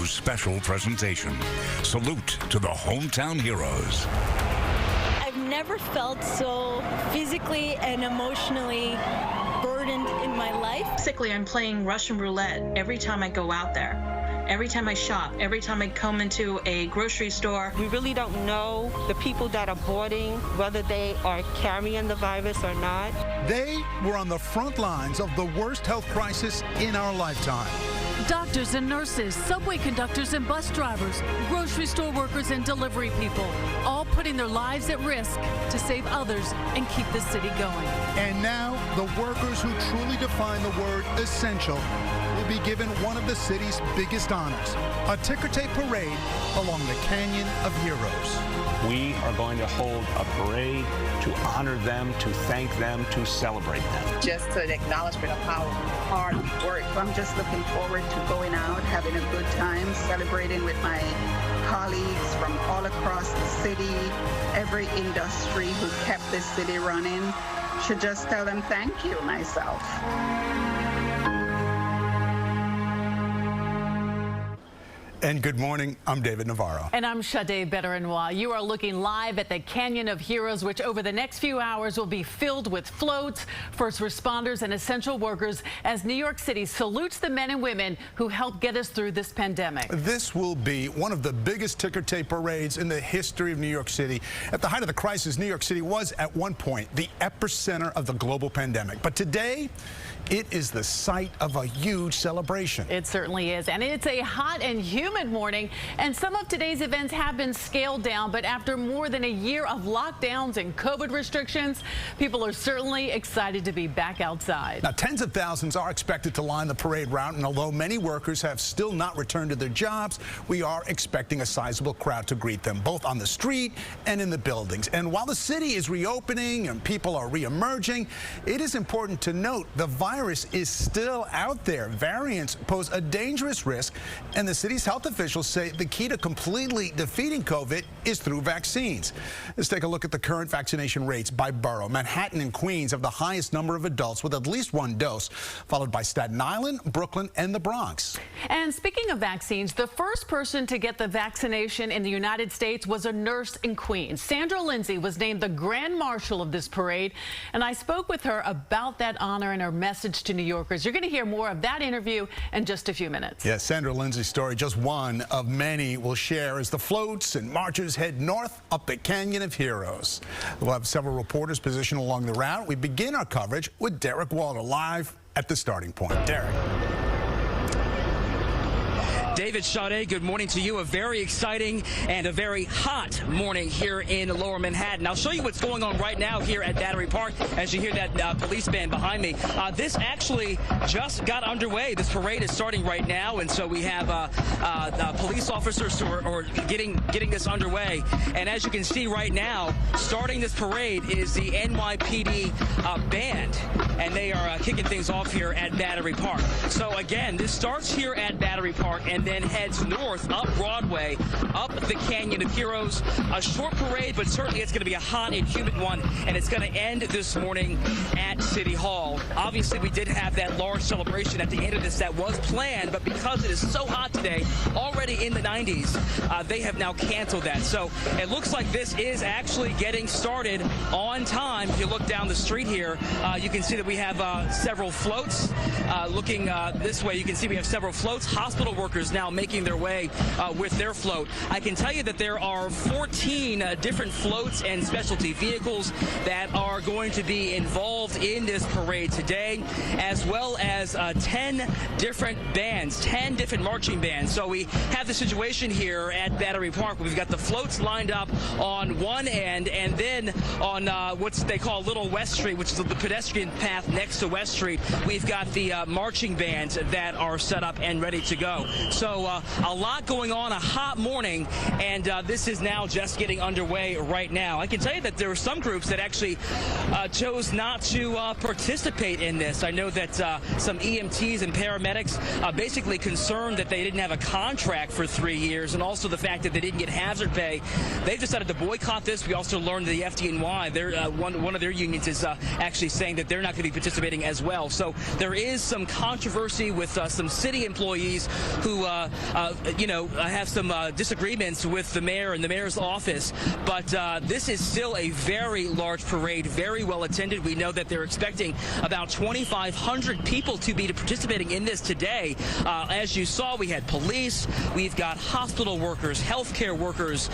News special presentation. Salute to the hometown heroes. I've never felt so physically and emotionally burdened in my life. Basically, I'm playing Russian roulette every time I go out there. Every time I shop, every time I come into a grocery store. We really don't know the people that are boarding, whether they are carrying the virus or not. They were on the front lines of the worst health crisis in our lifetime. Doctors and nurses, subway conductors and bus drivers, grocery store workers and delivery people, all putting their lives at risk to save others and keep the city going. And now, the workers who truly define the word essential will be given one of the city's biggest honors, a ticker tape parade along the Canyon of Heroes. We are going to hold a parade to honor them, to thank them, to celebrate them. Just an acknowledgement of how hard we work. I'm just looking forward to going out, having a good time, celebrating with my colleagues from all across the city, every industry who kept this city running. Should just tell them thank you myself. And good morning, I'm David Navarro. And I'm Sade Beteranois. You are looking live at the Canyon of Heroes, which over the next few hours will be filled with floats, first responders and essential workers as New York City salutes the men and women who helped get us through this pandemic. This will be one of the biggest ticker tape parades in the history of New York City. At the height of the crisis, New York City was at one point the epicenter of the global pandemic. But today, it is the site of a huge celebration. It certainly is. And it's a hot and humid morning. And some of today's events have been scaled down. But after more than a year of lockdowns and COVID restrictions, people are certainly excited to be back outside. Now, tens of thousands are expected to line the parade route. And although many workers have still not returned to their jobs, we are expecting a sizable crowd to greet them, both on the street and in the buildings. And while the city is reopening and people are reemerging, it is important to note the virus is still out there. Variants pose a dangerous risk, and the city's health officials say the key to completely defeating COVID is through vaccines. Let's take a look at the current vaccination rates by borough. Manhattan and Queens have the highest number of adults with at least one dose, followed by Staten Island, Brooklyn, and the Bronx. And speaking of vaccines, the first person to get the vaccination in the United States was a nurse in Queens. Sandra Lindsay was named the Grand Marshal of this parade, and I spoke with her about that honor and her message to New Yorkers. You're going to hear more of that interview in just a few minutes. Yes, Sandra Lindsay's story, just one of many we'll share as the floats and marchers head north up the Canyon of Heroes. We'll have several reporters positioned along the route. We begin our coverage with Derek Walter live at the starting point. Derek. David, Sade, good morning to you. A very exciting and a very hot morning here in Lower Manhattan. I'll show you what's going on right now here at Battery Park as you hear that police band behind me. This actually just got underway. This parade is starting right now, and so we have police officers who are getting this underway. And as you can see right now, starting this parade is the NYPD band, and they are kicking things off here at Battery Park. So again, this starts here at Battery Park and then heads north up Broadway, up the Canyon of Heroes. A short parade, but certainly it's going to be a hot and humid one, and it's going to end this morning at City Hall. Obviously, we did have that large celebration at the end of this that was planned, but because it is so hot today, already in the 90s, they have now canceled that. So it looks like this is actually getting started on time. If you look down the street here, you can see that we have several floats. Looking this way, you can see we have several floats. Hospital workers now making their way with their float. I can tell you that there are 14 different floats and specialty vehicles that are going to be involved in this parade today, as well as 10 different bands, 10 different marching bands. So we have the situation here at Battery Park. We've got the floats lined up on one end, and then on what they call Little West Street, which is the pedestrian path next to West Street, we've got the marching bands that are set up and ready to go. So a lot going on, a hot morning, and this is now just getting underway right now. I can tell you that there were some groups that actually chose not to participate in this. I know that some EMTs and paramedics basically concerned that they didn't have a contract for 3 years, and also the fact that they didn't get hazard pay. They've decided to boycott this. We also learned that the FDNY, one of their unions is actually saying that they're not going to be participating as well. So there is some controversy with some city employees who have some disagreements with the mayor and the mayor's office, but this is still a very large parade, very well attended. We know that they're expecting about 2,500 people to be participating in this today. As you saw, we had police, we've got hospital workers, healthcare workers,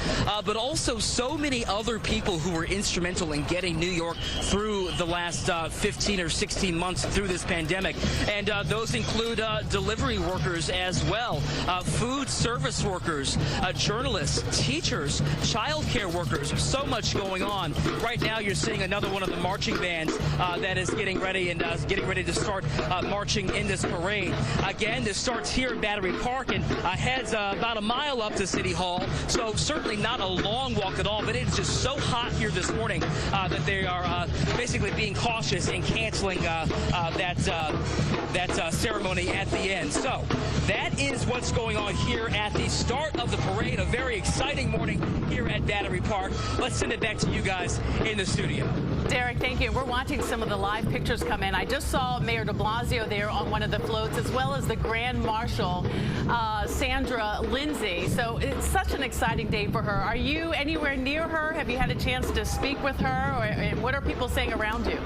but also so many other people who were instrumental in getting New York through the last 15 or 16 months through this pandemic. And those include delivery workers as well, food service workers, journalists, teachers, childcare workers. So much going on. Right now, you're seeing another one of the marching bands that is getting ready and getting ready to start marching in this parade. Again, this starts here at Battery Park and heads about a mile up to City Hall. So certainly not a long walk at all, but it's just so hot here this morning that they are basically being cautious and canceling that ceremony at the end. So that is what's going on here at the start of the parade. A very exciting morning here at Battery Park. Let's send it back to you guys in the studio. Derek, thank you. We're watching some of the live pictures come in. I just saw Mayor de Blasio there on one of the floats, as well as the Grand Marshal, Sandra Lindsay. So it's such an exciting day for her. Are you anywhere near her? Have you had a chance to speak with her? Or what are people saying around you?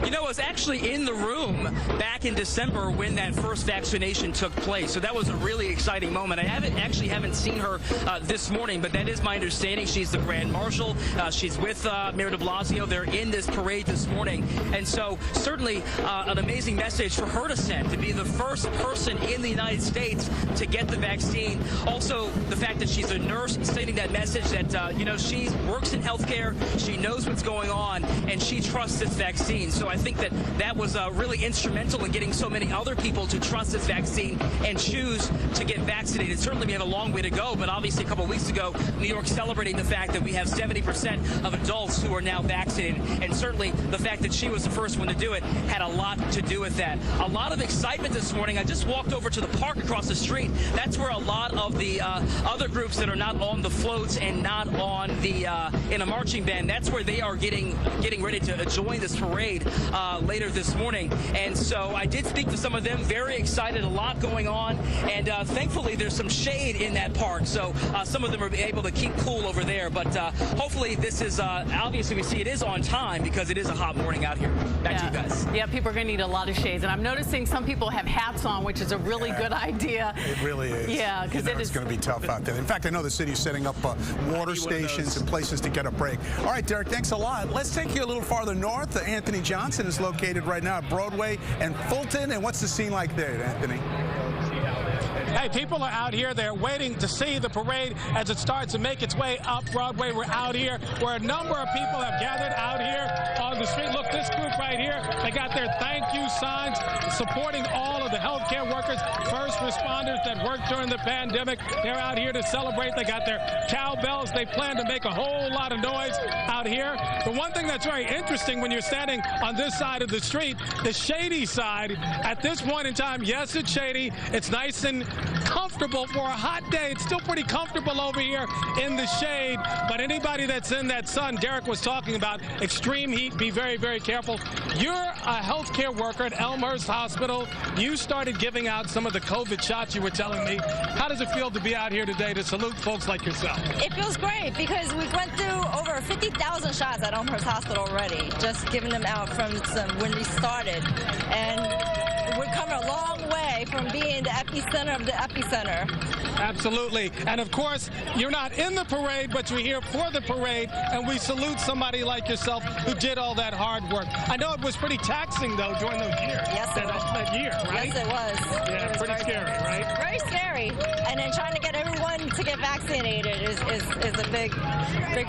You know, I was actually in the room back in December when that first vaccination took place. So that was a really exciting moment. I haven't seen her this morning, but that is my understanding. She's the Grand Marshal. She's with Mayor de Blasio. They're in this parade this morning. And so certainly an amazing message for her to send, to be the first person in the United States to get the vaccine. Also, the fact that she's a nurse, stating that message that, she works in healthcare. She knows what's going on, and she trusts this vaccine. So I think that was really instrumental in getting so many other people to trust this vaccine and choose to get vaccinated. Certainly we have a long way to go, but obviously a couple of weeks ago, New York celebrating the fact that we have 70% of adults who are now vaccinated. And certainly the fact that she was the first one to do it had a lot to do with that. A lot of excitement this morning. I just walked over to the park across the street. That's where a lot of the other groups that are not on the floats and not on the in a marching band, that's where they are getting ready to join this parade later this morning. And so I did speak to some of them, very excited, a lot going on, and thankfully there's some shade in that park, so some of them are able to keep cool over there. But hopefully this is, obviously we see it is on time because it is a hot morning out here. Back to you guys. Yeah, people are going to need a lot of shades, and I'm noticing some people have hats on, which is a really good idea. It really is. Yeah, because it's going to be tough out there. In fact, I know the city's setting up water stations and places to get a break. All right, Derek, thanks a lot. Let's take you a little farther north. Anthony Johnson is located right now at Broadway and Fulton. And what's the scene like there, Anthony? Hey, people are out here. They're waiting to see the parade as it starts to make its way up Broadway. We're out here where a number of people have gathered out here on the street. Look, this group right here, they got their thank you signs supporting all of the healthcare workers, first responders that worked during the pandemic. They're out here to celebrate. They got their cowbells. They plan to make a whole lot of noise out here. The one thing that's very interesting when you're standing on this side of the street, the shady side, at this point in time, yes, it's shady. It's nice and comfortable for a hot day. It's still pretty comfortable over here in the shade, but anybody that's in that sun, Derek was talking about extreme heat, be very, very careful. You're a healthcare worker at Elmhurst Hospital. You started giving out some of the COVID shots, you were telling me. How does it feel to be out here today to salute folks like yourself? It feels great because we went through over 50,000 shots at Elmhurst Hospital already, just giving them out from when we started. And we're coming a long way from being the epicenter of the epicenter. Absolutely. And of course, you're not in the parade, but you're here for the parade, and we salute somebody like yourself who did all that hard work. I know it was pretty taxing, though, during those years. Yes, it was. That year, right? Yes, it was. Yeah, it was pretty scary, right? Very scary. And then trying to get everyone to get vaccinated is a big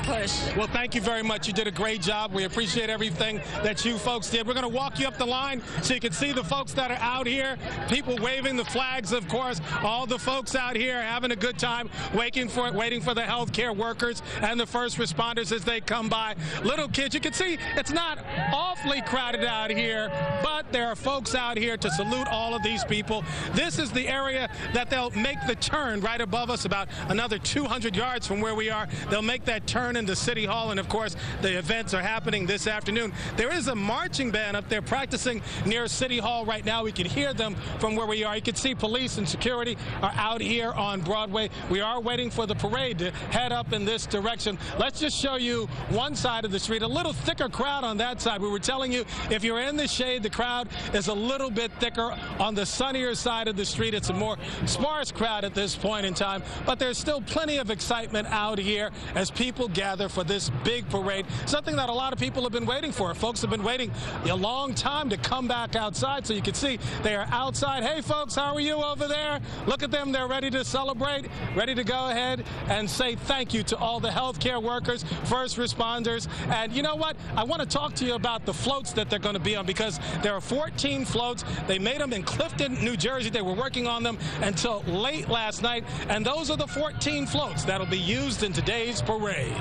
push. Well, thank you very much. You did a great job. We appreciate everything that you folks did. We're going to walk you up the line so you can see the folks that are out here, people waving the flags, of course, all the folks out here having a good time, waiting for the healthcare workers and the first responders as they come by. Little kids, you can see it's not awfully crowded out here, but there are folks out here to salute all of these people. This is the area that they'll make the turn right above us, about another 200 yards from where we are. They'll make that turn into City Hall, and of course, the events are happening this afternoon. There is a marching band up there practicing near City Hall right now. We can hear them from where we we are. You can see police and security are out here on Broadway. We are waiting for the parade to head up in this direction. Let's just show you one side of the street. A little thicker crowd on that side. We were telling you, if you're in the shade, the crowd is a little bit thicker. On the sunnier side of the street, it's a more sparse crowd at this point in time. But there's still plenty of excitement out here as people gather for this big parade, something that a lot of people have been waiting for. Folks have been waiting a long time to come back outside, so you can see they are outside. Hey folks, how are you over there? Look at them, they're ready to celebrate, ready to go ahead and say thank you to all the healthcare workers, first responders. And you know what? I want to talk to you about the floats that they're going to be on, because there are 14 floats. They made them in Clifton, New Jersey. They were working on them until late last night, and those are the 14 floats that'll be used in today's parade.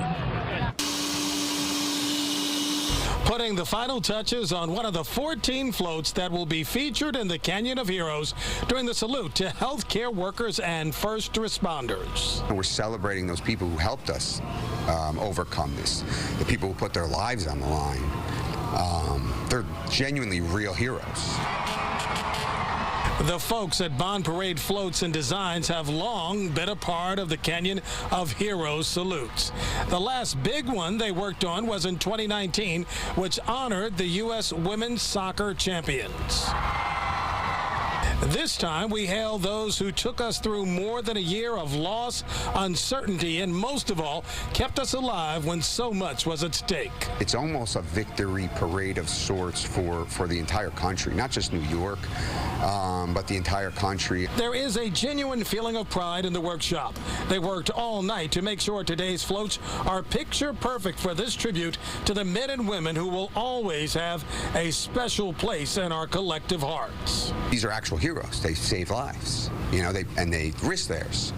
Putting the final touches on one of the 14 floats that will be featured in the Canyon of Heroes during the salute to healthcare workers and first responders. We're celebrating those people who helped us overcome this, the people who put their lives on the line. They're genuinely real heroes. The folks at Bond Parade Floats and Designs have long been a part of the Canyon of Heroes salutes. The last big one they worked on was in 2019, which honored the U.S. women's soccer champions. This time, we hail those who took us through more than a year of loss, uncertainty, and most of all, kept us alive when so much was at stake. It's almost a victory parade of sorts for the entire country, not just New York, but the entire country. There is a genuine feeling of pride in the workshop. They worked all night to make sure today's floats are picture perfect for this tribute to the men and women who will always have a special place in our collective hearts. These are actual heroes. They save lives, you know, they risk theirs.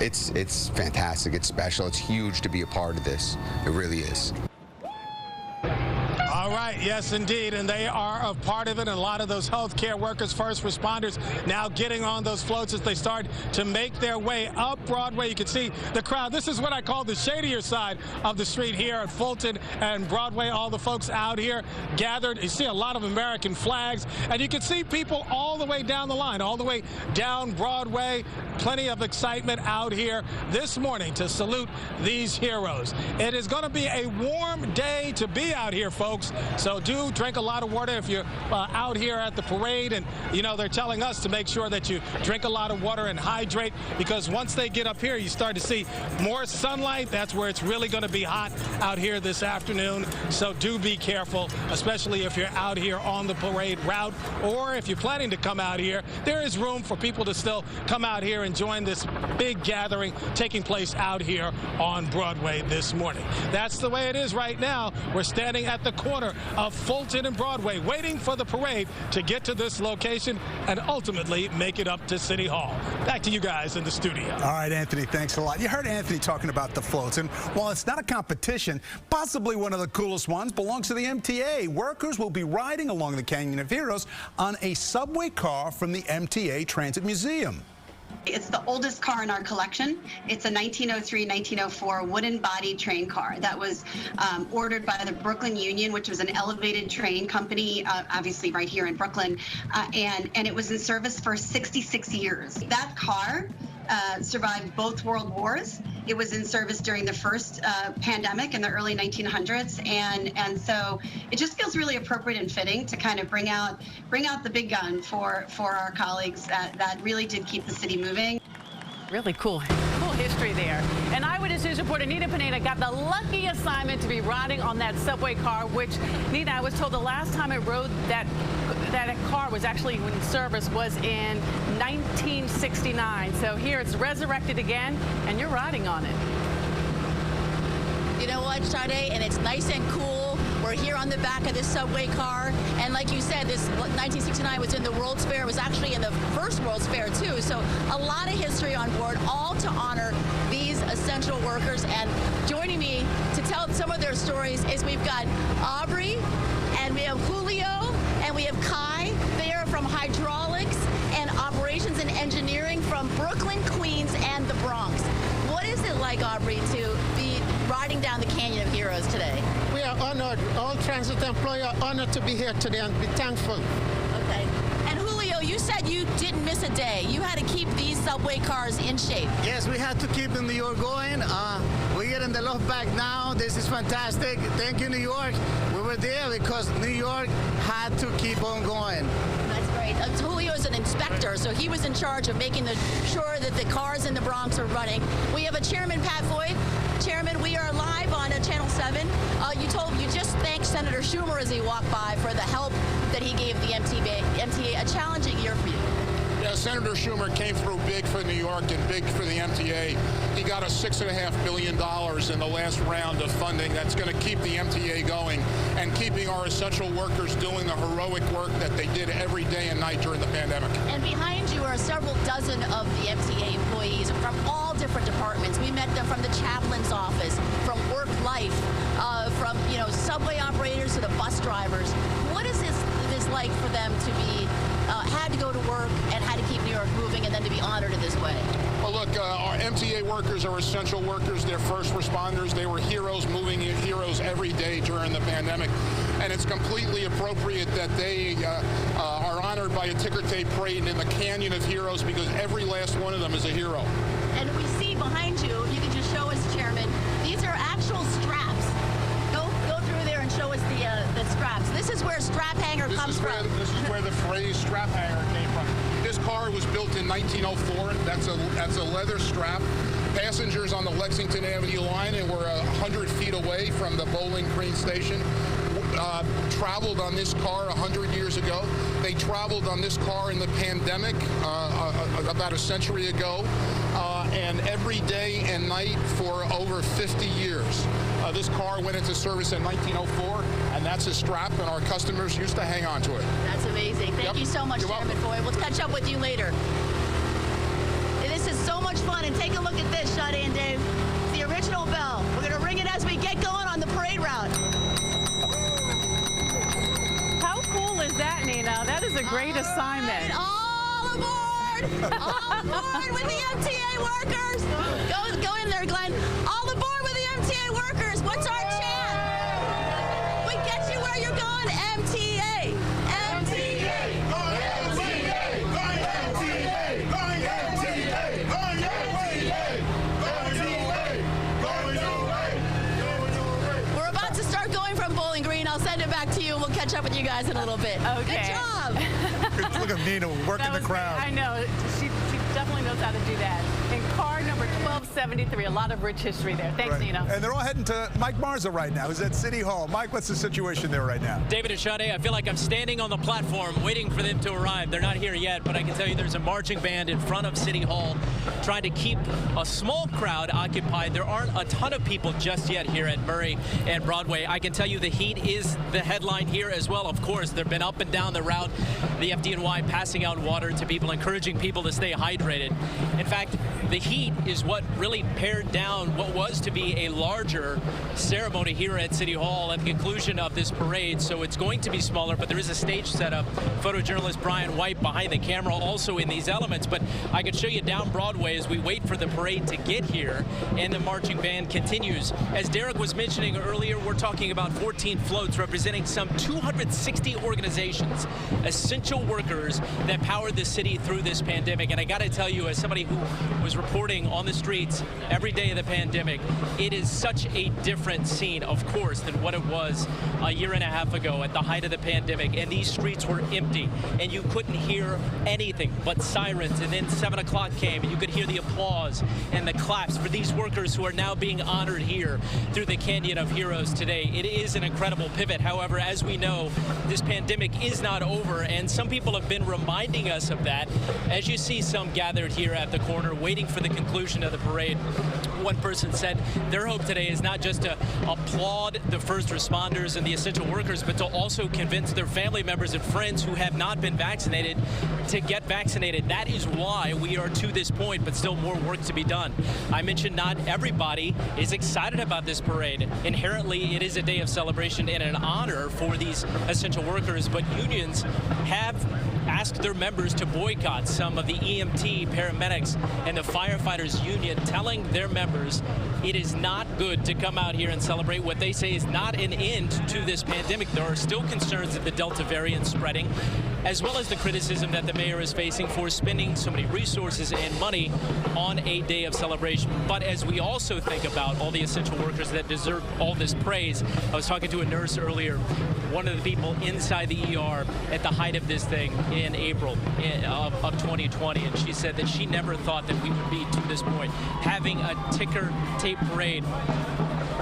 It's fantastic. It's special. It's huge to be a part of this. It really is. All right, yes, indeed, and they are a part of it. And a lot of those healthcare workers, first responders, now getting on those floats as they start to make their way up Broadway. You can see the crowd. This is what I call the shadier side of the street here at Fulton and Broadway. All the folks out here gathered. You see a lot of American flags, and you can see people all the way down the line, all the way down Broadway. Plenty of excitement out here this morning to salute these heroes. It is going to be a warm day to be out here, folks. So do drink a lot of water if you're out here at the parade. And, you know, they're telling us to make sure that you drink a lot of water and hydrate, because once they get up here, you start to see more sunlight. That's where it's really going to be hot out here this afternoon. So do be careful, especially if you're out here on the parade route, or if you're planning to come out here. There is room for people to still come out here and join this big gathering taking place out here on Broadway this morning. That's the way it is right now. We're standing at the corner of Fulton and Broadway, waiting for the parade to get to this location and ultimately make it up to City Hall. Back to you guys in the studio. All right, Anthony, thanks a lot. You heard Anthony talking about the floats, and while it's not a competition, possibly one of the coolest ones belongs to the MTA. Workers will be riding along the Canyon of Heroes on a subway car from the MTA Transit Museum. It's the oldest car in our collection. It's a 1903-1904 wooden-bodied train car that was ordered by the Brooklyn Union, which was an elevated train company, obviously right here in Brooklyn, and it was in service for 66 years. That car survived both World Wars. It was in service during the first pandemic in the early 1900s, and so it just feels really appropriate and fitting to kind of bring out the big gun for our colleagues that really did keep the city moving. Really cool history there. And Eyewitness News reporter Nina Pineda got the lucky assignment to be riding on that subway car, which, Nina, I was told the last time it rode that car was actually in service was in 1969. So here it's resurrected again, and you're riding on it. You know what, Sade? And it's nice and cool. We're here on the back of this subway car. And like you said, this 1969 was in the World's Fair. It was actually in the first World's Fair, too. So a lot of history on board, all to honor these essential workers. And joining me to tell some of their stories is we've got Aubrey, and we have Julio, and we have Kai. They are from hydraulics and operations and engineering from Brooklyn, Queens, and the Bronx. What is it like, Aubrey, to be riding down the Canyon of Heroes today? We are honored. All transit employees are honored to be here today and be thankful. Okay. And Julio, you said you couldn't miss a day. You had to keep these subway cars in shape. Yes, we had to keep New York going. We're getting the love back now. This is fantastic. Thank you, New York. We were there because New York had to keep on going. That's great. Julio is an inspector, so he was in charge of making sure that the cars in the Bronx are running. We have a Chairman, Pat Foy. Chairman, we are live on Channel 7. You just thanked Senator Schumer as he walked by for the help that he gave the MTA. A challenging year for you. Yeah, Senator Schumer came through big for New York and big for the MTA. He got us $6.5 billion in the last round of funding that's going to keep the MTA going and keeping our essential workers doing the heroic work that they did every day and night during the pandemic. And behind you are several dozen of the MTA employees from all different departments. We met them from the chaplain's office, from work life, from subway operators to the bus drivers. What is this like for them to be had to go to work and had to keep New York moving and then to be honored in this way? Well, look, our MTA workers are essential workers. They're first responders. They were heroes, moving heroes every day during the pandemic. And it's completely appropriate that they are honored by a ticker tape parade in the Canyon of Heroes because every last one of them is a hero. And we see behind you, if you could just show us, Chairman, these are actual straps. Go through there and show us the straps. This is where strap hanger comes from. This is where the phrase strap hanger came from. This car was built in 1904. That's a leather strap. Passengers on the Lexington Avenue line and were 100 feet away from the Bowling Green station traveled on this car 100 years ago. They traveled on this car in the pandemic about a century ago, and every day and night for over 50 years. This car went into service in 1904, and that's a strap, and our customers used to hang on to it. That's amazing. Thank you so much, Chairman Foy. We'll catch up with you later. This is so much fun, and take a look at this, Sade and Dave. The original bell. We're going to ring it as we get going on the parade route. How cool is that, Nina? That is a great assignment. All aboard! All aboard with the MTA workers! Go in there, Glenn. All aboard with the MTA workers! What's our chant? We get you where you're going, MTA! MTA! Going MTA! Going MTA! Going MTA! Going MTA! Going away! We're about to start going from Bowling Green. I'll send it back to you, and we'll catch up with you guys in a little bit. Okay. Good job! Look at Nina working the crowd. I know. She definitely knows how to do that. In car number 1273, a lot of rich history there. Thanks, Nina. And they're all heading to Mike Marza right now, who's at City Hall. Mike, what's the situation there right now? David and Sade, I feel like I'm standing on the platform waiting for them to arrive. They're not here yet, but I can tell you there's a marching band in front of City Hall trying to keep a small crowd occupied. There aren't a ton of people just yet here at Murray and Broadway. I can tell you the heat is the headline here as well. Of course, they've been up and down the route. The FDNY passing out water to people, encouraging people to stay hydrated. In fact, the heat is what really pared down what was to be a larger ceremony here at City Hall at the conclusion of this parade. So it's going to be smaller, but there is a stage setup. Photojournalist Brian White behind the camera also in these elements. But I could show you down Broadway as we wait for the parade to get here, and the marching band continues. As Derek was mentioning earlier, we're talking about 14 floats representing some 260 organizations, essential workers that powered the city through this pandemic. And I got to tell you, as somebody who was reporting on the streets every day of the pandemic, it is such a different scene, of course, than what it was a year and a half ago at the height of the pandemic. And these streets were empty, and you couldn't hear anything but sirens. And then 7 o'clock came, and you could hear the applause and the claps for these workers who are now being honored here through the Canyon of Heroes today. It is an incredible pivot. However, as we know, this pandemic is not over, and some people have been reminding us of that. As you see some gathered here at the corner waiting for the conclusion of the parade, one person said their hope today is not just to applaud the first responders and the essential workers, but to also convince their family members and friends who have not been vaccinated to get vaccinated. That is why we are to this point, but still more work to be done. I mentioned not everybody is excited about this parade. Inherently, it is a day of celebration and an honor for these essential workers, but unions have asked their members to boycott. Some of the EMT, paramedics, and the firefighters union telling their members it is not good to come out here and celebrate what they say is not an end to this pandemic. There are still concerns of the Delta variant spreading. as well as the criticism that the mayor is facing for spending so many resources and money on a day of celebration. But as we also think about all the essential workers that deserve all this praise, I was talking to a nurse earlier, one of the people inside the ER at the height of this thing in April of 2020, and she said that she never thought that we would be to this point, having a ticker tape parade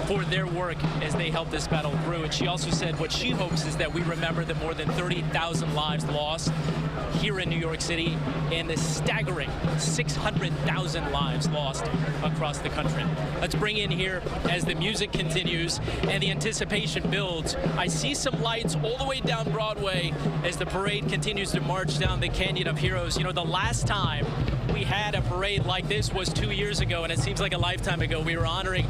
for their work as they help this battle through. And she also said what she hopes is that we remember the more than 30,000 lives lost here in New York City and the staggering 600,000 lives lost across the country. Let's bring in here as the music continues and the anticipation builds. I see some lights all the way down Broadway as the parade continues to march down the Canyon of Heroes. You know, the last time we had a parade like this was 2 years ago, and it seems like a lifetime ago. We were honoring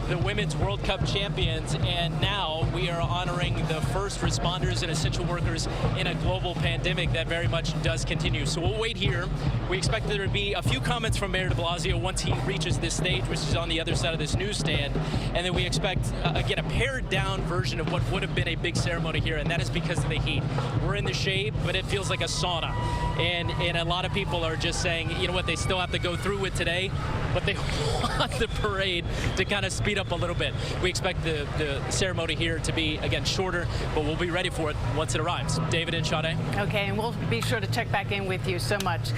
the Women's World Cup champions, and now we are honoring the first responders and essential workers in a global pandemic that very much does continue. So we'll wait here. We expect there to be a few comments from Mayor de Blasio once he reaches this stage, which is on the other side of this newsstand. And then we expect, again, a pared down version of what would have been a big ceremony here, and that is because of the heat. We're in the shade, but it feels like a sauna. And a lot of people are just saying, you know what, they still have to go through it today, but they want the parade to kind of speed up a little bit. We expect the ceremony here to be, again, shorter, but we'll be ready for it once it arrives. David and Sade. Okay, and we'll be sure to check back in with you so much.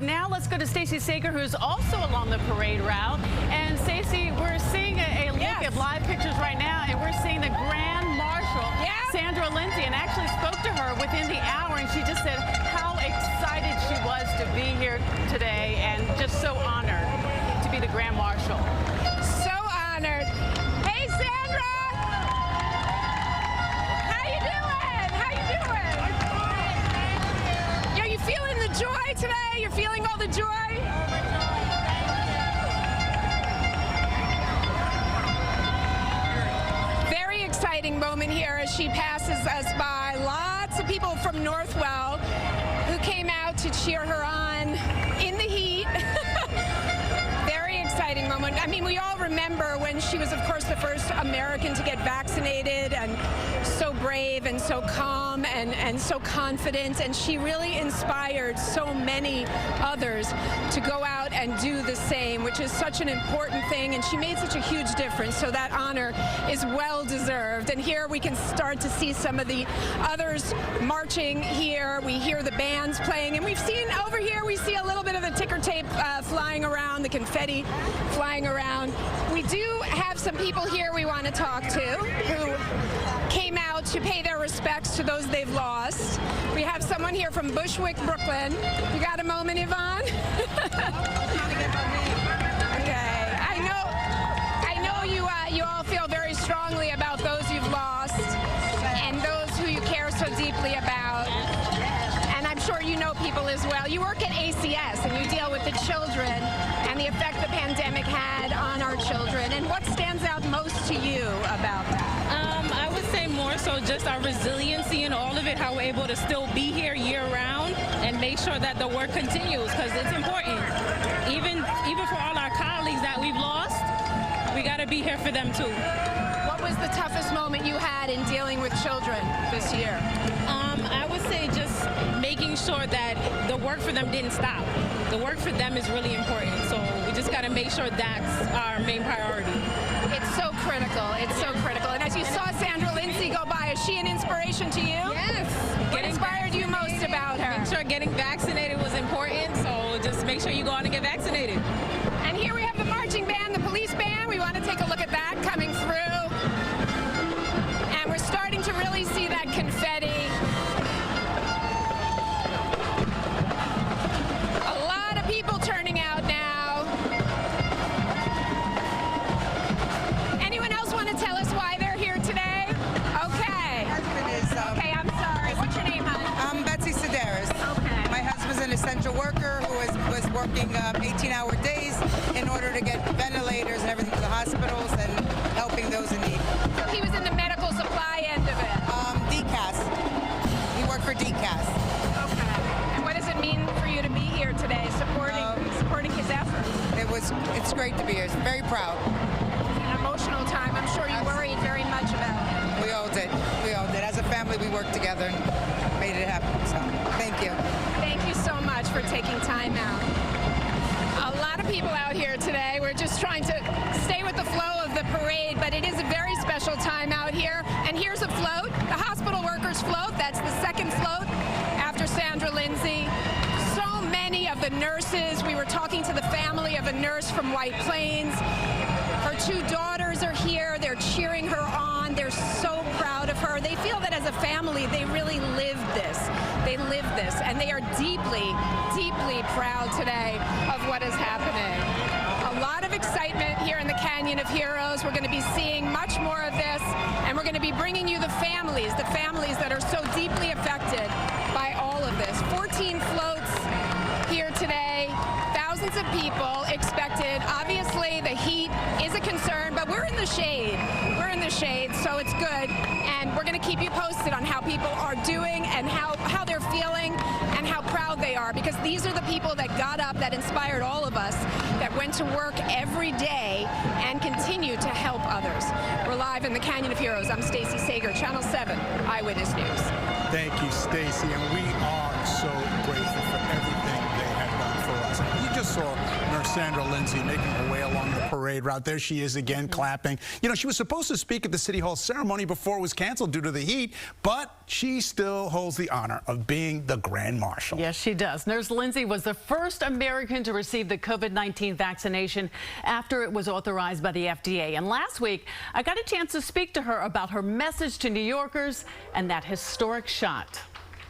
Now let's go to Stacey Sager, who's also along the parade route. And Stacey, we're seeing a look at live pictures right now, and we're seeing the Grand Marshal, Sandra Lindsay, and actually spoke to her within the hour, and she just said how excited she was to be here today and just so honored to be the Grand Marshal. So honored. Hey, Sandra! How you doing? How you doing? Are you feeling the joy today? You're feeling all the joy? Very exciting moment here as she passes us by. Lots of people from Northwell who came out to cheer her on in the heat. Very exciting moment. I mean, we all remember when she was, of course, the first American to get vaccinated, and so brave and so calm and so confident, and she really inspired so many others to go out and do the same, which is such an important thing, and she made such a huge difference, so that honor is well deserved. And here we can start to see some of the others marching here. We hear the bands playing, and we've seen over here, we see a little bit of the ticker tape flying around, the confetti flying around. We do have some people here we want to talk to who came out to pay their respects to those they've lost. We have someone here from Bushwick, Brooklyn. You got a moment, Yvonne? Okay. I know you all feel very strongly about those you've lost and those who you care so deeply about. And I'm sure you know people as well. You work at ACS and you deal with the children and the effect the pandemic had on our children. And what stands out most to you about that? I would say more so just our resiliency and all of it, how we're able to still be here year-round and make sure that the work continues, because it's important. Even for all our colleagues that we've lost, we got to be here for them too. What was the toughest moment you had in dealing with children this year? I would say just making sure that the work for them didn't stop. The work for them is really important, so we just got to make sure that's our main priority. It's so critical. It's so critical. And as you saw Sandra Lindsay go by, is she an inspiration to you? Yes. What inspired you most about her? Make sure getting vaccinated was important, so just make sure you go out and get vaccinated. And here we have the marching band, the police band. We want to take a look at that coming through. And we're starting to really see that confetti. A lot of people turning out now. Anyone else want to tell us why they're here today? Okay. Okay, I'm sorry. What's your name, hon? I'm Betsy Sedaris. Okay. My husband's an essential worker who was working 18-hour days in order to get ventilators and everything to the hospitals and helping those in need. So he was in the medical supply end of it? DCAS. He worked for DCAS. Okay. And what does it mean for you to be here today, supporting his efforts? It's great to be here. Very proud. It's an emotional time. I'm sure you worried very much about it. We all did. We all did. As a family, we worked together and made it happen. So. Thank you. Thank you so much for taking time out. A lot of people out here today. We're just trying to stay with the flow of the parade, but it is a very special time out here. And here's a float, the hospital workers float. That's the second float after Sandra Lindsay. So many of the nurses, we were talking to the family of a nurse from White Plains. Her two daughters are here. They're cheering her on. They're so proud of her. They feel that as a family, they really lived this. They lived this, and they are deeply, deeply proud today of what is happening. A lot of excitement here in the Canyon of Heroes. We're going to be seeing much more of this, and we're going to be bringing you the families that are so deeply affected by all of this. 14 floats here today, thousands of people expected. Obviously, the heat is a concern, but we're in the shade. We're in the shade, so it's good. And we're going to keep you posted on how people are doing and how they're feeling and how proud they are, because these are the people that got up, that inspired all of us, that went to work every day and continue to help others. We're live in the Canyon of Heroes. I'm Stacey Sager, Channel 7 Eyewitness News. Thank you, Stacey, and we are so grateful for everything they have done for us. And you just saw Nurse Sandra Lindsay making her way along the parade route. There she is again, clapping. You know, she was supposed to speak at the City Hall ceremony before it was canceled due to the heat, but she still holds the honor of being the Grand Marshal. Yes, she does. Nurse Lindsay was the first American to receive the COVID-19 vaccination after it was authorized by the FDA. And last week, I got a chance to speak to her about her message to New Yorkers and that historic shot.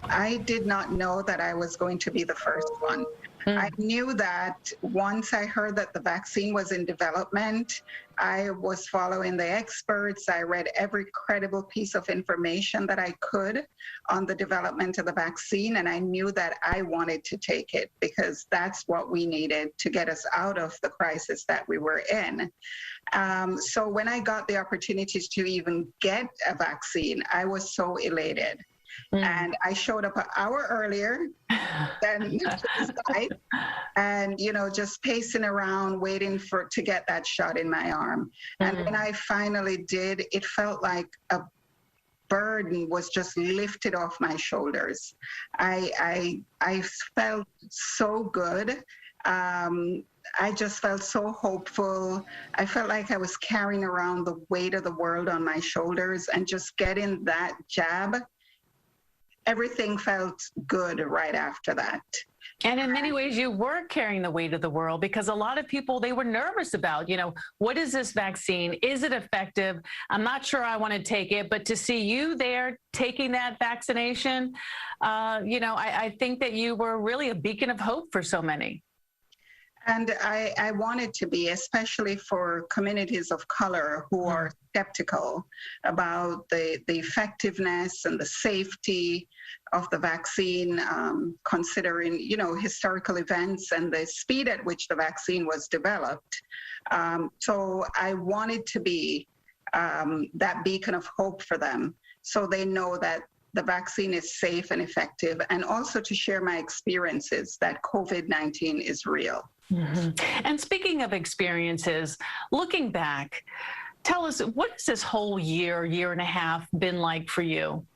I did not know that I was going to be the first one. I knew that once I heard that the vaccine was in development, I was following the experts. I read every credible piece of information that I could on the development of the vaccine, and I knew that I wanted to take it because that's what we needed to get us out of the crisis that we were in. So when I got the opportunities to even get a vaccine, I was so elated. And I showed up an hour earlier than the site, and just pacing around waiting to get that shot in my arm. And when I finally did, it felt like a burden was just lifted off my shoulders. I felt so good. I just felt so hopeful. I felt like I was carrying around the weight of the world on my shoulders, and just getting that jab, everything felt good right after that. And in many ways, you were carrying the weight of the world, because a lot of people, they were nervous about, what is this vaccine? Is it effective? I'm not sure I want to take it, but to see you there taking that vaccination, I think that you were really a beacon of hope for so many. And I wanted to be, especially for communities of color who are skeptical about the effectiveness and the safety of the vaccine, considering, historical events and the speed at which the vaccine was developed. So I wanted to be that beacon of hope for them, so they know that the vaccine is safe and effective, and also to share my experiences that COVID-19 is real. And speaking of experiences, looking back, tell us, what has this whole year and a half been like for you?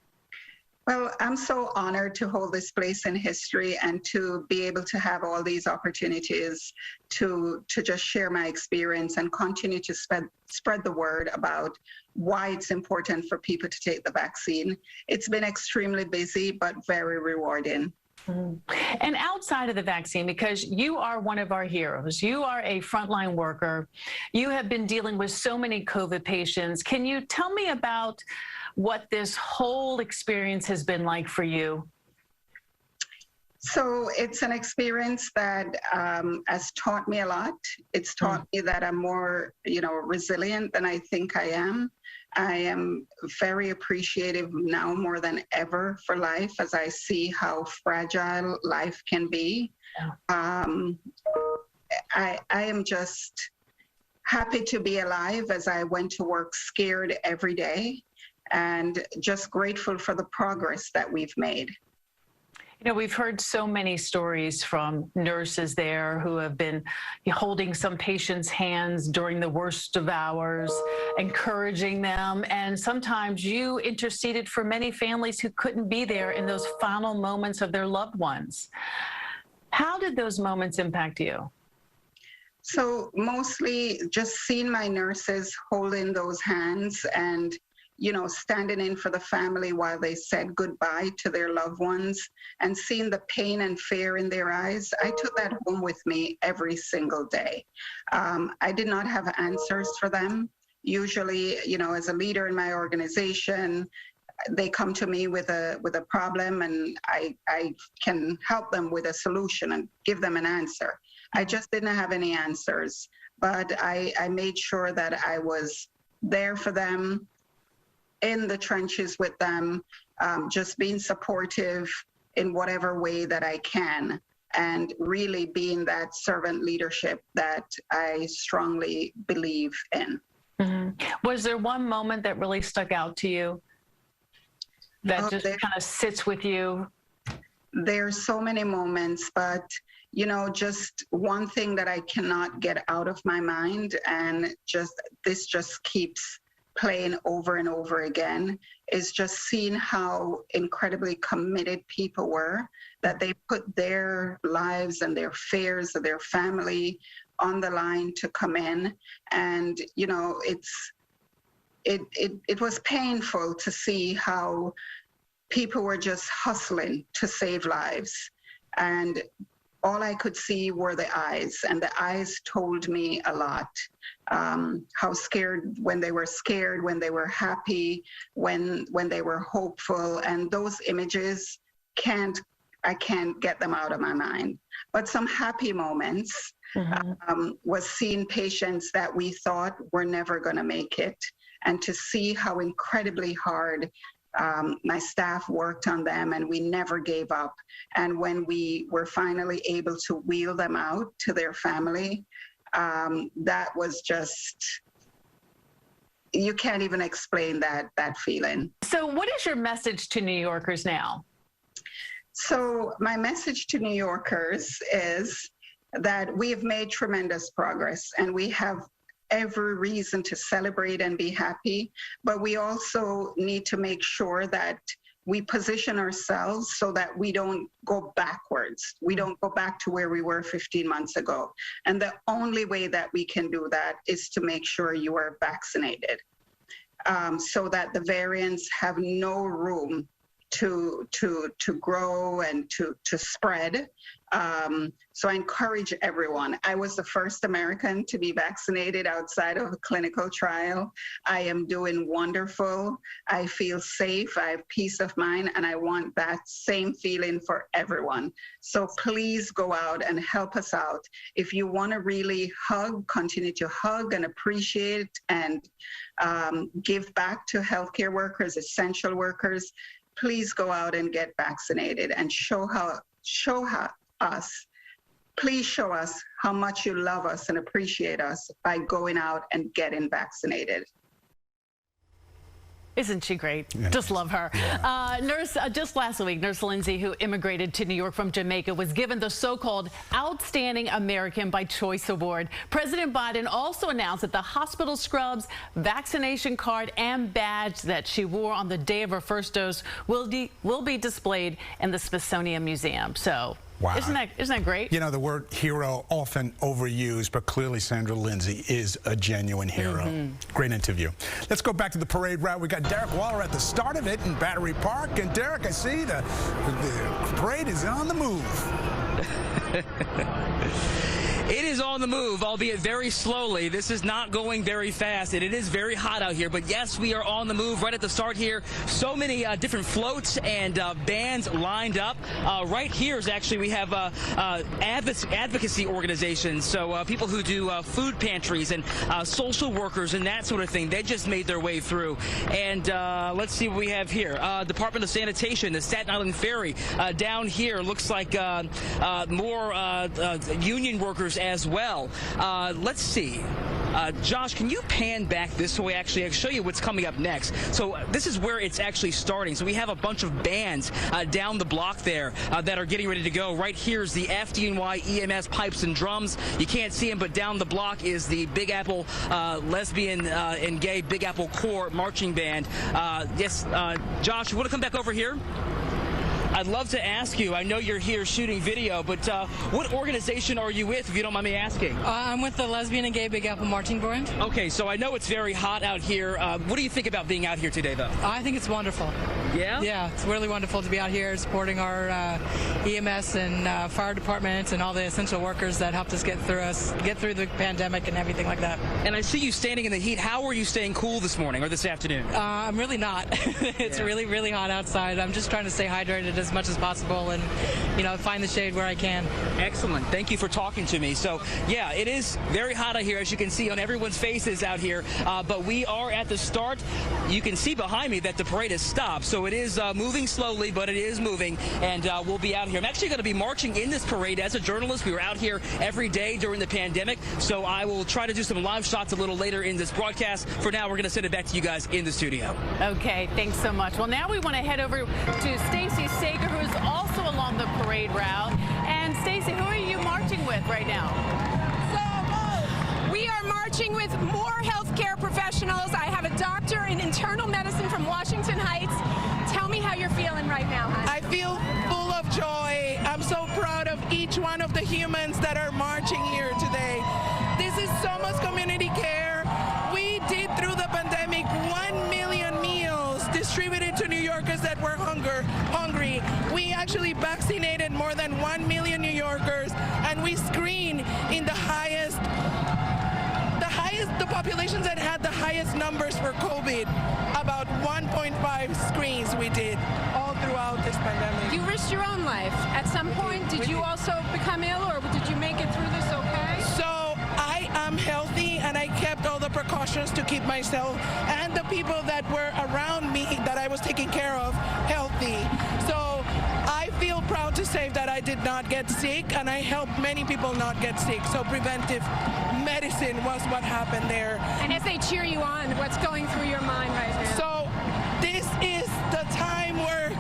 Well, I'm so honored to hold this place in history and to be able to have all these opportunities to just share my experience and continue to spread the word about why it's important for people to take the vaccine. It's been extremely busy, but very rewarding. And outside of the vaccine, because you are one of our heroes, you are a frontline worker, you have been dealing with so many COVID patients. Can you tell me about what this whole experience has been like for you? So it's an experience that has taught me a lot. It's taught me that I'm more, resilient than I think I am. I am very appreciative now more than ever for life, as I see how fragile life can be. I am just happy to be alive, as I went to work scared every day, and just grateful for the progress that we've made. You know, we've heard so many stories from nurses there who have been holding some patients' hands during the worst of hours, encouraging them, and sometimes you interceded for many families who couldn't be there in those final moments of their loved ones. How did those moments impact you? So mostly just seeing my nurses holding those hands and, you know, standing in for the family while they said goodbye to their loved ones and seeing the pain and fear in their eyes, I took that home with me every single day. I did not have answers for them. Usually, you know, as a leader in my organization, they come to me with a problem and I can help them with a solution and give them an answer. I just didn't have any answers, but I made sure that I was there for them, in the trenches with them, just being supportive in whatever way that I can, and really being that servant leadership that I strongly believe in. Mm-hmm. Was there one moment that really stuck out to you that just kind of sits with you? There's so many moments, but you know, just one thing that I cannot get out of my mind, and this just keeps playing over and over again, is just seeing how incredibly committed people were, that they put their lives and their fears of their family on the line to come in. And, you know, it was painful to see how people were just hustling to save lives. And all I could see were the eyes, and the eyes told me a lot. How scared, when they were scared, when they were happy, when they were hopeful, and those images I can't get them out of my mind. But some happy moments was seeing patients that we thought were never going to make it, and to see how incredibly hard my staff worked on them, and we never gave up. And when we were finally able to wheel them out to their family, that was just, you can't even explain that feeling. So what is your message to New Yorkers now? So my message to New Yorkers is that we have made tremendous progress, and we have every reason to celebrate and be happy, but we also need to make sure that we position ourselves so that we don't go backwards. We don't go back to where we were 15 months ago. And the only way that we can do that is to make sure you are vaccinated, so that the variants have no room to grow and to spread. So I encourage everyone. I was the first American to be vaccinated outside of a clinical trial. I am doing wonderful. I feel safe. I have peace of mind, and I want that same feeling for everyone. So please go out and help us out. If you want to really hug, continue to hug and appreciate and give back to healthcare workers, essential workers, please go out and get vaccinated and please show us how much you love us and appreciate us by going out and getting vaccinated. Isn't she great? Yeah. Just love her. Yeah. Just last week, Nurse Lindsay, who immigrated to New York from Jamaica, was given the so-called Outstanding American by Choice Award. President Biden also announced that the hospital scrubs, vaccination card, and badge that she wore on the day of her first dose will be displayed in the Smithsonian Museum. So. Wow. Isn't that great? You know, the word hero often overused, but clearly Sandra Lindsay is a genuine hero. Great interview. Let's go back to the parade route. We got Derek Waller at the start of it in Battery Park. And Derek, I see the parade is on the move. It is on the move, albeit very slowly. This is not going very fast, and it is very hot out here. But yes, we are on the move right at the start here. So many different floats and bands lined up. Right here is actually, we have advocacy organizations. So people who do food pantries and social workers and that sort of thing. They just made their way through. And let's see what we have here. Department of Sanitation, the Staten Island Ferry. Down here looks like more union workers others as well. Let's see. Josh, can you pan back this way? Actually, I'll show you what's coming up next. So this is where it's actually starting. So we have a bunch of bands down the block there that are getting ready to go. Right here is the FDNY EMS Pipes and Drums. You can't see them, but down the block is the Big Apple Lesbian and Gay Big Apple Corps Marching Band. Yes, Josh, you want to come back over here? I'd love to ask you, I know you're here shooting video, but what organization are you with, if you don't mind me asking? I'm with the Lesbian and Gay Big Apple Marching Band. Okay, so I know it's very hot out here. What do you think about being out here today, though? I think it's wonderful. Yeah? Yeah, it's really wonderful to be out here supporting our EMS and fire departments and all the essential workers that helped us get through the pandemic and everything like that. And I see you standing in the heat. How are you staying cool this morning or this afternoon? I'm really not. It's really, really hot outside. I'm just trying to stay hydrated as much as possible and, you know, find the shade where I can. Excellent. Thank you for talking to me. So, yeah, it is very hot out here, as you can see on everyone's faces out here, but we are at the start. You can see behind me that the parade has stopped, so it is moving slowly, but it is moving, and we'll be out here. I'm actually going to be marching in this parade as a journalist. We were out here every day during the pandemic, so I will try to do some live shots a little later in this broadcast. For now, we're going to send it back to you guys in the studio. Okay, thanks so much. Well, now we want to head over to Stacy Sager, who is also along the parade route. And Stacy, who are you marching with right now? So we are marching with more healthcare professionals. I have a doctor in internal medicine from Washington Heights. Tell me how you're feeling right now, hon. I feel full of joy. I'm so proud of each one of the humans that are marching here today. This is so much community care. We did through the pandemic 1 million meals distributed to New Yorkers that were hungry. We actually vaccinated more than 1 million New Yorkers, and we screened in the populations that had the highest numbers for COVID. About 1.5 screens we did all throughout this pandemic. You risked your own life. At some point, did you also become ill, or did you make it through this okay? So I am healthy, and I kept all the precautions to keep myself and the people that were around me that I was taking care of healthy. So I feel proud to say that I did not get sick, and I helped many people not get sick. So preventive medicine was what happened there. And as they cheer you on, what's going through your mind right now? So this is the time where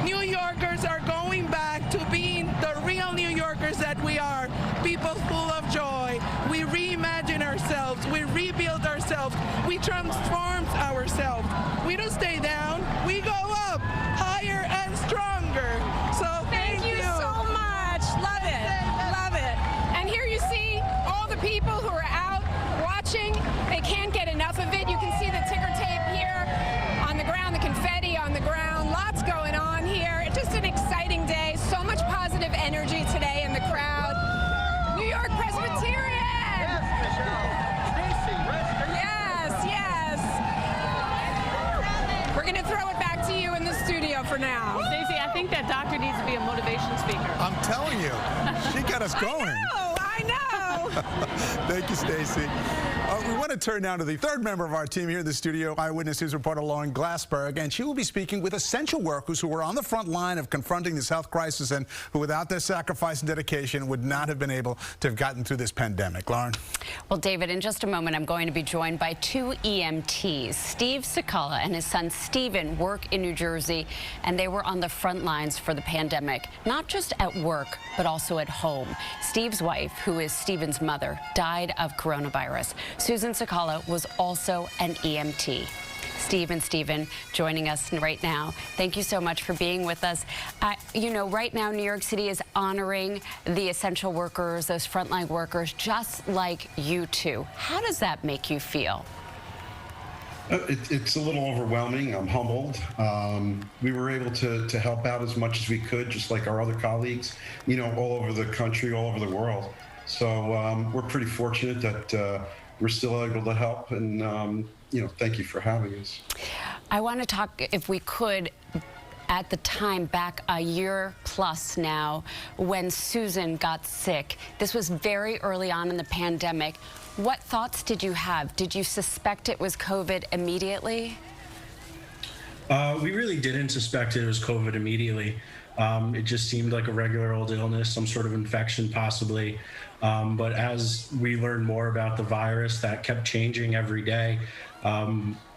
New Yorkers are going back to being the real New Yorkers that we are, people full of joy. We reimagine ourselves, we rebuild ourselves, we transform ourselves. We don't stay down, we go up, higher and stronger. So thank you so much. Love it. Love it. And here you see all the people who are out watching. They can't get enough of it. You can see the ticker tape here on the ground, the confetti on the ground. Lots going on here. It's just an exciting day. So much positive energy today in the crowd. New York Presbyterian. Yes. We're going to throw it back to you in the studio for now. Stacey, I think that doctor needs to be a motivation speaker. I'm telling you, she got us going. I know. Thank you, Stacey. We want to turn now to the third member of our team here in the studio, Eyewitness News reporter Lauren Glassberg, and she will be speaking with essential workers who were on the front line of confronting this health crisis and who, without their sacrifice and dedication, would not have been able to have gotten through this pandemic. Lauren? Well, David, in just a moment, I'm going to be joined by two EMTs. Steve Sakala and his son Steven work in New Jersey, and they were on the front lines for the pandemic, not just at work, but also at home. Steve's wife, who is Steven's mother, died of coronavirus. Susan Sakala was also an EMT. Steve and Steven joining us right now. Thank you so much for being with us. You know, right now New York City is honoring the essential workers, those frontline workers, just like you two. How does that make you feel? It's a little overwhelming. I'm humbled. We were able to help out as much as we could, just like our other colleagues, you know, all over the country, all over the world. So we're pretty fortunate that we're still able to help, and you know, thank you for having us. I want to talk, if we could, at the time back a year plus now when Susan got sick. This was very early on in the pandemic. What thoughts did you have? Did you suspect it was COVID immediately? We really didn't suspect it was COVID immediately. It just seemed like a regular old illness, some sort of infection possibly. But as we learned more about the virus that kept changing every day,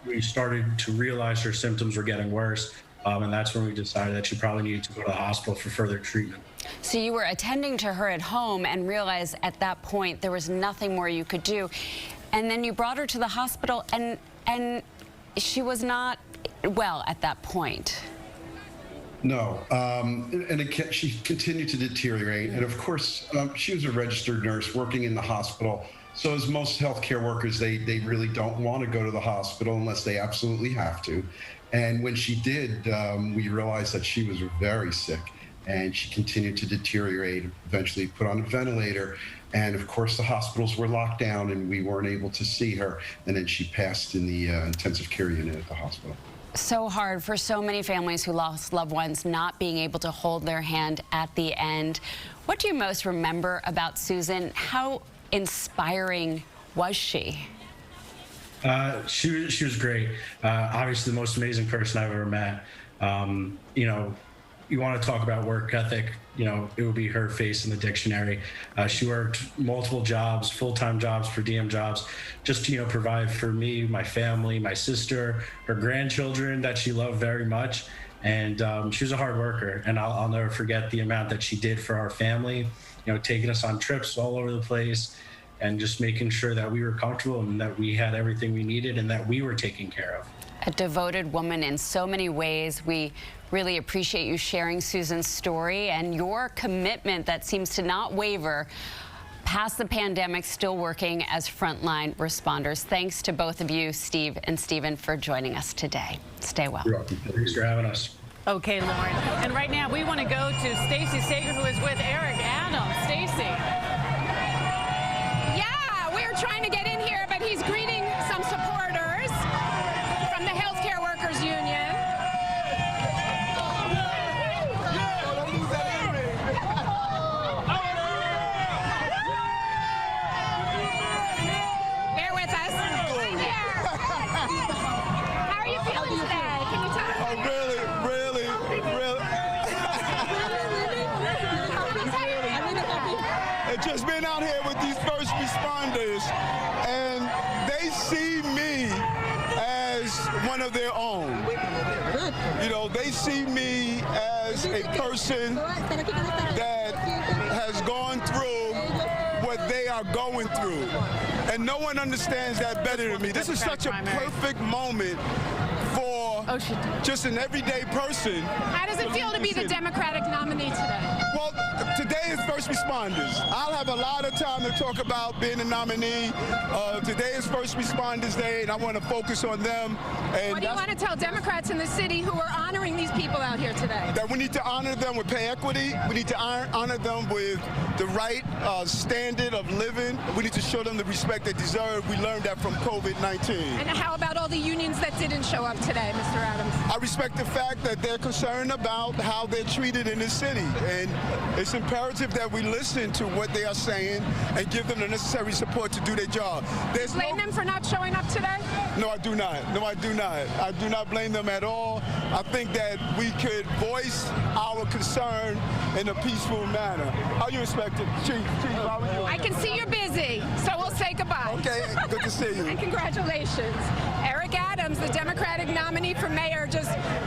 we started to realize her symptoms were getting worse. And that's when we decided that she probably needed to go to the hospital for further treatment. So you were attending to her at home and realized at that point there was nothing more you could do. And then you brought her to the hospital, and she was not well at that point. No, and she continued to deteriorate. And of course, she was a registered nurse working in the hospital. So as most healthcare workers, they really don't want to go to the hospital unless they absolutely have to. And when she did, we realized that she was very sick, and she continued to deteriorate, eventually put on a ventilator. And of course, the hospitals were locked down and we weren't able to see her. And then she passed in the intensive care unit at the hospital. So hard for so many families who lost loved ones not being able to hold their hand at the end. What do you most remember about Susan? How inspiring was she? She was great. Obviously the most amazing person I've ever met. You know, you want to talk about work ethic, you know, it would be her face in the dictionary. She worked multiple jobs, full-time jobs, per diem jobs, just to, you know, provide for me, my family, my sister, her grandchildren that she loved very much. And she was a hard worker, and I'll never forget the amount that she did for our family, you know, taking us on trips all over the place and just making sure that we were comfortable and that we had everything we needed and that we were taken care of. A devoted woman in so many ways. We really appreciate you sharing Susan's story and your commitment that seems to not waver past the pandemic, still working as frontline responders. Thanks to both of you, Steve and Stephen, for joining us today. Stay well. You're welcome. Thanks for having us. Okay, Lauren. And right now we want to go to Stacey Sager, who is with Eric Adams. Stacey. Yeah, we're trying to get in here, but he's greeting some supporters from the Healthcare Workers Union. Bear with us. Right here. How are you feeling today? Can you tell us? Oh, really? It's just been out here with these first responders, and they see me as one of their own. You know, they see me as a person that has gone through what they are going through. And no one understands that better than me. This is such a perfect moment for just an everyday person. How does it feel to be the Democratic nominee today? Well, today is first responders. I'll have a lot of time to talk about being a nominee. Today is First Responders Day, and I want to focus on them. And what do you want to tell Democrats in the city who are honoring these people out here today? That we need to honor them with pay equity. We need to honor them with the right standard of living. We need to show them the respect they deserve. We learned that from COVID-19. And how about all the unions that didn't show up today, Mr. Adams? I respect the fact that they're concerned about how they're treated in this city. And it's imperative that we listen to what they are saying and give them the necessary support to do their job. Blame them for not showing up today? No, I do not. No, I do not. I do not blame them at all. I think that we could voice our concern in a peaceful manner. How you expected? Chief, how are you? I can see you're busy, so we'll say goodbye. Okay, good to see you. And congratulations. Eric Adams, the Democratic nominee for mayor,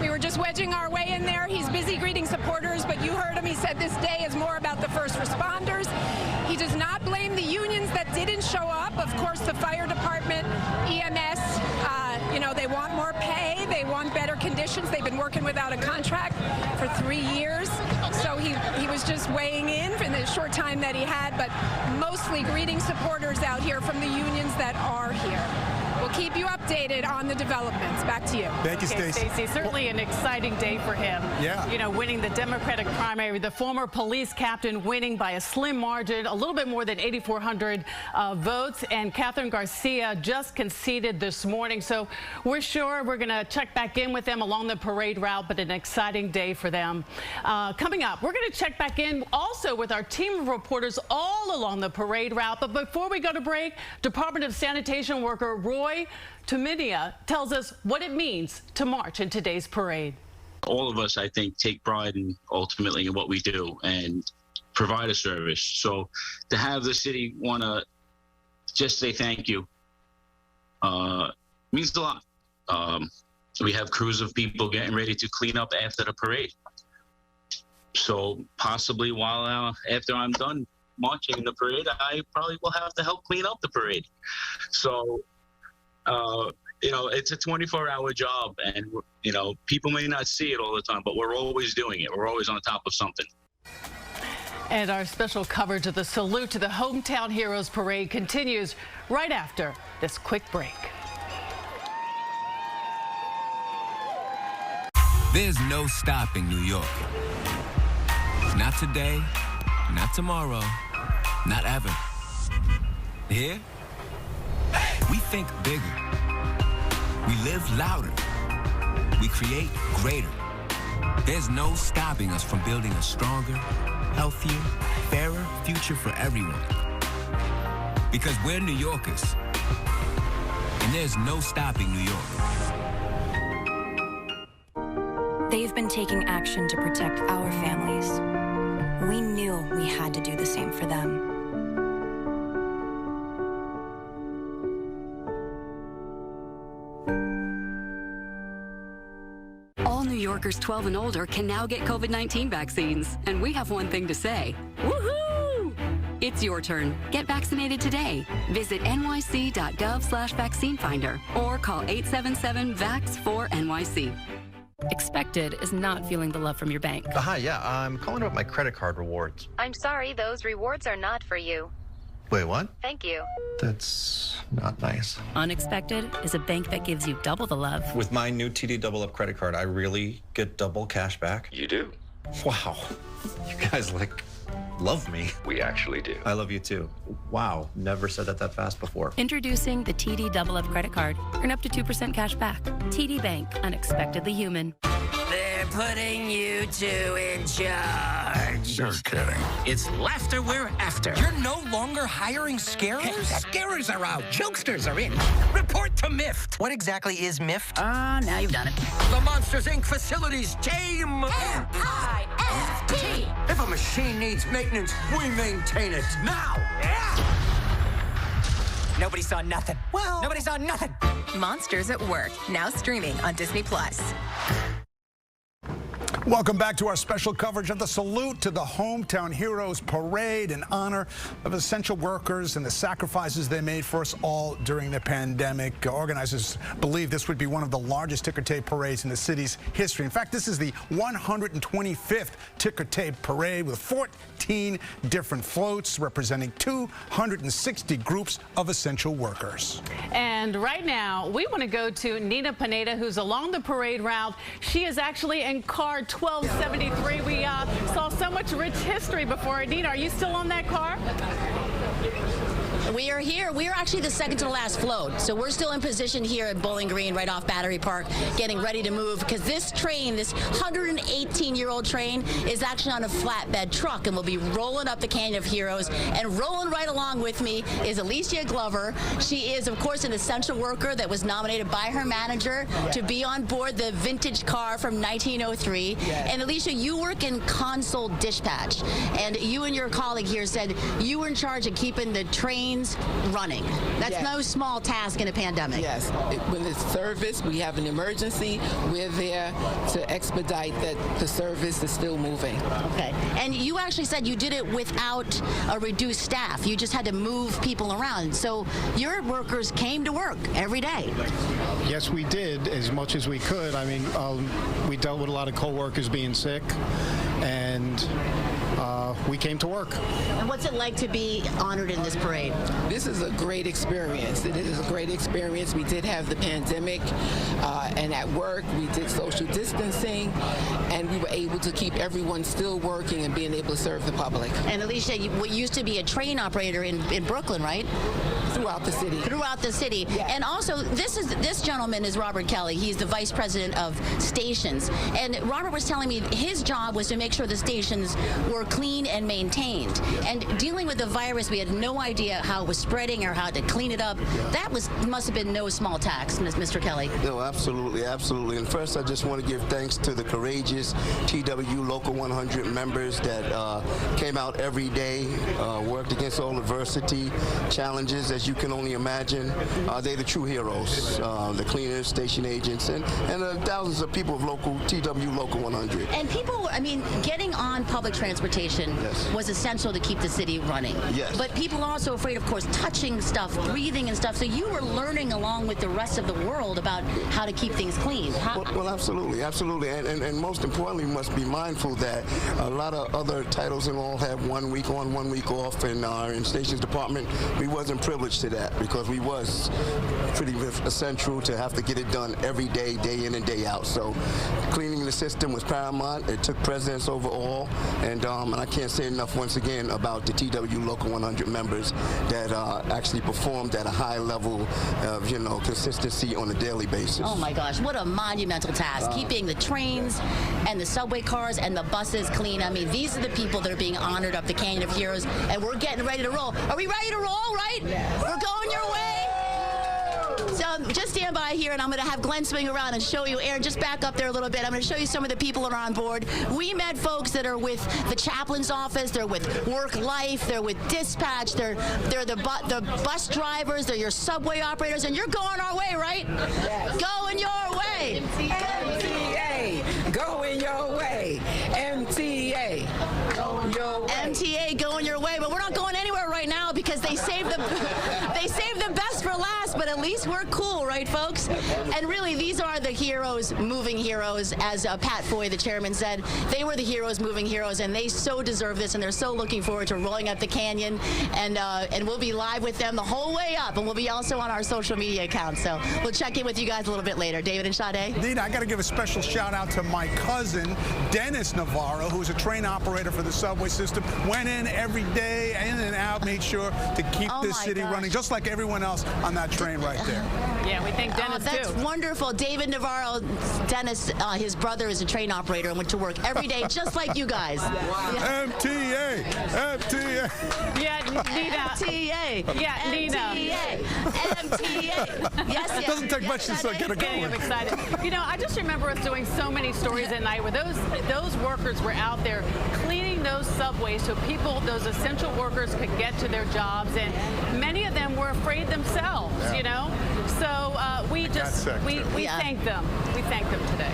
we were just wedging our way in there. He's busy greeting supporters, but you heard him. He said this day is more about the first responders. He does not blame the unions that didn't show up. Of course, the fire department, EMS, you know, they want more pay. They want better conditions. They've been working without a contract for 3 years. So he was just weighing in for the short time that he had, but mostly greeting supporters out here from the unions that are here. We'll keep you updated on the developments. Back to you. Thank you, Stacey. Certainly an exciting day for him. Yeah. You know, winning the Democratic primary, the former police captain winning by a slim margin, a little bit more than 8,400 votes. And Catherine Garcia just conceded this morning. So we're sure we're going to check back in with them along the parade route, but an exciting day for them. Coming up, we're going to check back in also with our team of reporters all along the parade route. But before we go to break, Department of Sanitation worker Roy Tominia tells us what it means to march in today's parade. all of us, I think, take pride in ultimately in what we do and provide a service. So to have the city want to just say thank you means a lot. We have crews of people getting ready to clean up after the parade. So possibly after I'm done marching the parade, I probably will have to help clean up the parade. So, it's a 24-hour job, and, people may not see it all the time, but we're always doing it. We're always on top of something. And our special coverage of the Salute to the Hometown Heroes Parade continues right after this quick break. There's no stopping New York. Not today, not tomorrow, not ever. Here, we think bigger. We live louder. We create greater. There's no stopping us from building a stronger, healthier, fairer future for everyone. Because we're New Yorkers. And there's no stopping New York. They've been taking action to protect our families. We knew we had to do the same for them. All New Yorkers 12 and older can now get COVID-19 vaccines. And we have one thing to say. Woohoo! It's your turn. Get vaccinated today. Visit nyc.gov/vaccine finder or call 877-VAX4NYC. Expected is not feeling the love from your bank. Hi, yeah, I'm calling about my credit card rewards. I'm sorry, those rewards are not for you. Wait, what? Thank you. That's not nice. Unexpected is a bank that gives you double the love. With my new TD Double Up credit card, I really get double cash back. You do. Wow. You guys, love me. We actually do. I love you too. Wow, never said that fast before. Introducing the TD Double Up credit card. Earn up to 2% cash back. TD Bank, unexpectedly human. They're putting you two in charge. You're kidding. It's laughter we're after. You're no longer hiring scarers? Scarers are out. Jokesters are in. Report to MIFT. What exactly is MIFT? Now you've done it. The Monsters, Inc. facilities team. MIFT. If a machine needs maintenance, we maintain it. Now. Nobody saw nothing. Well, Nobody saw nothing. Monsters at Work, now streaming on Disney+. Welcome back to our special coverage of the Salute to the Hometown Heroes Parade in honor of essential workers and the sacrifices they made for us all during the pandemic. Organizers believe this would be one of the largest ticker tape parades in the city's history. In fact, this is the 125th ticker tape parade with 14 different floats representing 260 groups of essential workers. And right now, we want to go to Nina Pineda, who's along the parade route. She is actually in car 1273. We saw so much rich history before. Nina, are you still on that car? We are here. We are actually the second to the last float. So we're still in position here at Bowling Green, right off Battery Park, getting ready to move because this train, this 118-year-old train, is actually on a flatbed truck and will be rolling up the Canyon of Heroes. And rolling right along with me is Alicia Glover. She is, of course, an essential worker that was nominated by her manager to be on board the vintage car from 1903. And Alicia, you work in console dispatch. And you and your colleague here said you were in charge of keeping the trains running. That's no small task in a pandemic. Yes. When it's service, we have an emergency, we're there to expedite that the service is still moving. Okay. And you actually said you did it without a reduced staff. You just had to move people around. So your workers came to work every day. Yes, we did as much as we could. I mean, we dealt with a lot of co-workers being sick, and we came to work. And what's it like to be honored in this parade? This is a great experience. It is a great experience. We did have the pandemic, and at work we did social distancing, and we were able to keep everyone still working and being able to serve the public. And Alicia, you used to be a train operator in Brooklyn, right? Throughout the city. Throughout the city. Yeah. And also, this gentleman is Robert Kelly. He's the vice president of stations. And Robert was telling me his job was to make sure the stations were clean cleaned and maintained. And dealing with the virus, we had no idea how it was spreading or how to clean it up. That must have been no small task, Mr. Kelly. No, absolutely, absolutely. And first, I just want to give thanks to the courageous TW Local 100 members that came out every day, worked against all adversity, challenges, as you can only imagine. They're the true heroes, the cleaners, station agents, and thousands of people of TW Local 100. And people, I mean, getting on public transportation was essential to keep the city running. Yes. But people are also afraid, of course, touching stuff, breathing and stuff. So you were learning along with the rest of the world about how to keep things clean. Well, absolutely, absolutely. And most importantly, we must be mindful that a lot of other titles and all have 1 week on, 1 week off. And in Stations Department, we wasn't privileged to that because we was pretty essential to have to get it done every day, day in and day out. So cleaning the system was paramount. It took precedence over all. And I can't say enough once again about the TW Local 100 members that actually performed at a high level of, consistency on a daily basis. Oh my gosh, what a monumental task. Keeping the trains and the subway cars and the buses clean. I mean, these are the people that are being honored up the Canyon of Heroes, and we're getting ready to roll. Are we ready to roll, right? Yes. We're going your way. So just stand by here, and I'm going to have Glenn swing around and show you. Aaron, just back up there a little bit. I'm going to show you some of the people that are on board. We met folks that are with the chaplain's office. They're with Work Life. They're with dispatch. They're the bus drivers. They're your subway operators, and you're going our way, right? Yes. Going your way. MTA, going your way. MTA, going your way. MTA, going your way. But we're not going anywhere right now because they saved the best for last. But at least we're cool, right, folks? And really, these are the heroes, moving heroes, as Pat Foy, the chairman, said. They were the heroes, moving heroes, and they so deserve this, and they're so looking forward to rolling up the canyon. And we'll be live with them the whole way up, and we'll be also on our social media accounts. So we'll check in with you guys a little bit later. David and Sade? Nina, I got to give a special shout out to my cousin, Dennis Navarro, who's a train operator for the subway system. Went in every day, in and out, made sure to keep this city running, just like everyone else on that train right there. Yeah, we thank Dennis, that's wonderful. David Navarro, Dennis, his brother is a train operator and went to work every day, just like you guys. Yeah. MTA, MTA. Yeah, Nina. MTA. Yeah, Nina. MTA. Yes. It doesn't take much to get it going. I'm excited. I just remember us doing so many stories at night where those workers were out there cleaning those subways so people, those essential workers, could get to their jobs, and many of them were afraid themselves. So we thank them. We thank them today.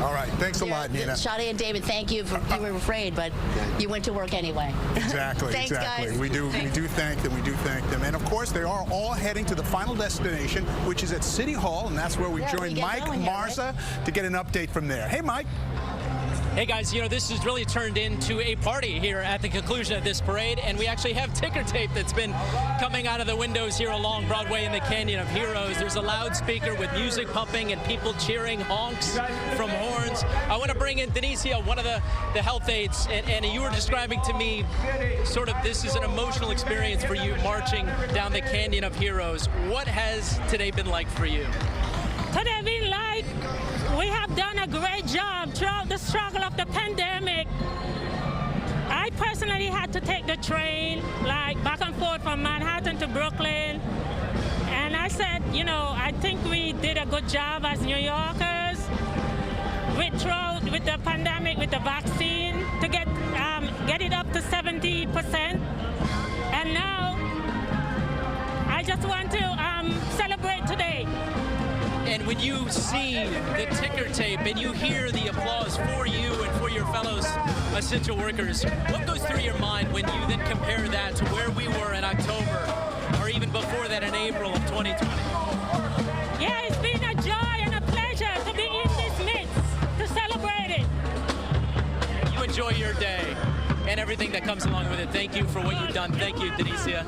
All right. Thanks a lot, Nina. Sade and David, thank you. You were afraid, but you went to work anyway. Exactly. Thanks, exactly. guys. We do thank them. We do thank them. And of course, they are all heading to the final destination, which is at City Hall, and that's where we join Mike Marza to get an update from there. Hey, Mike. Hey guys, this has really turned into a party here at the conclusion of this parade, and we actually have ticker tape that's been coming out of the windows here along Broadway in the Canyon of Heroes. There's a loudspeaker with music pumping and people cheering, honks from horns. I want to bring in Denicia, one of the health aides, and you were describing to me sort of this is an emotional experience for you marching down the Canyon of Heroes. What has today been like for you? Today been like we have done a great job throughout the struggle of the pandemic. I personally had to take the train like back and forth from Manhattan to Brooklyn. And I said, I think we did a good job as New Yorkers with the pandemic, with the vaccine, to get it up to 70%. And now I just want to celebrate today. And when you see the ticker tape and you hear the applause for you and for your fellows essential workers, what goes through your mind when you then compare that to where we were in October or even before that in April of 2020? Yeah, it's been a joy and a pleasure to be in this midst, to celebrate it. You enjoy your day and everything that comes along with it. Thank you for what you've done. Thank you, Denicia.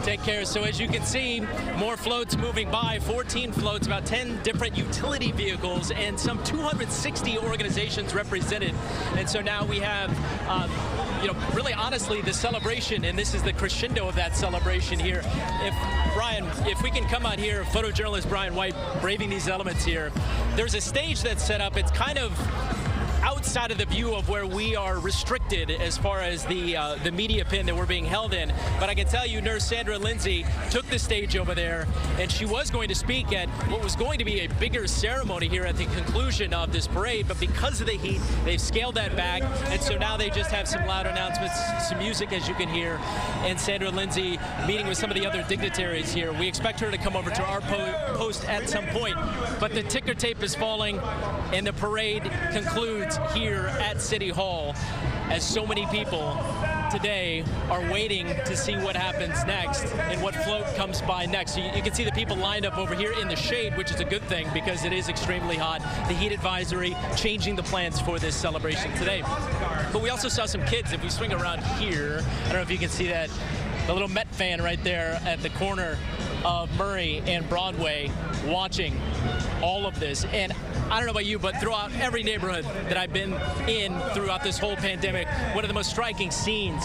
Take care. So as you can see, more floats moving by, 14 floats, about 10 different utility vehicles, and some 260 organizations represented. And so now we have, really honestly, the celebration, and this is the crescendo of that celebration here. If we can come out here, photojournalist Brian White braving these elements here. There's a stage that's set up. It's kind of outside of the view of where we are restricted as far as the media pin that we're being held in. But I can tell you, Nurse Sandra Lindsay took the stage over there, and she was going to speak at what was going to be a bigger ceremony here at the conclusion of this parade. But because of the heat, they've scaled that back, and so now they just have some loud announcements, some music, as you can hear, and Sandra Lindsay meeting with some of the other dignitaries here. We expect her to come over to our post at some point, but the ticker tape is falling, and the parade concludes here at City Hall, as so many people today are waiting to see what happens next and what float comes by next. So you can see the people lined up over here in the shade, which is a good thing because it is extremely hot. The heat advisory changing the plans for this celebration today. But we also saw some kids. If we swing around here, I don't know if you can see that, the little Met fan right there at the corner of Murray and Broadway watching all of this. And I don't know about you, but throughout every neighborhood that I've been in throughout this whole pandemic, one of the most striking scenes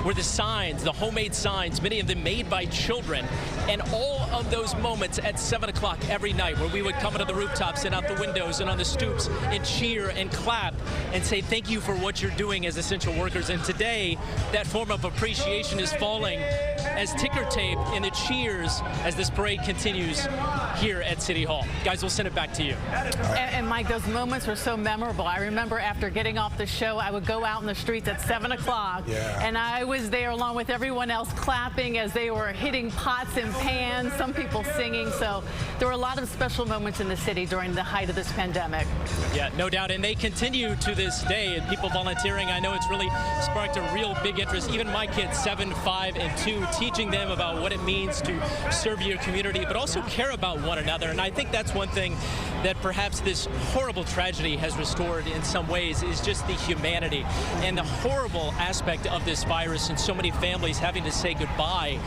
were the signs, the homemade signs, many of them made by children. And all of those moments at 7 o'clock every night where we would come into the rooftops and out the windows and on the stoops and cheer and clap and say thank you for what you're doing as essential workers. And today, that form of appreciation is falling as ticker tape and the cheers as this parade continues here at City Hall. Guys, we'll send it back to you. And Mike, those moments were so memorable. I remember after getting off the show, I would go out in the streets at 7 o'clock, and I was there along with everyone else clapping as they were hitting pots and pans, some people singing. So there were a lot of special moments in the city during the height of this pandemic. Yeah, no doubt. And they continue to this day. And people volunteering, I know it's really sparked a real big interest. Even my kids, 7, 5, and 2, teaching them about what it means to serve your community, but also care about one another. And I think that's one thing that perhaps this horrible tragedy has restored in some ways is just the humanity and the horrible aspect of this virus and so many families having to say goodbye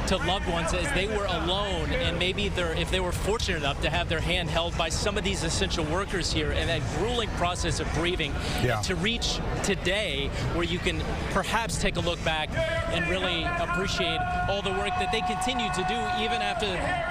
to loved ones as they were alone, and maybe if they were fortunate enough to have their hand held by some of these essential workers here, and that grueling process of grieving to reach today where you can perhaps take a look back and really appreciate all the work that they continue to do even after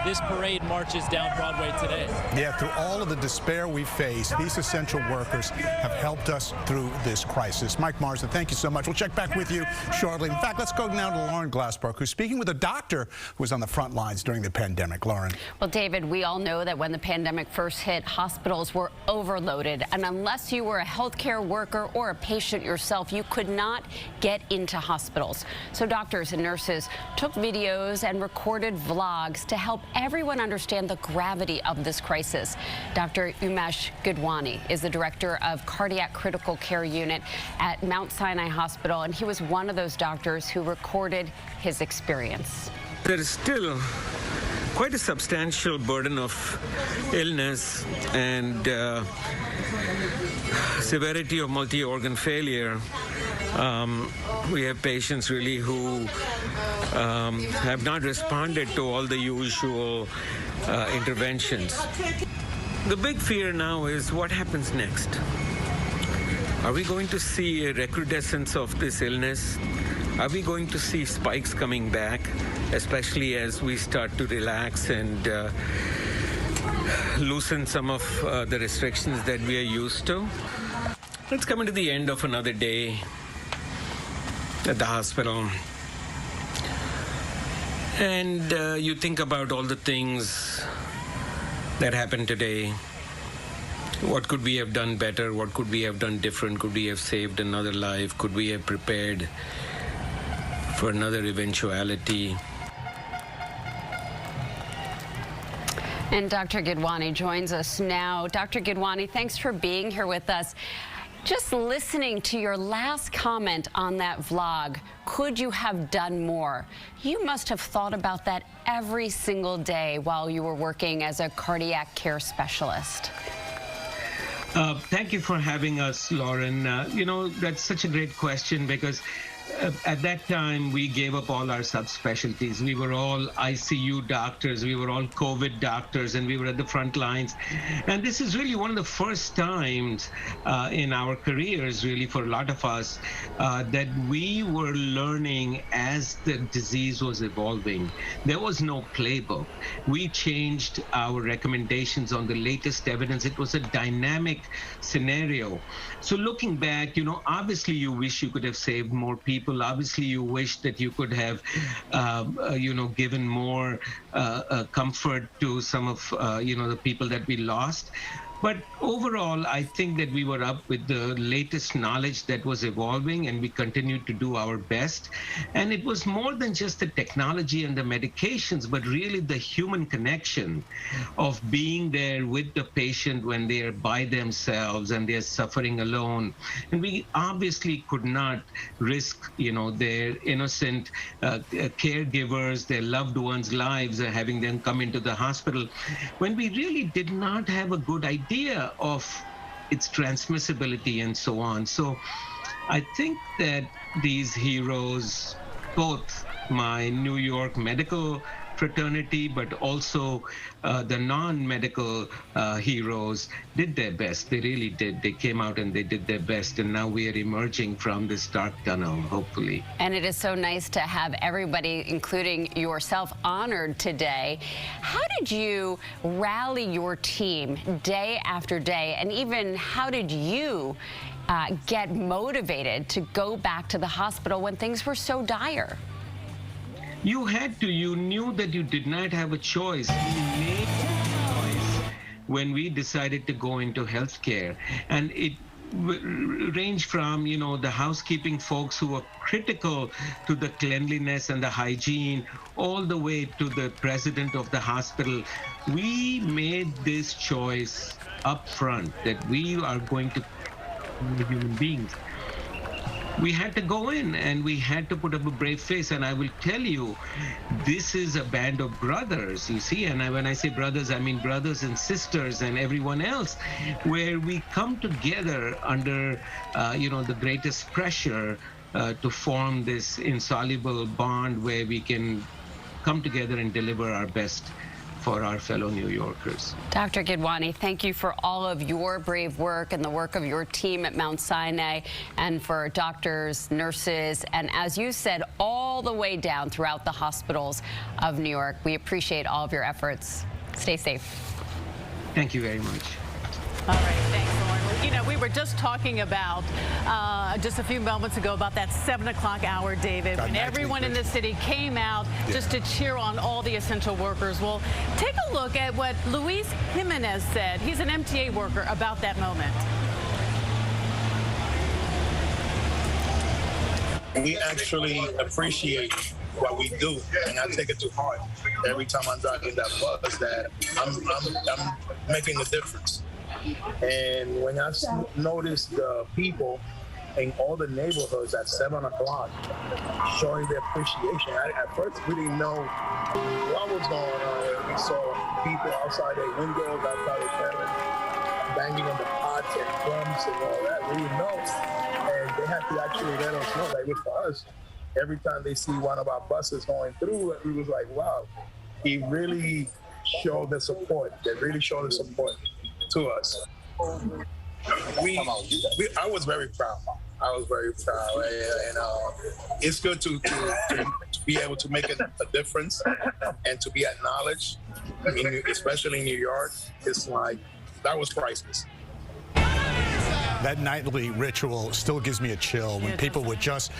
this parade marches down Broadway today. Yeah, through all of the despair we face, these essential workers have helped us through this crisis. Mike Marsden, thank you so much. We'll check back with you shortly. In fact, let's go now to Lauren Glassberg, who's speaking with a doctor who was on the front lines during the pandemic. Lauren. Well, David, we all know that when the pandemic first hit, hospitals were overloaded. And unless you were a healthcare worker or a patient yourself, you could not get into hospitals. So doctors and nurses took videos and recorded vlogs to help everyone understand the gravity of this crisis. Dr. Umesh Gidwani is the director of Cardiac Critical Care Unit at Mount Sinai Hospital, and he was one of those doctors who recorded his experience. There is still quite a substantial burden of illness and severity of multi-organ failure. We have patients really who have not responded to all the usual interventions. The big fear now is what happens next. Are we going to see a recrudescence of this illness? Are we going to see spikes coming back, especially as we start to relax and loosen some of the restrictions that we are used to? It's coming to the end of another day at the hospital. And you think about all the things that happened today. What could we have done better? What could we have done different? Could we have saved another life? Could we have prepared for another eventuality? And Dr. Gidwani joins us now. Dr. Gidwani, thanks for being here with us. Just listening to your last comment on that vlog, could you have done more? You must have thought about that every single day while you were working as a cardiac care specialist. Thank you for having us, Lauren. You know, that's such a great question because at that time, we gave up all our subspecialties. We were all ICU doctors, we were all COVID doctors, and we were at the front lines. And this is really one of the first times in our careers, really, for a lot of us, that we were learning as the disease was evolving. There was no playbook. We changed our recommendations on the latest evidence. It was a dynamic scenario. So looking back, obviously you wish you could have saved more people. Obviously you wish that you could have, given more comfort to some of, the people that we lost. But overall, I think that we were up with the latest knowledge that was evolving, and we continued to do our best. And it was more than just the technology and the medications, but really the human connection of being there with the patient when they are by themselves and they're suffering alone. And we obviously could not risk, their innocent caregivers, their loved ones' lives, having them come into the hospital, when we really did not have a good idea of its transmissibility and so on. So I think that these heroes, both my New York medical fraternity, but also the non-medical heroes, did their best. They really did. They came out and they did their best, and now we are emerging from this dark tunnel, hopefully. And it is so nice to have everybody, including yourself, honored today. How did you rally your team day after day, and even how did you get motivated to go back to the hospital when things were so dire? You had to. You knew that you did not have a choice. We made a choice when we decided to go into healthcare. And it ranged from, the housekeeping folks who were critical to the cleanliness and the hygiene, all the way to the president of the hospital. We made this choice up front that we are going to be human beings. We had to go in and we had to put up a brave face. And I will tell you, this is a band of brothers, you see. And when I say brothers, I mean brothers and sisters and everyone else, where we come together under, the greatest pressure to form this insoluble bond where we can come together and deliver our best for our fellow New Yorkers. Dr. Gidwani, thank you for all of your brave work and the work of your team at Mount Sinai, and for doctors, nurses, and as you said, all the way down throughout the hospitals of New York. We appreciate all of your efforts. Stay safe. Thank you very much. All right, thanks, Lauren. We were just talking about just a few moments ago about that 7 o'clock hour, David, when everyone in the city came out just to cheer on all the essential workers. Well, take a look at what Luis Jimenez said. He's an MTA worker about that moment. We actually appreciate what we do, and I take it to heart every time I'm driving that bus that I'm making a difference. And when I noticed the people in all the neighborhoods at 7 o'clock showing their appreciation, at first we didn't know what was going on. We saw people outside their windows, outside their parents, banging on the pots and drums and all that. We didn't know. And they had to actually let us know that it was for us. Every time they see one of our buses going through, we was like, wow, he really showed the support. They really showed the support to us. I was very proud. I was very proud, and it's good to be able to make a difference and to be acknowledged, especially in New York. It's like, that was priceless. That nightly ritual still gives me a chill when people would just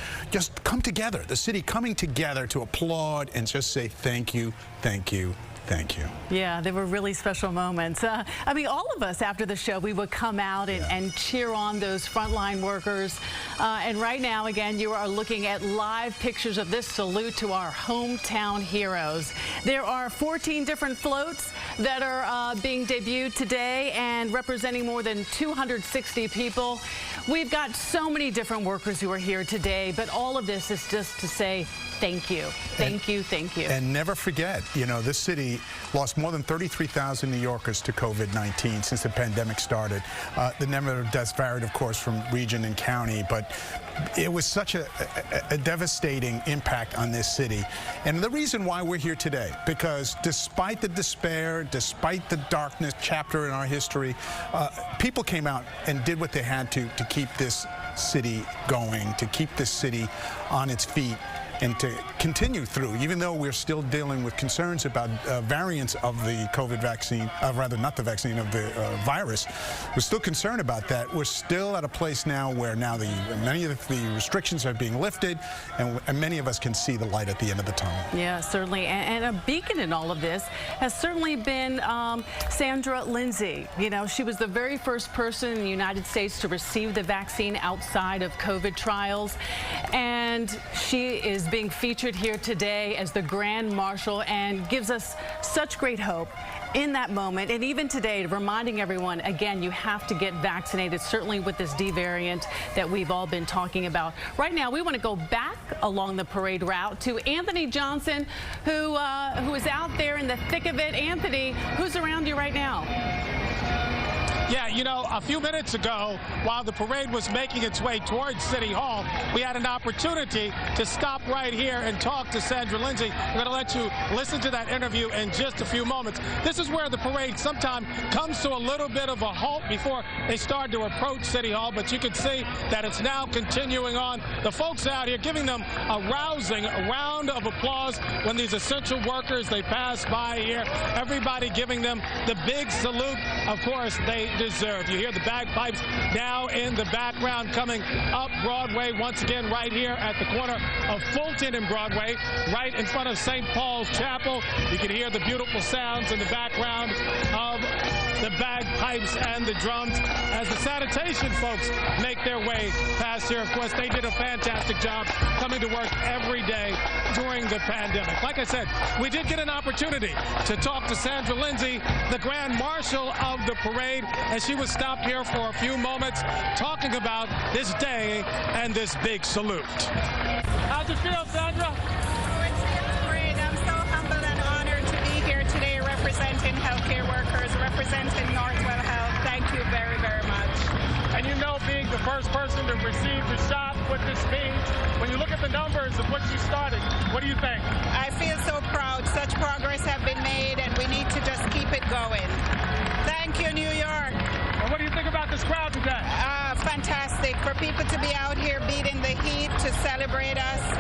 come together, the city coming together to applaud and just say thank you, thank you, thank you. Yeah, they were really special moments. I mean, all of us after the show, we would come out and cheer on those frontline workers. And right now, again, you are looking at live pictures of this salute to our hometown heroes. There are 14 different floats that are being debuted today and representing more than 260 people. We've got so many different workers who are here today, but all of this is just to say thank you, thank you, thank you. And never forget, this city City lost more than 33,000 New Yorkers to COVID-19 since the pandemic started. The number of deaths varied, of course, from region and county, but it was such a devastating impact on this city. And the reason why we're here today, because despite the despair, despite the darkness chapter in our history, people came out and did what they had to keep this city going, to keep this city on its feet, and to continue through, even though we're still dealing with concerns about variants of the COVID vaccine, rather not the vaccine, of the virus. We're still concerned about that. We're still at a place now where many of the restrictions are being lifted, and many of us can see the light at the end of the tunnel. Yeah, certainly. And a beacon in all of this has certainly been Sandra Lindsay. You know, she was the very first person in the United States to receive the vaccine outside of COVID trials, and she is being featured here today as the Grand Marshal and gives us such great hope in that moment. And even today, reminding everyone, again, you have to get vaccinated, certainly with this D variant that we've all been talking about. Right now, we want to go back along the parade route to Anthony Johnson, who is out there in the thick of it. Anthony, who's around you right now? Yeah, you know, a few minutes ago, while the parade was making its way towards City Hall, we had an opportunity to stop right here and talk to Sandra Lindsay. We're going to let you listen to that interview in just a few moments. This is where the parade sometimes comes to a little bit of a halt before they start to approach City Hall, but you can see that it's now continuing on. The folks out here giving them a rousing round of applause when these essential workers, they pass by here. Everybody giving them the big salute, of course, they deserve. You hear the bagpipes now in the background coming up Broadway once again right here at the corner of Fulton and Broadway, right in front of St. Paul's Chapel. You can hear the beautiful sounds in the background of the bagpipes and the drums as the sanitation folks make their way past here. Of course, they did a fantastic job coming to work every day during the pandemic. Like I said, we did get an opportunity to talk to Sandra Lindsay, the Grand Marshal of the parade, as she was stopped here for a few moments talking about this day and this big salute. How'd you feel, Sandra? Great. I'm so humbled and honored to be here today representing healthcare workers, representing Northwell Health. Thank you very, very much. And you know, being the first person to receive the shot with this speed, when you look at the numbers of what you started, what do you think? I feel so proud. Such progress have been made, and we need to just keep it going. Thank you, New York. And what do you think about this crowd today? Fantastic. For people to be out here beating the heat to celebrate us,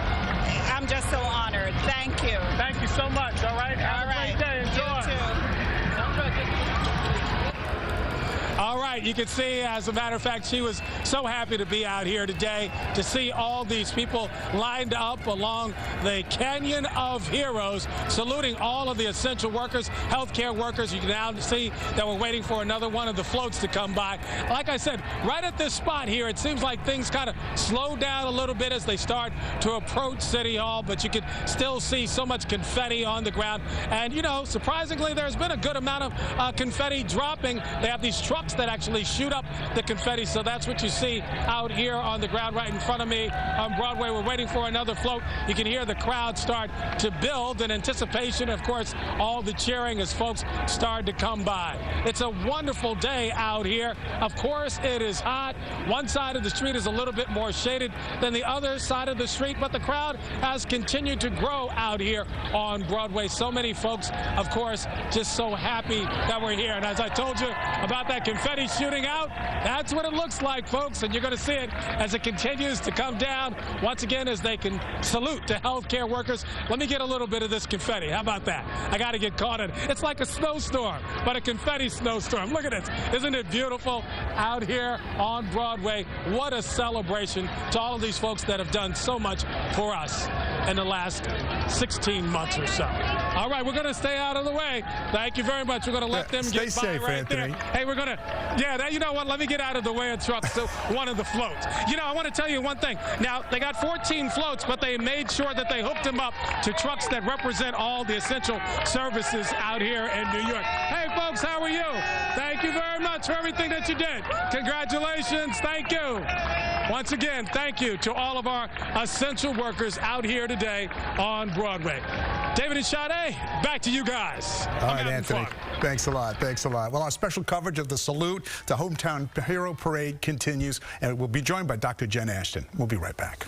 I'm just so honored. Thank you. Thank you so much. All right. Have a great day. Enjoy. You too. All right, you can see, as a matter of fact, she was so happy to be out here today to see all these people lined up along the Canyon of Heroes, saluting all of the essential workers, healthcare workers. You can now see that we're waiting for another one of the floats to come by. Like I said, right at this spot here, it seems like things kind of slow down a little bit as they start to approach City Hall, but you can still see so much confetti on the ground. And, you know, surprisingly, there's been a good amount of confetti dropping. They have these trucks that actually shoot up the confetti, so that's what you see out here on the ground right in front of me on Broadway. We're waiting for another float. You can hear the crowd start to build in anticipation, of course, all the cheering as folks start to come by. It's a wonderful day out here. Of course, it is hot. One side of the street is a little bit more shaded than the other side of the street, but the crowd has continued to grow out here on Broadway. So many folks, of course, just so happy that we're here. And as I told you about that confetti shooting out, that's what it looks like, folks, and you're going to see it as it continues to come down once again as they can salute to healthcare workers. Let me get a little bit of this confetti. How about that? I got to get caught in it. It's like a snowstorm, but a confetti snowstorm. Look at this. Isn't it beautiful out here on Broadway? What a celebration to all of these folks that have done so much for us in the last 16 months or so. All right, we're going to stay out of the way. Thank you very much. We're going to let them get by safe, right Anthony. there. Hey, we're going to, you know what? Let me get out of the way and truck to one of the floats. You know, I want to tell you one thing. Now, they got 14 floats, but they made sure that they hooked them up to trucks that represent all the essential services out here in New York. Hey, folks, how are you? Thank you very much for everything that you did. Congratulations. Thank you. Once again, thank you to all of our essential workers out here today on Broadway. David and Sade, back to you guys. All right, Anthony. Thanks a lot. Thanks a lot. Well, our special coverage of the Salute to Hometown Hero Parade continues, and we'll be joined by Dr. Jen Ashton. We'll be right back.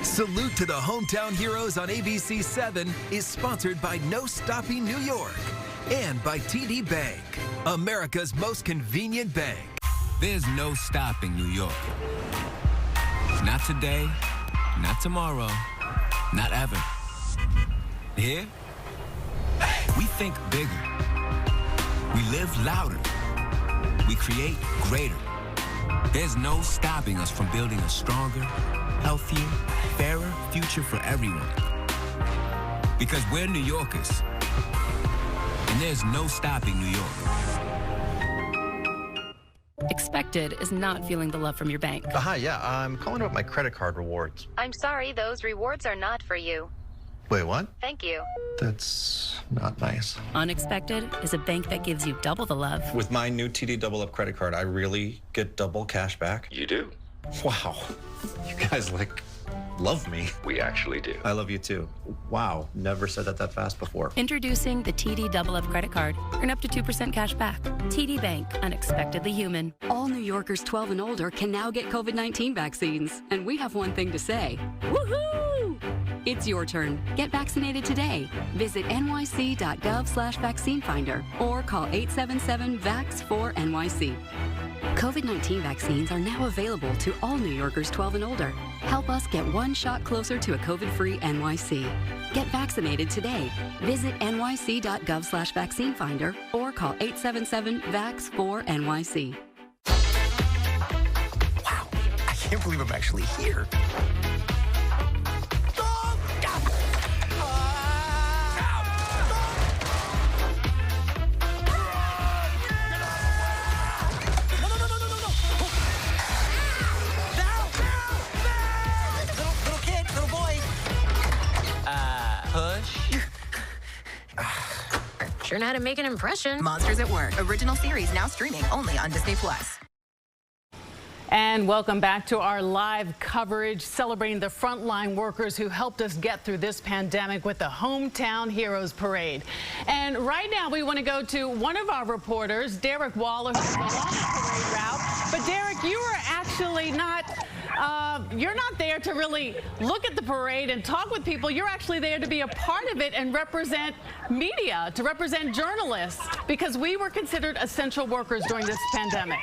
Salute to the Hometown Heroes on ABC 7 is sponsored by No Stopping New York and by TD Bank, America's most convenient bank. There's no stopping New York. Not today, not tomorrow, not ever. Here, we think bigger. We live louder. We create greater. There's no stopping us from building a stronger, healthier, fairer future for everyone. Because we're New Yorkers. And there's no stopping New York. Expected is not feeling the love from your bank. Hi, yeah, I'm calling about my credit card rewards. I'm sorry, those rewards are not for you. Wait, what? Thank you. That's not nice. Unexpected is a bank that gives you double the love. With my new TD Double Up credit card, I really get double cash back. You do? Wow. You guys, love me. We actually do. I love you too. Wow. Never said that fast before. Introducing the TD Double Up credit card. Earn up to 2% cash back. TD Bank, unexpectedly human. All New Yorkers 12 and older can now get COVID-19 vaccines. And we have one thing to say. Woohoo! It's your turn. Get vaccinated today. Visit nyc.gov/vaccine finder or call 877-VAX4NYC. COVID-19 vaccines are now available to all New Yorkers 12 and older. Help us get one shot closer to a COVID-free NYC. Get vaccinated today. Visit nyc.gov/vaccine finder or call 877-VAX4NYC. Wow, I can't believe I'm actually here. Sure know how to make an impression. Monsters at Work. Original series now streaming only on Disney+. And welcome back to our live coverage celebrating the frontline workers who helped us get through this pandemic with the Hometown Heroes Parade. And right now we want to go to one of our reporters, Derek Waller, who's along the parade route. But Derek, you are actually not you're not there to really look at the parade and talk with people. You're actually there to be a part of it and represent media, to represent journalists, because we were considered essential workers during this pandemic.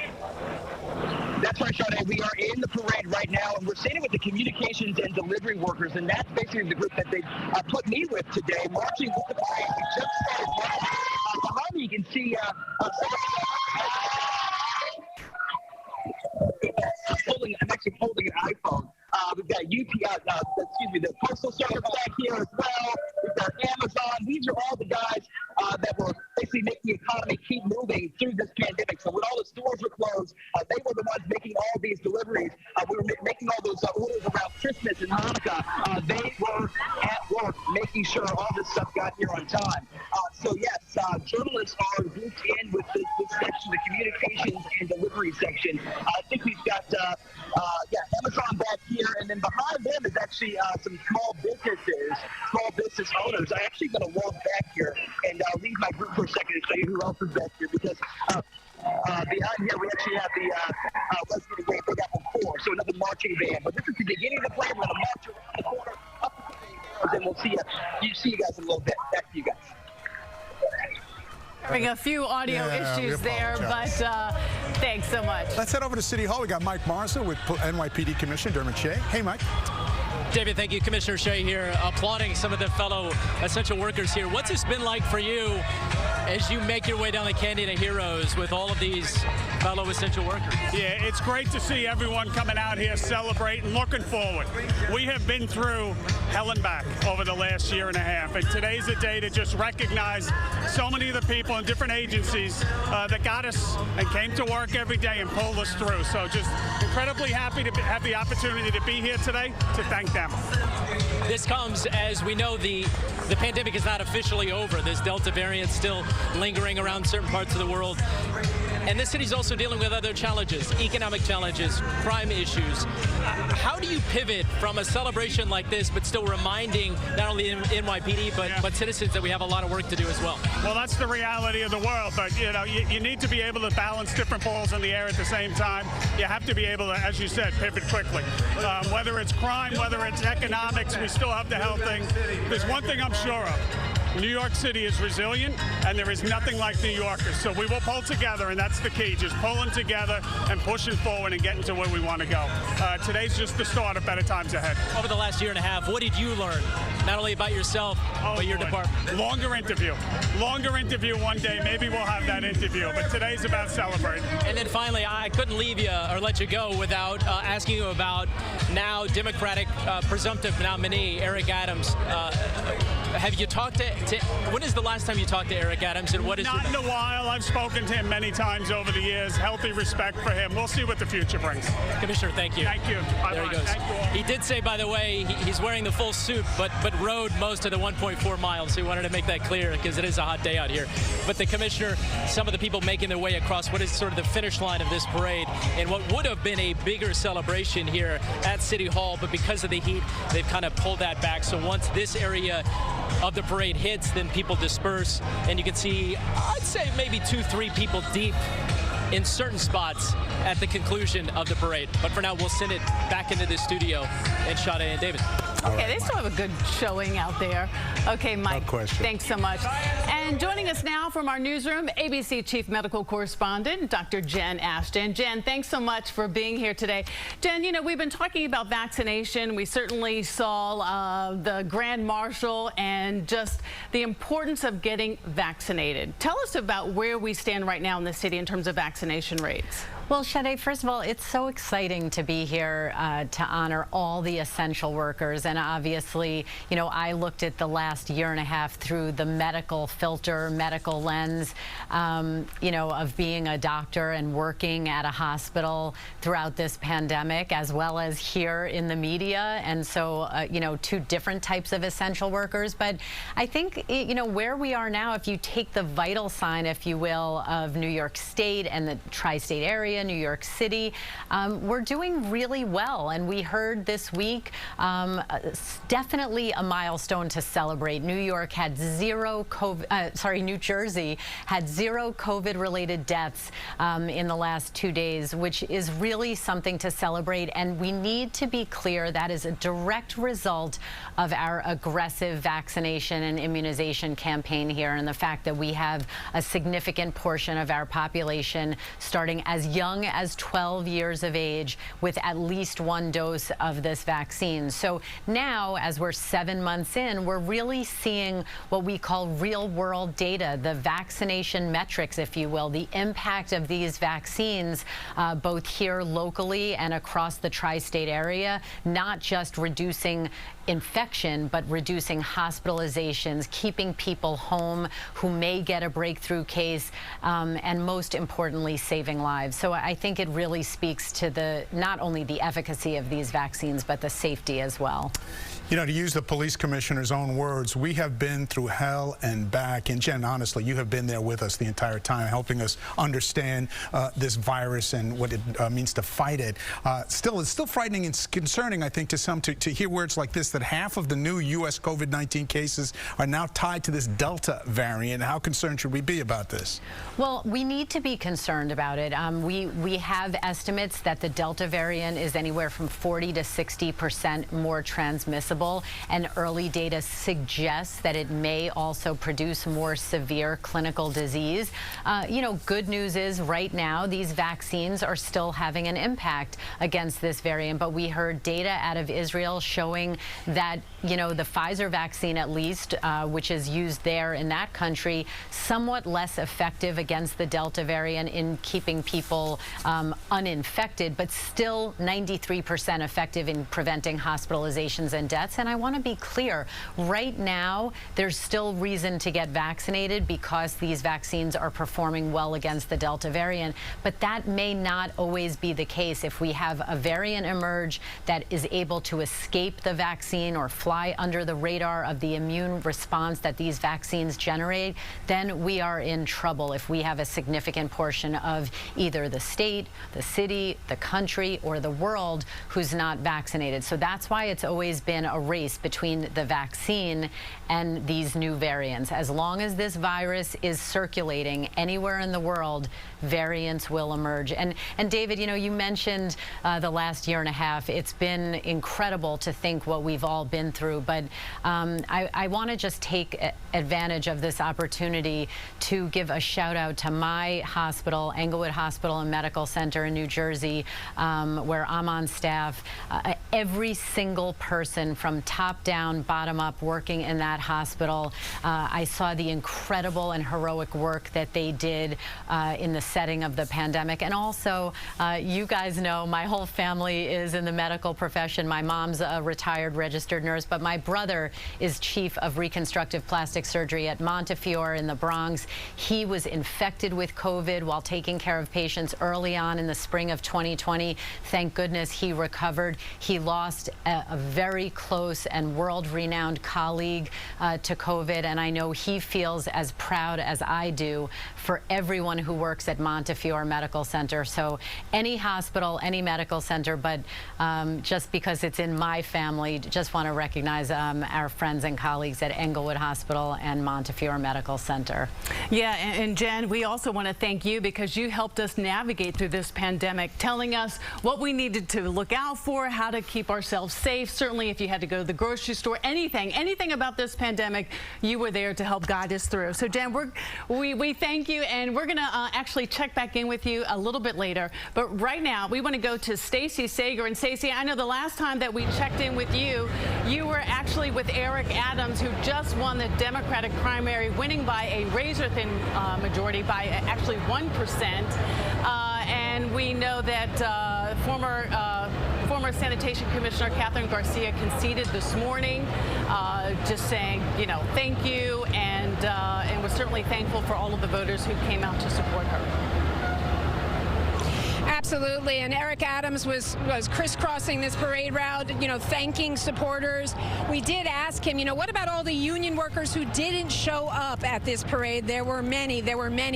That's right, Sade. We are in the parade right now, and we're standing with the communications and delivery workers, and that's basically the group that they put me with today, marching with the parade. We just started marching. Behind me, you can see I'm actually holding an iPhone. We've got the Postal Service back here as well. We've got Amazon. These are all the guys that were basically making the economy keep moving through this pandemic. So when all the stores were closed, they were the ones making all these deliveries. We were making all those orders around Christmas and Hanukkah. They were at work making sure all this stuff got here on time. So yes, journalists are grouped in with this section, the communications and delivery section. I think we've got Amazon back here, and then behind them is actually some small business owners. I'm actually going to walk back here and leave my group for a second to show you who else is back here, because behind here we actually have the Let's Get a Great Big Apple Corps, so another marching band. But this is the beginning of the play. We're going to march around the corner up to the Heroes, and we'll see you guys in a little bit. Back to you guys. Having a few audio issues there, but thanks so much. Let's head over to City Hall. We got Mike Morrison with NYPD Commissioner Dermot Shea. Hey, Mike. David, thank you. Commissioner Shea here, applauding some of the fellow essential workers here. What's this been like for you as you make your way down the Canyon of Heroes with all of these fellow essential workers? Yeah, it's great to see everyone coming out here celebrating, looking forward. We have been through hell and back over the last year and a half, and today's a day to just recognize so many of the people in different agencies that got us and came to work every day and pulled us through. So just incredibly happy to have the opportunity to be here today to thank them. This comes as we know the pandemic is not officially over. This Delta variant still lingering around certain parts of the world. And this city's also dealing with other challenges, economic challenges, crime issues. How do you pivot from a celebration like this, but still reminding not only NYPD, but citizens that we have a lot of work to do as well? Well, that's the reality of the world, but you need to be able to balance different balls in the air at the same time. You have to be able to, as you said, pivot quickly. Whether it's crime, whether it's economics, we still have the health thing. There's one thing I'm sure of. New York City is resilient, and there is nothing like New Yorkers. So we will pull together, and that's the key, just pulling together and pushing forward and getting to where we want to go. Today's just the start of better times ahead. Over the last year and a half, what did you learn, not only about yourself, but your department? Longer interview one day. Maybe we'll have that interview, but today's about celebrating. And then finally, I couldn't leave you or let you go without asking you about now Democratic presumptive nominee Eric Adams. Have you talked to when is the last time you talked to Eric Adams, and what is Not in a while. I've spoken to him many times over the years. Healthy respect for him. We'll see what the future brings. Commissioner, thank you. Thank you. There he goes. Thank you all. He did say, by the way, he's wearing the full suit, but rode most of the 1.4 miles. He wanted to make that clear because it is a hot day out here. But the commissioner, some of the people making their way across what is sort of the finish line of this parade and what would have been a bigger celebration here at City Hall, but because of the heat, they've kind of pulled that back. So once this area of the parade hits, then people disperse, and you can see, I'd say maybe 2-3 people deep in certain spots at the conclusion of the parade. But for now, we'll send it back into the studio and Sade and David. Okay, they still have a good showing out there. Okay, Mike, no question. Thanks so much. And joining us now from our newsroom, ABC Chief Medical Correspondent, Dr. Jen Ashton. Jen, thanks so much for being here today. Jen, you know, we've been talking about vaccination. We certainly saw the Grand Marshal and just the importance of getting vaccinated. Tell us about where we stand right now in the city in terms of vaccination rates. Well, Sade, first of all, it's so exciting to be here to honor all the essential workers. And obviously, you know, I looked at the last year and a half through the medical filter, medical lens, you know, of being a doctor and working at a hospital throughout this pandemic, as well as here in the media. And so, you know, two different types of essential workers. But I think, you know, where we are now, if you take the vital sign, if you will, of New York State and the tri-state area, New York City, we're doing really well. And we heard this week definitely a milestone to celebrate. New York had zero COVID, New Jersey had zero COVID-related deaths in the last 2 days, which is really something to celebrate. And we need to be clear that is a direct result of our aggressive vaccination and immunization campaign here, and the fact that we have a significant portion of our population starting as young as 12 years of age with at least one dose of this vaccine. So now, as we're 7 months in, we're really seeing what we call real-world data, the vaccination metrics, if you will, the impact of these vaccines, both here locally and across the tri-state area, not just reducing infection, but reducing hospitalizations, keeping people home who may get a breakthrough case, and most importantly, saving lives. So I think it really speaks to the not only the efficacy of these vaccines, but the safety as well. You know, to use the police commissioner's own words, we have been through hell and back. And Jen, honestly, you have been there with us the entire time, helping us understand this virus and what it means to fight it. It's still frightening and concerning, I think, to some to hear words like this, that half of the new U.S. COVID-19 cases are now tied to this Delta variant. How concerned should we be about this? Well, we need to be concerned about it. We have estimates that the Delta variant is anywhere from 40 to 60% more transmissible, and early data suggests that it may also produce more severe clinical disease. You know, good news is right now these vaccines are still having an impact against this variant, but we heard data out of Israel showing that, you know, the Pfizer vaccine, at least, which is used there in that country, somewhat less effective against the Delta variant in keeping people uninfected, but still 93% effective in preventing hospitalizations and deaths. And I want to be clear, right now, there's still reason to get vaccinated because these vaccines are performing well against the Delta variant, but that may not always be the case. If we have a variant emerge that is able to escape the vaccine vaccine or fly under the radar of the immune response that these vaccines generate, then we are in trouble if we have a significant portion of either the state, the city, the country, or the world who's not vaccinated. So that's why it's always been a race between the vaccine and these new variants. As long as this virus is circulating anywhere in the world, variants will emerge. And David, you know, you mentioned the last year and a half. It's been incredible to think what we've all been through, but I want to just take advantage of this opportunity to give a shout out to my hospital, Englewood Hospital and Medical Center in New Jersey, where I'm on staff. Every single person from top down, bottom up, working in that hospital. I saw the incredible and heroic work that they did in the setting of the pandemic. And also, you guys know my whole family is in the medical profession. My mom's a retired registered nurse, but my brother is chief of reconstructive plastic surgery at Montefiore in the Bronx. He was infected with COVID while taking care of patients early on in the spring of 2020. Thank goodness he recovered. He lost a very close and world-renowned colleague to COVID, and I know he feels as proud as I do for everyone who works at Montefiore Medical Center. So any hospital, any medical center, but just because it's in my family, just want to recognize our friends and colleagues at Englewood Hospital and Montefiore Medical Center. Yeah, and Jen, we also want to thank you because you helped us navigate through this pandemic, telling us what we needed to look out for, how to keep ourselves safe. Certainly if you had to go to the grocery store, anything about this pandemic, you were there to help guide us through. So Jen, we thank you, and we're going to actually check back in with you a little bit later. But right now, we want to go to Stacey Sager. And Stacey, I know the last time that we checked in with you, you were actually with Eric Adams, who just won the Democratic primary, winning by a razor-thin majority, by actually 1%. And we know that former Sanitation Commissioner Catherine Garcia conceded this morning, just saying, you know, thank you, and we're certainly thankful for all of the voters who came out to support her. Absolutely, and Eric Adams was crisscrossing this parade route, you know, thanking supporters. We did ask him, you know, what about all the union workers who didn't show up at this parade? There were many,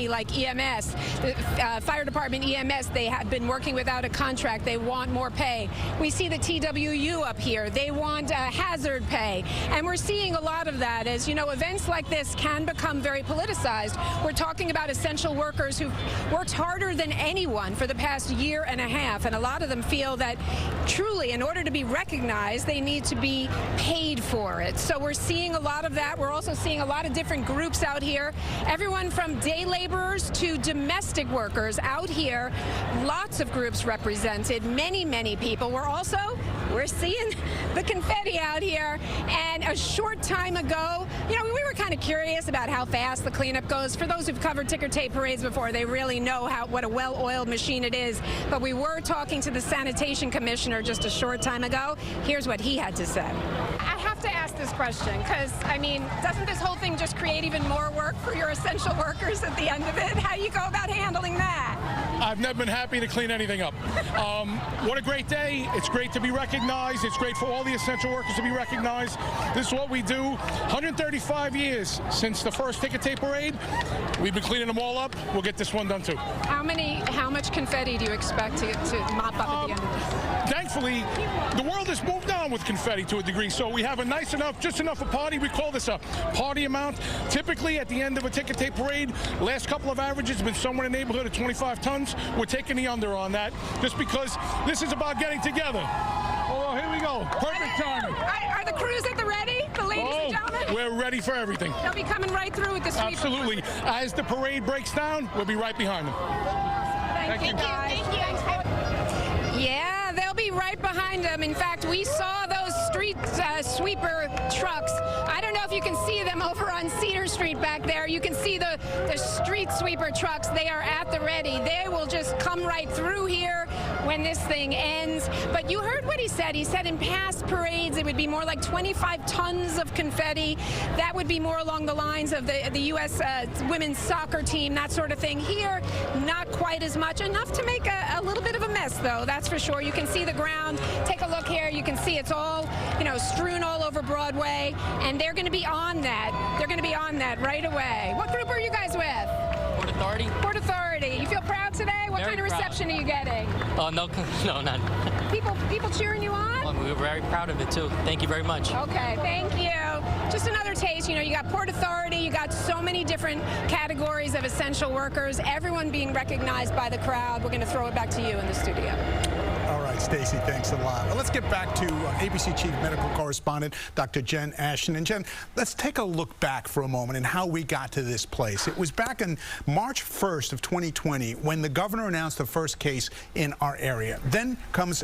like EMS, the fire department EMS. They have been working without a contract. They want more pay. We see the TWU up here. They want hazard pay, and we're seeing a lot of that. As you know, events like this can become very politicized. We're talking about essential workers who've worked harder than anyone for the past year and a half, and a lot of them feel that truly, in order to be recognized, they need to be paid for it. So we're seeing a lot of that. We're also seeing a lot of different groups out here, everyone from day laborers to domestic workers out here. Lots of groups represented, many people. We're seeing the confetti out here, and a short time ago, you know, we were kind of curious about how fast the cleanup goes. For those who've covered ticker tape parades before, they really know what a well-oiled machine it is. But we were talking to the Sanitation Commissioner just a short time ago. Here's what he had to say. I have to ask this question because, I mean, doesn't this whole thing just create even more work for your essential workers at the end of it? How do you go about handling that? I've never been happy to clean anything up. What a great day. It's great to be recognized. It's great for all the essential workers to be recognized. This is what we do. 135 years since the first ticker tape parade. We've been cleaning them all up. We'll get this one done too. How much confetti do you expect to mop up at the end of this? Thankfully, the world has moved on with confetti to a degree, so we have a nice enough, just enough a party. We call this a party amount. Typically, at the end of a ticker tape parade, last couple of averages have been somewhere in the neighborhood of 25 tons. We're taking the under on that, just because this is about getting together. Oh, here we go. Perfect timing. Are the crews at the ready, the ladies and gentlemen? We're ready for everything. They'll be coming right through with the sweep. Absolutely. As the parade breaks down, we'll be right behind them. Thank you. Yeah, they'll be right behind them. In fact, we saw those street sweeper trucks. I don't know if you can see them over on Cedar Street back there. You can see the street sweeper trucks. They are at the ready. They will just come right through here when this thing ends. But you heard what he said. He said in past parades it would be more like 25 tons of confetti. That would be more along the lines of the U.S. women's soccer team, that sort of thing. Here, not quite as much. Enough to make a little bit of a mess, though, that's for sure. You can see the ground. Take a look here. You can see it's all, strewn all over Broadway, and they're going to be on that. They're going to be on that right away. What group are you guys with? Port Authority. Port Authority. You feel proud today? What Very kind of reception proud. are you getting? Oh, no, none. People cheering you on? Well, we were very proud of it, too. Thank you very much. Okay, thank you. Just another taste. You got Port Authority. You got so many different categories of essential workers, everyone being recognized by the crowd. We're going to throw it back to you in the studio. All right, Stacey, thanks a lot. Well, let's get back to ABC Chief Medical Correspondent Dr. Jen Ashton. And Jen, let's take a look back for a moment and how we got to this place. It was back on March 1st of 2020 when the governor announced the first case in our area. Then comes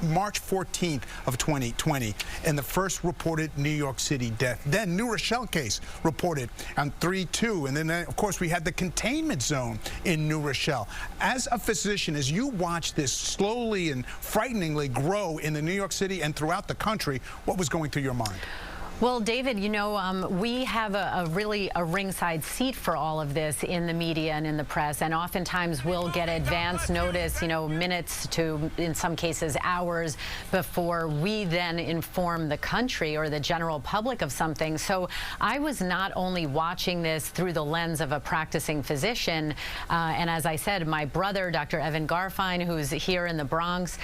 March 14th of 2020 and the first reported New York City death. Then New Rochelle case reported on 3/2. And then, of course, we had the containment zone in New Rochelle. As a physician, as you watch this slowly and frighteningly grow in the New York City and throughout the country, what was going through your mind? Well, David, we have really a ringside seat for all of this in the media and in the press, and oftentimes we'll get advance notice, minutes to, in some cases, hours before we then inform the country or the general public of something. So I was not only watching this through the lens of a practicing physician, and as I said, my brother, Dr. Evan Garfine, who's here in the Bronx,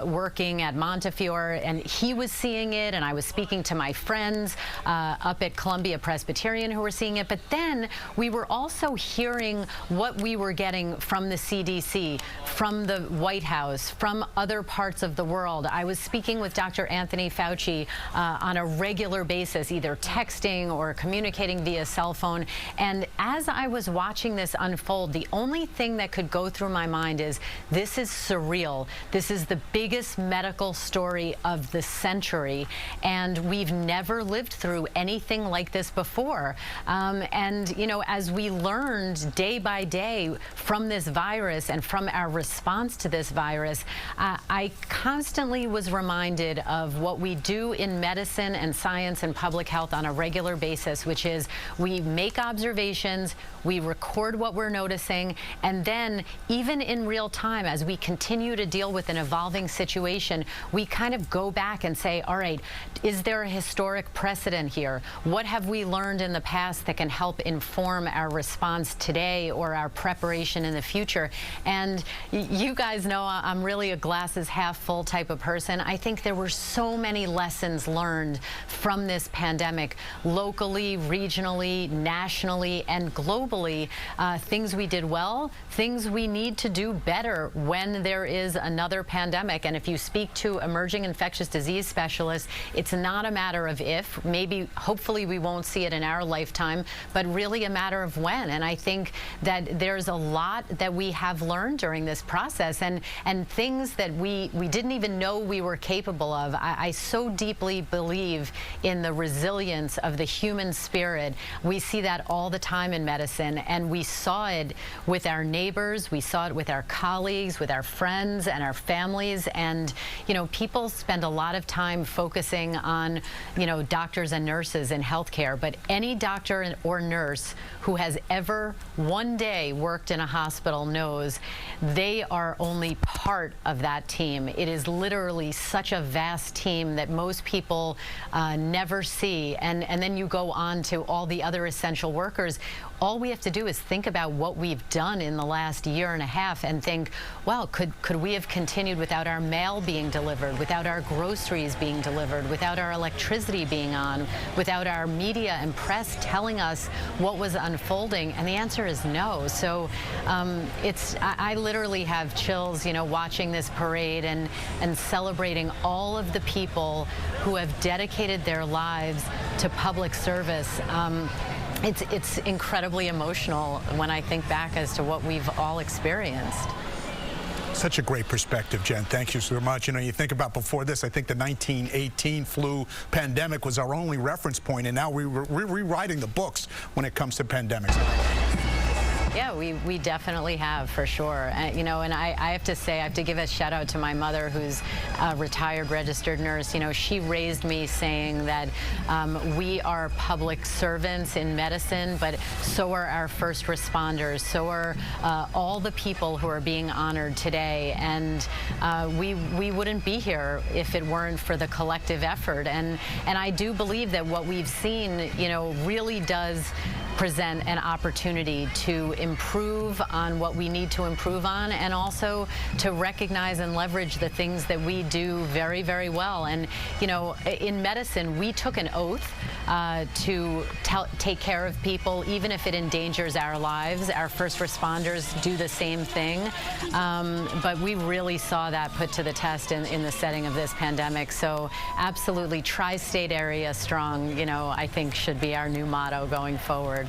working at Montefiore, and he was seeing it, and I was speaking to my friends up at Columbia Presbyterian who were seeing it. But then we were also hearing what we were getting from the CDC, from the White House, from other parts of the world. I was speaking with Dr. Anthony Fauci on a regular basis, either texting or communicating via cell phone. And as I was watching this unfold, the only thing that could go through my mind is, this is surreal. This is the biggest medical story of the century, and we've never lived through anything like this before. As we learned day by day from this virus and from our response to this virus, I constantly was reminded of what we do in medicine and science and public health on a regular basis, which is we make observations, we record what we're noticing, and then even in real time, as we continue to deal with an evolving situation, we kind of go back and say, all right, is there a historic precedent here? What have we learned in the past that can help inform our response today or our preparation in the future? And you guys know I'm really a glasses half full type of person. I think there were so many lessons learned from this pandemic, locally, regionally, nationally, and globally. Things we did well, things we need to do better when there is another pandemic. And if you speak to emerging infectious disease specialists, it's not a matter of if, maybe, hopefully we won't see it in our lifetime, but really a matter of when. And I think that there's a lot that we have learned during this process, and things that we didn't even know we were capable of. I so deeply believe in the resilience of the human spirit. We see that all the time in medicine, and we saw it with our neighbors, we saw it with our colleagues, with our friends and our families. And people spend a lot of time focusing on doctors and nurses in healthcare, but any doctor or nurse who has ever one day worked in a hospital knows they are only part of that team. It is literally such a vast team that most people never see. And then you go on to all the other essential workers. All we have to do is think about what we've done in the last year and a half and think, well, could we have continued without our mail being delivered, without our groceries being delivered, without our electricity being on, without our media and press telling us what was unfolding? And the answer is no. So I literally have chills, watching this parade and celebrating all of the people who have dedicated their lives to public service. It's incredibly emotional when I think back as to what we've all experienced. Such a great perspective, Jen. Thank you so much. You know, you think about before this, I think the 1918 flu pandemic was our only reference point, and now we're rewriting the books when it comes to pandemics. Yeah, we definitely have, for sure. You know, and I have to say, I have to give a shout out to my mother, who's a retired registered nurse. You know, she raised me saying that we are public servants in medicine, but so are our first responders, so are all the people who are being honored today. And we wouldn't be here if it weren't for the collective effort. And I do believe that what we've seen, you know, really does present an opportunity to improve on what we need to improve on, and also to recognize and leverage the things that we do very, very well. And, you know, in medicine, we took an oath to take care of people, even if it endangers our lives. Our first responders do the same thing. But we really saw that put to the test in the setting of this pandemic. So absolutely, tri-state area strong, you know, I think should be our new motto going forward.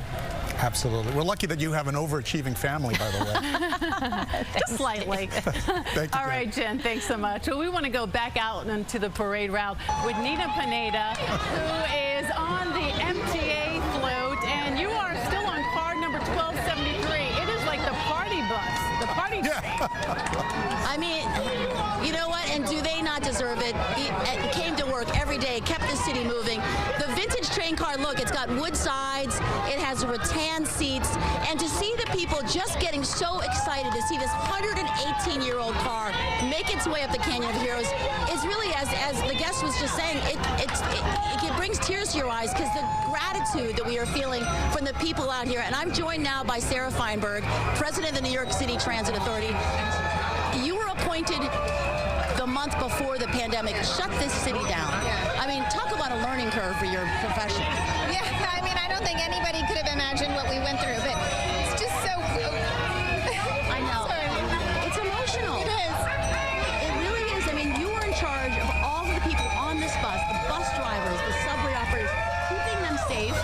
Absolutely. We're lucky that you have an overachieving family, by the way. Just slightly. Thank you, All right, Jen, thanks so much. Well, we want to go back out into the parade route with Nina Pineda, who is on the MTA float, and you are still on car number 1273. It is like the party bus, the party train. I mean, you know what? And do they not deserve it? He came to work every day, kept the city moving. The vintage train car, look, it's got wood sides, it has rattan seats, and to see the people just getting so excited to see this 118-year-old car make its way up the Canyon of Heroes is really, as the guest was just saying, it brings tears to your eyes, because the gratitude that we are feeling from the people out here. And I'm joined now by Sarah Feinberg, president of the New York City Transit Authority. You were appointed the month before the pandemic shut this city down. I mean, talk about a learning curve for your profession. Yeah, I mean, I don't think anybody could have imagined what we went through, but it's just so... I know. Sorry. It's emotional. It is. It really is. I mean, you were in charge of all of the people on this bus, the bus drivers, the subway operators, keeping them safe.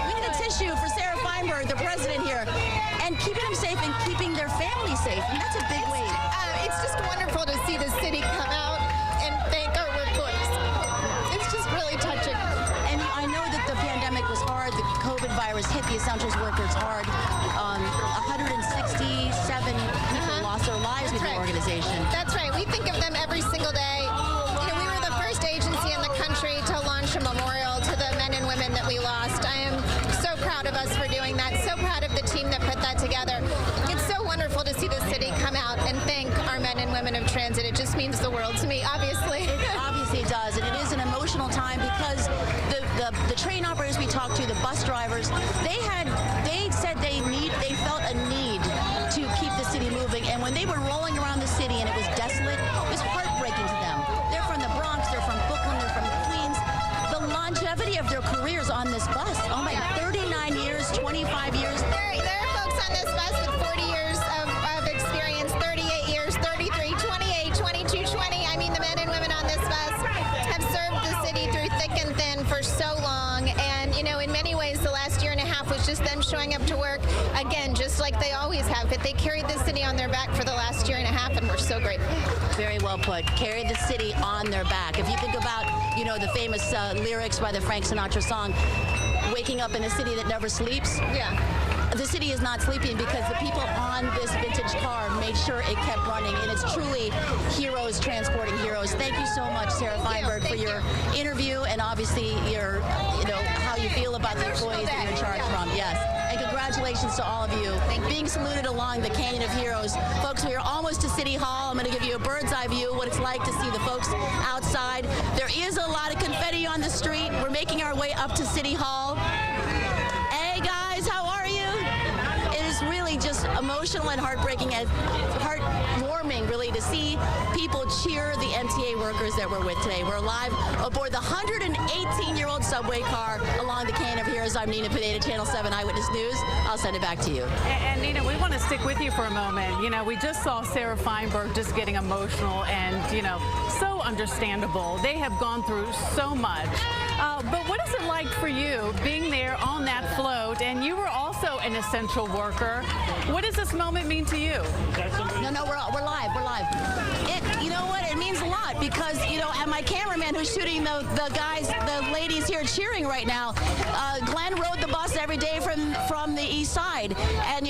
We need a tissue for Sarah Feinberg, the president here, and keeping them safe and keeping their families safe. And that's a big weight. It's just wonderful to see the city come out and thank our workforce. It's just really touching. And I know that the pandemic was hard. The COVID virus hit the essentials workers hard. 167 people lost their lives with the organization. That's right. We think of them every single day. You know, we were the first agency in the country to launch a memorial to the men and women that we lost. I am so proud of us for doing that. So proud of the team that put that together. It's so wonderful to see the city come out and thank our men and women of transit. It just means the world to me, obviously. Obviously it does, and it is an emotional time, because the train operators we talked to, the bus drivers, they said they felt a need to keep the city moving, and when they were rolling around the city and it was desolate, it was heartbreaking to them. They're from the Bronx, they're from Brooklyn, they're from Queens. The longevity of their careers on this bus, oh my, 39 years, 25 years. There are folks on this bus with 40 years of experience, 38 years, 33, 28, 22, 20. I mean, the men and women on this bus have served the city through thick and thin for so long. And, you know, in many ways, the last year and a half was just them showing up to work, again, just like they always have. But they carried the city on their back for the last year and a half, and we're so grateful. Very well put. Carried the city on their back. If you think about, you know, the famous lyrics by the Frank Sinatra song, waking up in a city that never sleeps. Yeah. The city is not sleeping because the people on this vintage car made sure it kept running, and it's truly heroes transporting heroes. Thank you so much, Sarah Feinberg, for your interview, and obviously your, you know, how you feel about the employees that you're in charge from. Yes. And congratulations to all of you. Being saluted along the Canyon of Heroes. Folks, we are almost to City Hall. I'm going to give you a bird's eye view of what it's like to see the folks outside. There is a lot of confetti on the street. We're making our way up to City Hall. Hey guys, how are you? It is really just emotional and heartbreaking and heartwarming, really, to see people cheer the MTA workers that we're with today. We're live aboard the 118-year-old subway car along the Canyon of Heroes. I'm Nina Pineda, Channel 7 Eyewitness News. I'll send it back to you. And Nina, we want to stick with you for a moment. You know, we just saw Sarah Feinberg just getting emotional and, you know, so understandable. They have gone through so much. But what is it like like for you being there on that float, and you were also an essential worker? What does this moment mean to you? No, we're live. We're live. You know what? It means a lot because, and my cameraman who's shooting the ladies here cheering right now, Glenn rode the bus every day from the east side. And,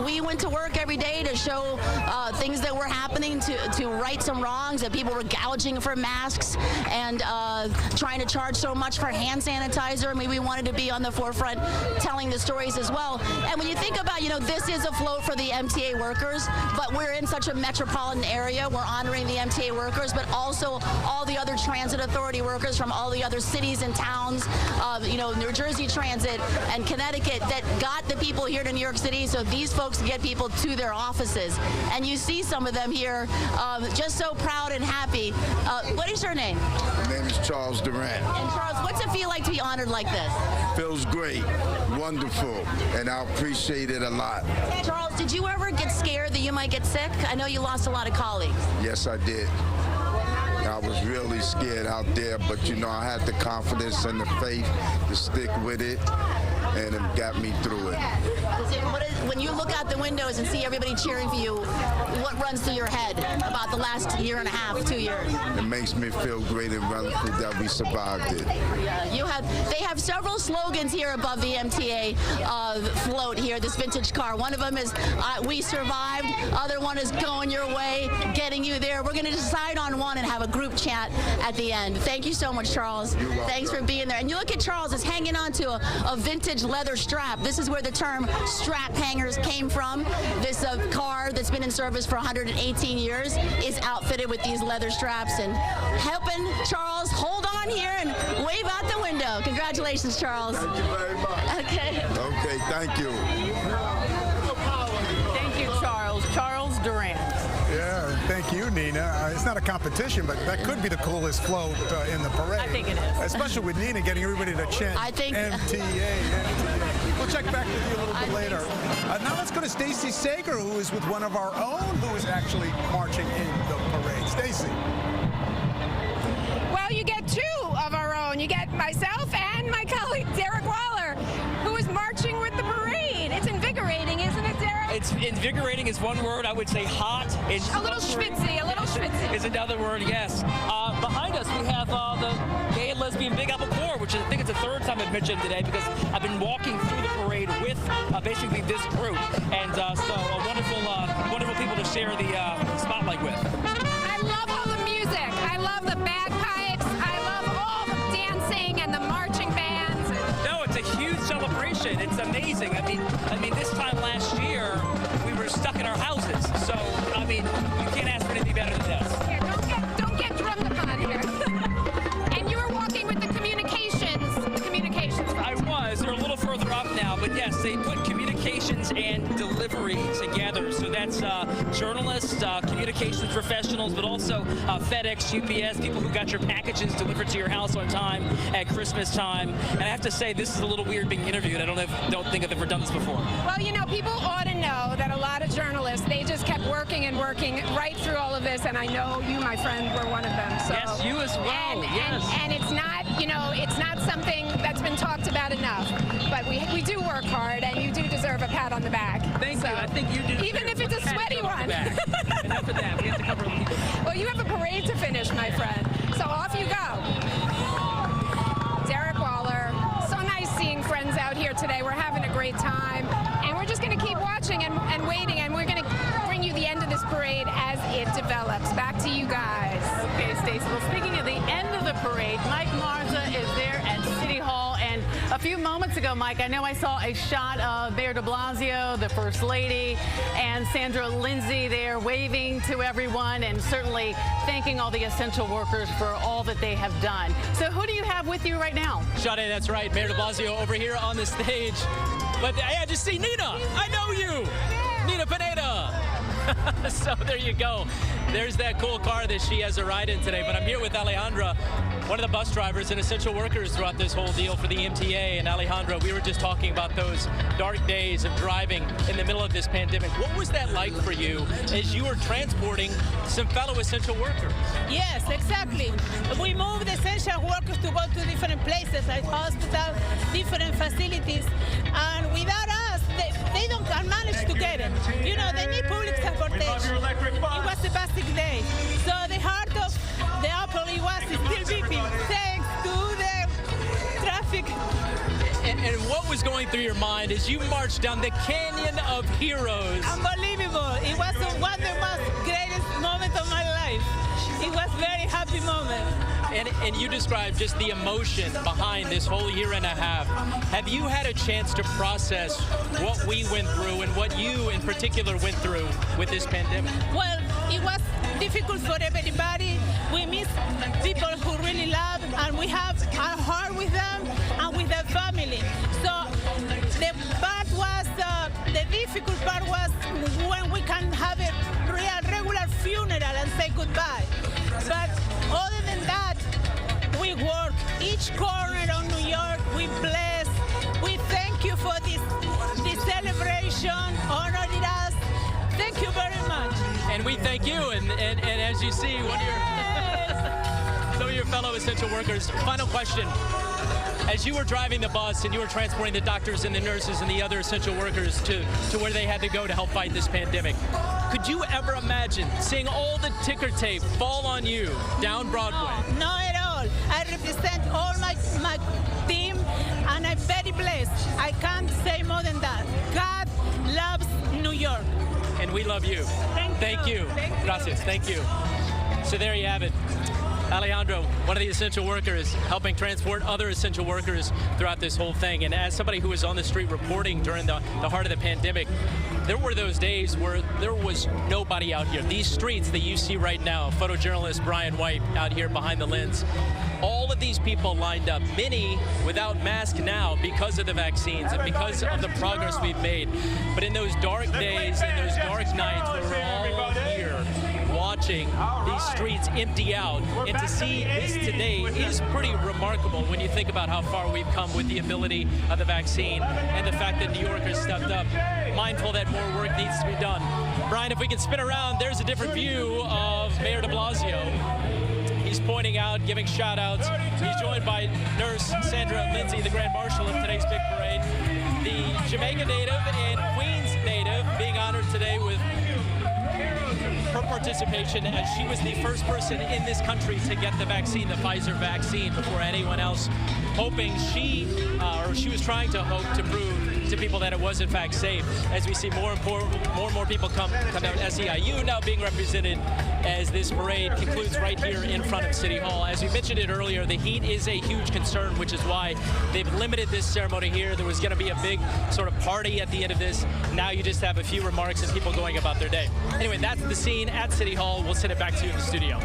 we went to work every day to show things that were happening, to right some wrongs, that people were gouging for masks and trying to charge so much for hand sanitizer. I mean, we wanted to be on the forefront telling the stories as well. And when you think about, this is a float for the MTA workers, but we're in such a metropolitan area. We're honoring the MTA workers, but also all the other transit authority workers from all the other cities and towns, New Jersey Transit and Connecticut, that got the people here to New York City, so these folks can get people to their offices. And you see some of them here just so proud and happy. What is your name? My name is Charles Durant. And Charles, what's it feel like to be honored like this? Feels great, wonderful, and I appreciate it a lot. Charles, did you ever get scared that you might get sick? I know you lost a lot of colleagues. Yes, I did. I was really scared out there, but I had the confidence and the faith to stick with it, and it got me through it. When you look out the windows and see everybody cheering for you, what runs through your head about the last year and a half, 2 years? It makes me feel great and wonderful that we survived it. Yeah, they have several slogans here above the MTA float here, this vintage car. One of them is "We survived." Other one is "Going your way," getting you there. We're going to decide on one and have a group chat at the end. Thank you so much, Charles. Thanks for being there. And you look at Charles is hanging on to a vintage leather strap. This is where the term strap hangers came from. This car that's been in service for 118 years is outfitted with these leather straps, and helping Charles hold on here and wave out the window. Congratulations, Charles. Thank you very much. Okay. Okay, thank you. Thank you, Charles. Charles Durant. Yeah, thank you, Nina. It's not a competition, but that could be the coolest float in the parade. I think it is. Especially with Nina getting everybody to chant MTA. We'll check back with you a little bit later. Now let's go to Stacy Sager, who is with one of our own who is actually marching in the parade. Stacy. Well, you get two of our own. You get myself and my colleague, Derek Waller, who is marching with the parade. It's invigorating, isn't it, Derek? It's invigorating is one word. I would say hot. It's a little schwitzy, is another word, yes. Behind us, we have the Gay and Lesbian Big Apple Corps, which I think it's the third time I've mentioned today because I've been walking through the parade with basically this group. And so wonderful people to share the spotlight with. I love all the music. I love the bagpipes. I love all the dancing and the marching bands. No, it's a huge celebration. It's amazing. I mean, this time last year, we were stuck in our houses. So, you can't ask for anything better than this. Here, don't get drummed upon here. And you were walking with the communications. I was. They're a little further up now, but yes, they put communications and delivery together. So that's journalists, communications professionals, but also FedEx, UPS, people who got your packages delivered to your house on time at Christmas time. And I have to say, this is a little weird being interviewed. I don't think I've ever done this before. Well, people ought to know that a lot of journalists, they just kept working and working right through all of this, and I know you, my friend, were one of them. So. Yes, you as well. And it's not, it's not something that's been talked about enough. But we do work hard, and you do deserve a pat on the back. Thank you. I think you do. Even if it's a sweaty one. Enough of that. We have to cover it. Well, you have a parade to finish, my friend. So off you go. Derek Waller. So nice seeing friends out here today. We're having a great time. And we're just going to keep watching and waiting, and we're going to bring you the end of this parade as it develops. Back to you guys. Okay, Stacey. Well, speaking of the end of the parade, Mike Marza is there at City Hall. And a few moments ago, Mike, I know I saw a shot of Mayor de Blasio, the First Lady, and Sandra Lindsay there waving to everyone and certainly thanking all the essential workers for all that they have done. So who do you have with you right now? Sade, that's right. Mayor de Blasio over here on the stage. But I just see Nina. I know you. Nina Pineda. So there you go. There's that cool car that she has a ride in today. But I'm here with Alejandra, one of the bus drivers and essential workers throughout this whole deal for the MTA. And Alejandra, we were just talking about those dark days of driving in the middle of this pandemic. What was that like for you as you were transporting some fellow essential workers? Yes, exactly. We moved essential workers to go to different places, like hospitals, different facilities, and without us, they don't manage to get it. You know, they need public transportation. It was a basic day. So the heart of the Apple was still beeping thanks to the traffic. And what was going through your mind as you marched down the Canyon of Heroes? Unbelievable. It was one of the most greatest moments of my life. It was a very happy moment. And you described just the emotion behind this whole year and a half. Have you had a chance to process what we went through and what you in particular went through with this pandemic? Well, it was difficult for everybody. We miss people who really love, and we have our heart with them and with their family. So the part was, the difficult part was when we can have a regular funeral and say goodbye. But other than that, we work each corner of New York. We bless. We thank you for this celebration, honoring us. Thank you very much. And we thank you. And as you see, one of your some of your fellow essential workers. Final question. As you were driving the bus and you were transporting the doctors and the nurses and the other essential workers to where they had to go to help fight this pandemic, could you ever imagine seeing all the ticker tape fall on you down Broadway? No, not at all. I represent all my team, and I'm very blessed. I can't say more than that. God loves New York. And we love you. Thank you. Gracias. Thank you. So there you have it. Alejandro, one of the essential workers, helping transport other essential workers throughout this whole thing. And as somebody who was on the street reporting during the heart of the pandemic, there were those days where there was nobody out here. These streets that you see right now, photojournalist Brian White out here behind the lens, all of these people lined up, many without masks now because of the vaccines and because of the progress we've made. But in those dark days and those dark nights where we're all here watching these streets empty out, and to see this today is pretty remarkable when you think about how far we've come with the ability of the vaccine and the fact that New York has stepped up, mindful that more work needs to be done. Brian, if we can spin around, there's a different view of Mayor de Blasio. He's pointing out, giving shout outs. He's joined by Nurse Sandra Lindsay, the Grand Marshal of today's big parade. The Jamaica native and Queens native being honored today with her participation, as she was the first person in this country to get the vaccine, the Pfizer vaccine, before anyone else, hoping she was trying to hope to prove to people that it was in fact safe. As we see more and more people come out, SEIU now being represented as this parade concludes right here in front of City Hall. As we mentioned it earlier, the heat is a huge concern, which is why they've limited this ceremony here. There was going to be a big sort of party at the end of this. Now you just have a few remarks and people going about their day. Anyway, that's the scene at City Hall. We'll send it back to you in the studio.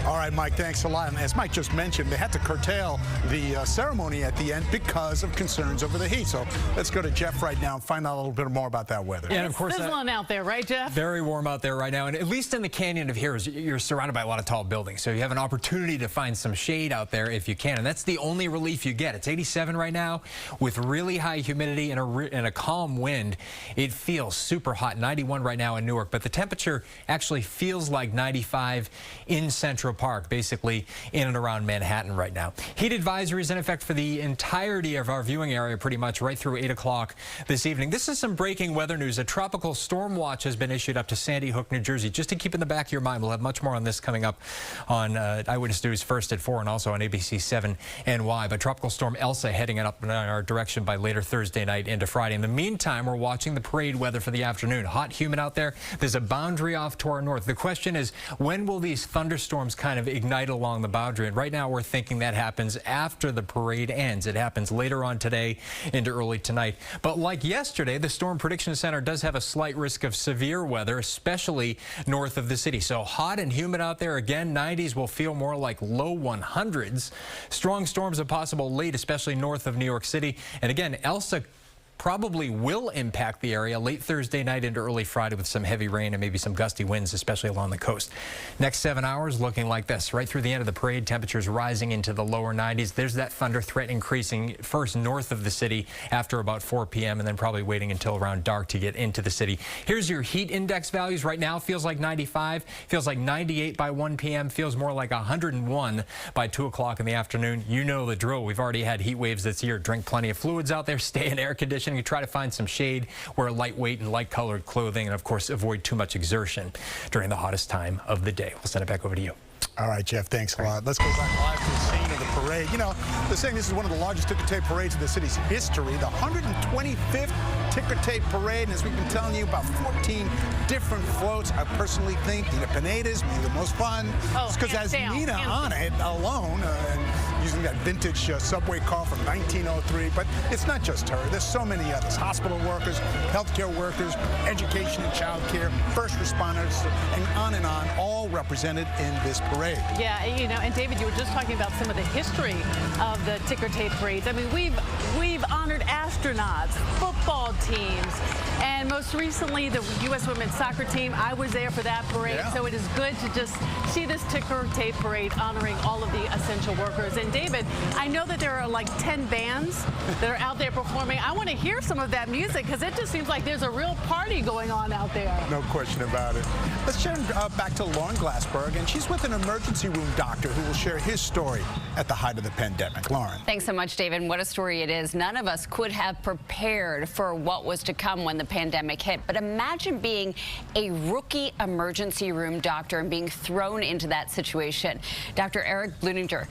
All right, Mike, thanks a lot. And as Mike just mentioned, they had to curtail the ceremony at the end because of concerns over the heat. So let's go to Jeff right now and find out a little bit more about that weather. Yeah, and of course, sizzling out there, right, Jeff? Very warm out there right now. And at least in the Canyon of Heroes, you're surrounded by a lot of tall buildings. So you have an opportunity to find some shade out there if you can. And that's the only relief you get. It's 87 right now with really high humidity and a calm wind. It feels super hot, 91 right now in Newark. But the temperature actually feels like 95 in Central Park, basically in and around Manhattan right now. Heat advisories in effect for the entirety of our viewing area pretty much right through 8 o'clock this evening. This is some breaking weather news. A tropical storm watch has been issued up to Sandy Hook, New Jersey. Just to keep in the back of your mind, we'll have much more on this coming up on Eyewitness News first at 4 and also on ABC 7 NY. But Tropical Storm Elsa heading up in our direction by later Thursday night into Friday. In the meantime, we're watching the parade weather for the afternoon. Hot, humid out there. There's a boundary off to our north. The question is, when will these thunderstorms kind of ignite along the boundary? And right now, we're thinking that happens after the parade ends. It happens later on today into early tonight. But like yesterday, the Storm Prediction Center does have a slight risk of severe weather, especially north of the city. So hot and humid out there. Again, 90s will feel more like low 100s. Strong storms are possible late, especially north of New York City. And again, Elsa probably will impact the area late Thursday night into early Friday with some heavy rain and maybe some gusty winds, especially along the coast. Next 7 hours looking like this. Right through the end of the parade, temperatures rising into the lower 90s. There's that thunder threat increasing first north of the city after about 4 p.m. and then probably waiting until around dark to get into the city. Here's your heat index values. Right now feels like 95, feels like 98 by 1 p.m., feels more like 101 by 2 o'clock in the afternoon. You know the drill. We've already had heat waves this year. Drink plenty of fluids out there, stay in air conditioning, try to find some shade, wear lightweight and light colored clothing, and of course avoid too much exertion during the hottest time of the day. We'll send it back over to you. All right, Jeff, thanks a lot. Let's go back live to the scene of the parade. You know, they're saying this is one of the largest ticker tape parades in the city's history, the 125th ticker tape parade. And as we've been telling you, about 14 different floats. I personally think Nina Pineda's maybe the most fun. It's because it has Nina on it alone, and using that vintage subway car from 1903. But it's not just her. There's so many others. Hospital workers, healthcare workers, education and child care, first responders, and on, all represented in this parade. Yeah, you know, and David, you were just talking about some of the history of the ticker tape parades. I mean, we've honored astronauts, football teams, and most recently the U.S. women's soccer team. I was there for that parade, so it is good to just see this ticker tape parade honoring all of the essential workers. And David, I know that there are like 10 bands that are out there performing. I want to hear some of that music because it just seems like there's a real party going on out there. No question about it. Let's turn back to Lauren Glassberg, and she's with an emergency room doctor who will share his story at the height of the pandemic. Lauren. Thanks so much, David. What a story it is. None of us could have prepared for what was to come when the pandemic hit. But imagine being a rookie emergency room doctor and being thrown into that situation. Dr. Eric Bluninger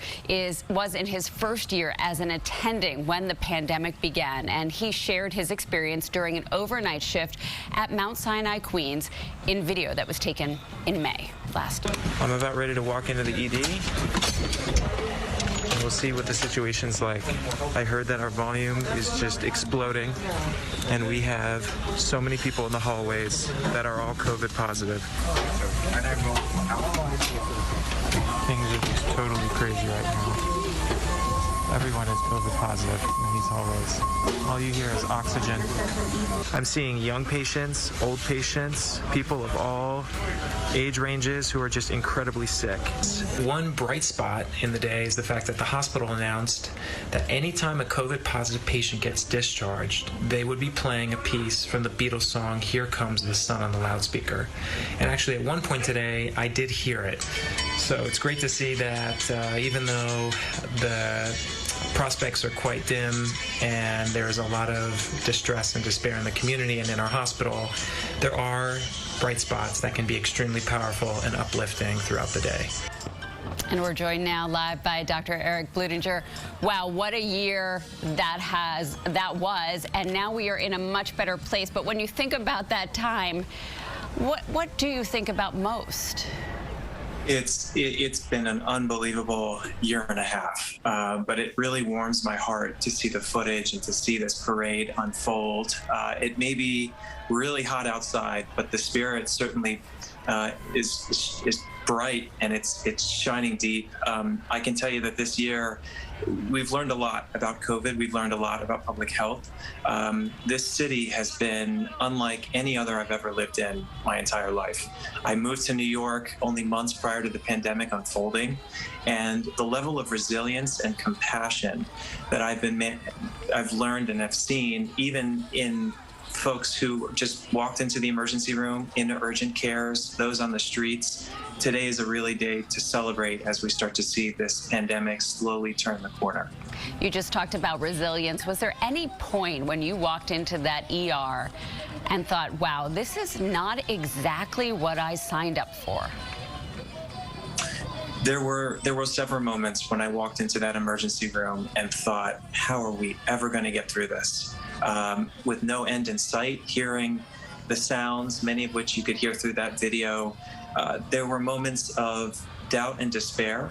was in his first year as an attending when the pandemic began, and he shared his experience during an overnight shift at Mount Sinai, Queens, in video that was taken in May last year. I'm about ready to walk into the ED. And we'll see what the situation's like. I heard that our volume is just exploding, and we have so many people in the hallways that are all COVID positive. Things are just totally crazy right now. Everyone is COVID positive in these hallways. All you hear is oxygen. I'm seeing young patients, old patients, people of all age ranges who are just incredibly sick. One bright spot in the day is the fact that the hospital announced that anytime a COVID positive patient gets discharged, they would be playing a piece from the Beatles song, Here Comes the Sun, on the loudspeaker. And actually at one point today, I did hear it. So it's great to see that even though the prospects are quite dim and there's a lot of distress and despair in the community and in our hospital, there are bright spots that can be extremely powerful and uplifting throughout the day. And we're joined now live by Dr. Eric Bluninger. Wow, what a year that was, and now we are in a much better place. But when you think about that time, what do you think about most? It's been an unbelievable year and a half, but it really warms my heart to see the footage and to see this parade unfold. It may be really hot outside, but the spirit certainly is bright, and it's shining deep. I can tell you that this year we've learned a lot about COVID. We've learned a lot about public health. This city has been unlike any other I've ever lived in my entire life. I moved to New York only months prior to the pandemic unfolding, and the level of resilience and compassion that I've learned and have seen, even in folks who just walked into the emergency room, into urgent cares, those on the streets. Today is a really day to celebrate as we start to see this pandemic slowly turn the corner. You just talked about resilience. Was there any point when you walked into that ER and thought, wow, this is not exactly what I signed up for? There were several moments when I walked into that emergency room and thought, how are we ever going to get through this? With no end in sight, hearing the sounds, many of which you could hear through that video, there were moments of doubt and despair.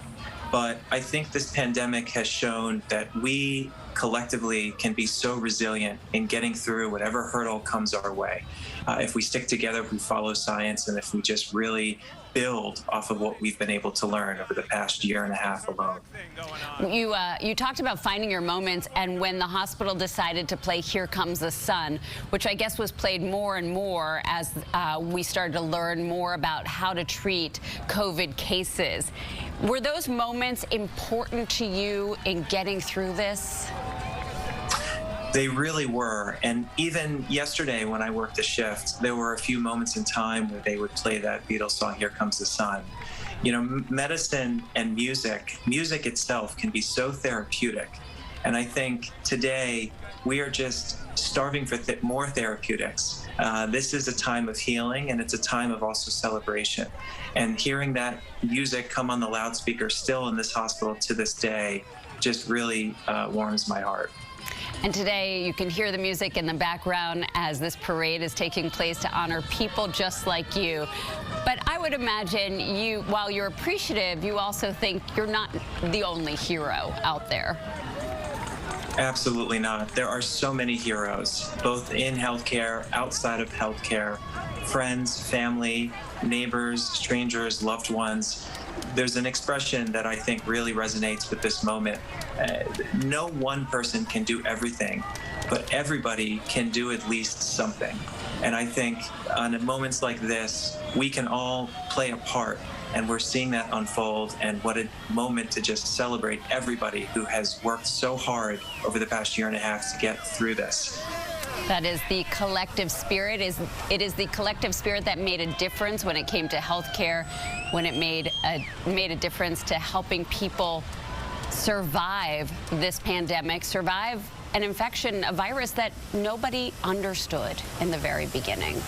But I think this pandemic has shown that we collectively can be so resilient in getting through whatever hurdle comes our way. If we stick together, if we follow science, and if we just really build off of what we've been able to learn over the past year and a half alone. You talked about finding your moments, and when the hospital decided to play Here Comes the Sun, which I guess was played more and more as we started to learn more about how to treat COVID cases. Were those moments important to you in getting through this? They really were. And even yesterday when I worked the shift, there were a few moments in time where they would play that Beatles song, Here Comes the Sun. You know, medicine and music itself can be so therapeutic. And I think today we are just starving for more therapeutics. This is a time of healing, and it's a time of also celebration. And hearing that music come on the loudspeaker still in this hospital to this day just really warms my heart. And today you can hear the music in the background as this parade is taking place to honor people just like you. But I would imagine you, while you're appreciative, you also think you're not the only hero out there. Absolutely not. There are so many heroes, both in healthcare, outside of healthcare, friends, family, neighbors, strangers, loved ones. There's an expression that I think really resonates with this moment. No one person can do everything, but everybody can do at least something. And I think on moments like this, we can all play a part, and we're seeing that unfold. And what a moment to just celebrate everybody who has worked so hard over the past year and a half to get through this. That is the collective spirit. It is the collective spirit that made a difference when it came to healthcare, when it made a difference to helping people survive this pandemic, survive an infection, a virus that nobody understood in the very beginning.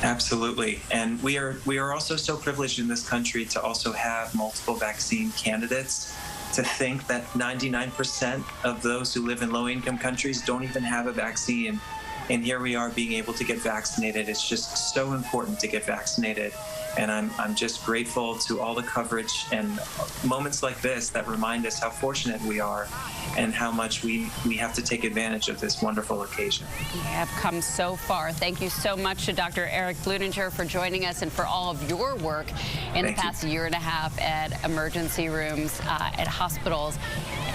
Absolutely. And we are also so privileged in this country to also have multiple vaccine candidates. To think that 99% of those who live in low-income countries don't even have a vaccine. And here we are being able to get vaccinated. It's just so important to get vaccinated. And I'm just grateful to all the coverage and moments like this that remind us how fortunate we are and how much we have to take advantage of this wonderful occasion. We have come so far. Thank you so much to Dr. Eric Bludinger for joining us and for all of your work in the past year and a half at emergency rooms at hospitals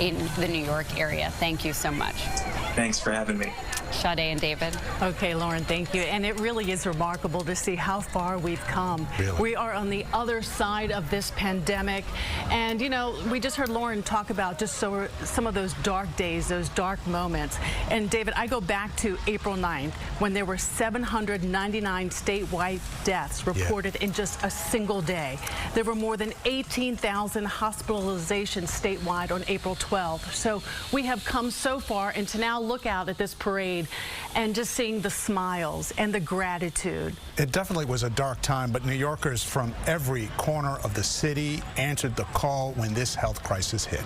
in the New York area. Thank you so much. Thanks for having me. Sade and David. Okay, Lauren, thank you. And it really is remarkable to see how far we've come. Really? We are on the other side of this pandemic. And, you know, we just heard Lauren talk about just some of those dark days, those dark moments. And, David, I go back to April 9th when there were 799 statewide deaths reported in just a single day. There were more than 18,000 hospitalizations statewide on April 12th. So we have come so far, and to now look out at this parade and just seeing the smiles and the gratitude. It definitely was a dark time, but New Yorkers from every corner of the city answered the call when this health crisis hit.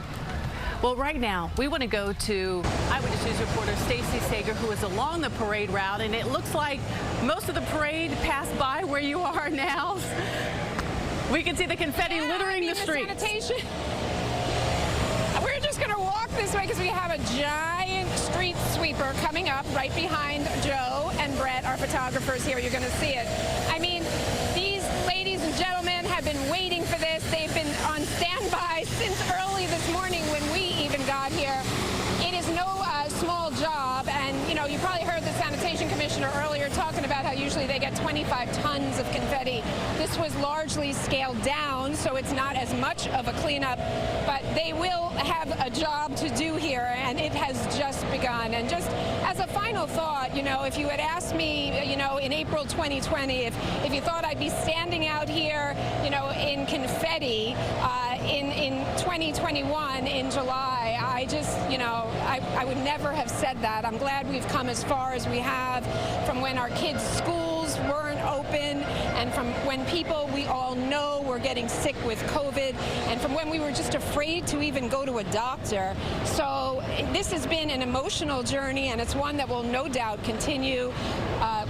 Well, right now, we want to go to Eyewitness News reporter Stacey Sager, who is along the parade route, and it looks like most of the parade passed by where you are now. We can see the confetti littering the streets. Sanitation. We're just going to walk this way because we have a giant street sweeper coming up right behind Joe and Brett, our photographers here. You're going to see it. I mean, these ladies and gentlemen have been waiting for this. They've been on standby since early this morning when we even got here. It is no small job, and you know, you probably heard the sanitation commissioner earlier talking about how usually they get 25 tons of confetti. This was largely scaled down, so it's not as much of a cleanup, but they will have a job to do here, and it has just begun. And just as a final thought, you know, if you had asked me, you know, in April 2020, if you thought I'd be standing out here, you know, in confetti in 2021 in July, I just, you know, I would never have said that. I'm glad we've come as far as we have from when our kids' schools weren't open, and from when people we all know were getting sick with COVID, and from when we were just afraid to even go to a doctor. So this has been an emotional journey, and it's one that will no doubt continue.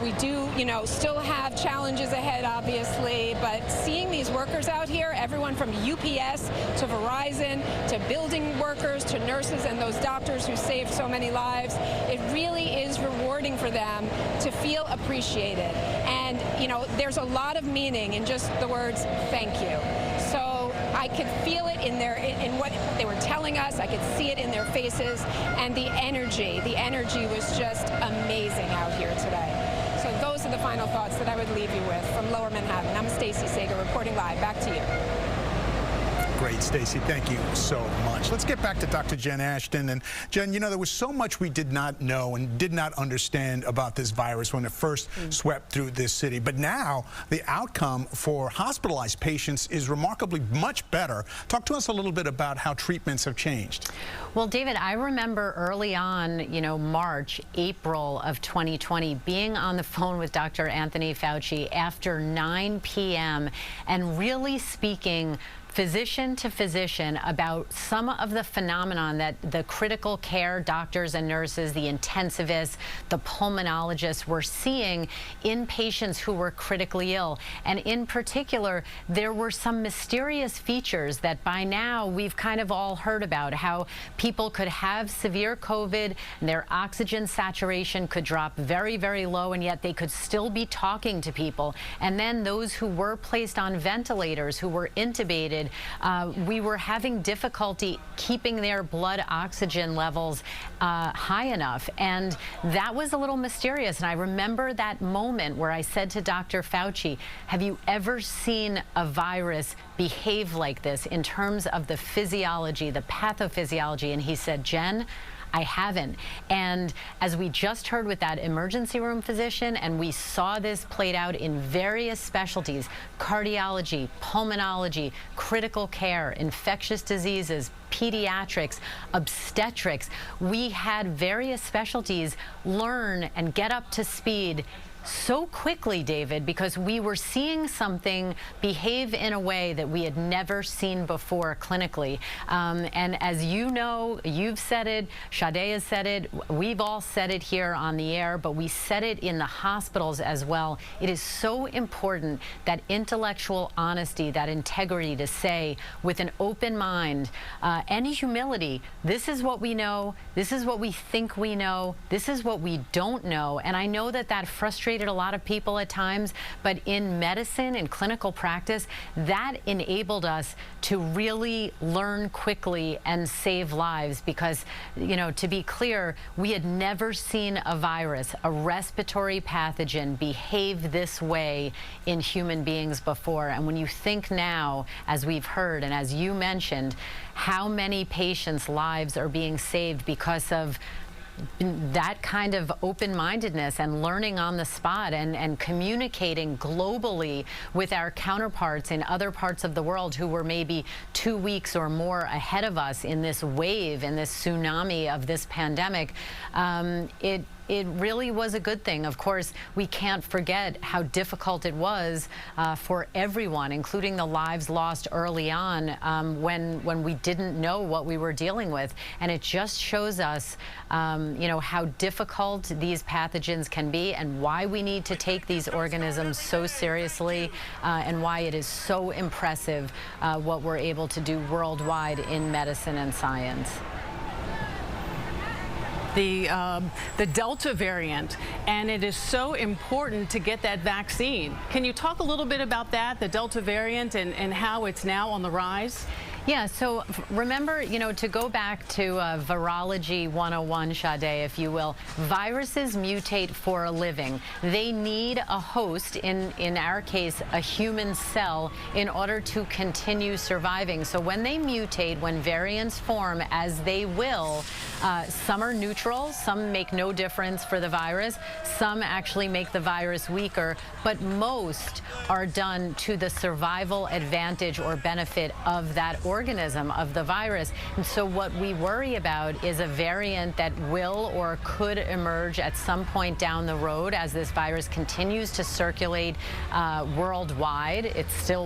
We do, still have challenges ahead, obviously, but seeing these workers out here, everyone from UPS to Verizon to building workers to nurses and those doctors who saved so many lives, it really is rewarding for them to feel appreciated. And, there's a lot of meaning in just the words, thank you. So I could feel it in what they were telling us. I could see it in their faces, and the energy was just amazing out here today. So those are the final thoughts that I would leave you with from Lower Manhattan. I'm Stacey Sager reporting live. Back to you. Great, Stacey. Thank you so much. Let's get back to Dr. Jen Ashton. And Jen, there was so much we did not know and did not understand about this virus when it first swept through this city. But now the outcome for hospitalized patients is remarkably much better. Talk to us a little bit about how treatments have changed. Well, David, I remember early on, March, April of 2020, being on the phone with Dr. Anthony Fauci after 9 p.m. and really speaking physician to physician about some of the phenomenon that the critical care doctors and nurses, the intensivists, the pulmonologists were seeing in patients who were critically ill. And in particular, there were some mysterious features that by now we've kind of all heard about, how people could have severe COVID and their oxygen saturation could drop very, very low, and yet they could still be talking to people. And then those who were placed on ventilators, who were intubated, we were having difficulty keeping their blood oxygen levels high enough. And that was a little mysterious. And I remember that moment where I said to Dr. Fauci, have you ever seen a virus behave like this in terms of the physiology, the pathophysiology? And he said, Jen, I haven't. And as we just heard with that emergency room physician, and we saw this played out in various specialties, cardiology, pulmonology, critical care, infectious diseases, pediatrics, obstetrics, we had various specialties learn and get up to speed so quickly, David, because we were seeing something behave in a way that we had never seen before clinically. And as you know, you've said it, Sade has said it, we've all said it here on the air, but we said it in the hospitals as well. It is so important, that intellectual honesty, that integrity to say with an open mind and humility, this is what we know, this is what we think we know, this is what we don't know. And I know that that frustrates a lot of people at times, but in medicine and clinical practice, that enabled us to really learn quickly and save lives because, to be clear, we had never seen a virus, a respiratory pathogen, behave this way in human beings before. And when you think now, as we've heard and as you mentioned, how many patients' lives are being saved because of that kind of open-mindedness and learning on the spot and communicating globally with our counterparts in other parts of the world who were maybe 2 weeks or more ahead of us in this wave, in this tsunami of this pandemic, it really was a good thing. Of course, we can't forget how difficult it was for everyone, including the lives lost early on when we didn't know what we were dealing with. And it just shows us, how difficult these pathogens can be and why we need to take these organisms so seriously and why it is so impressive what we're able to do worldwide in medicine and science. The Delta variant, and it is so important to get that vaccine. Can you talk a little bit about that, the Delta variant, and how it's now on the rise? Yeah, so remember, to go back to virology 101, Sade, if you will, viruses mutate for a living. They need a host, in our case, a human cell, in order to continue surviving. So when they mutate, when variants form, as they will, some are neutral, some make no difference for the virus, some actually make the virus weaker, but most are done to the survival advantage or benefit of that organism. organism of the virus. And so what we worry about is a variant that will or could emerge at some point down the road as this virus continues to circulate worldwide.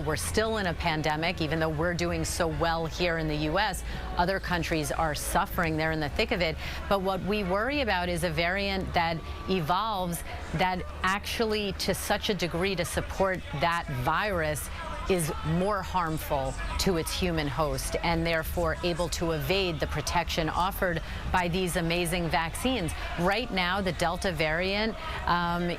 We're still in a pandemic, even though we're doing so well here in the U.S. Other countries are suffering. They're in the thick of it. But what we worry about is a variant that evolves that actually to such a degree to support that virus is more harmful to its human host and therefore able to evade the protection offered by these amazing vaccines. Right now, the Delta variant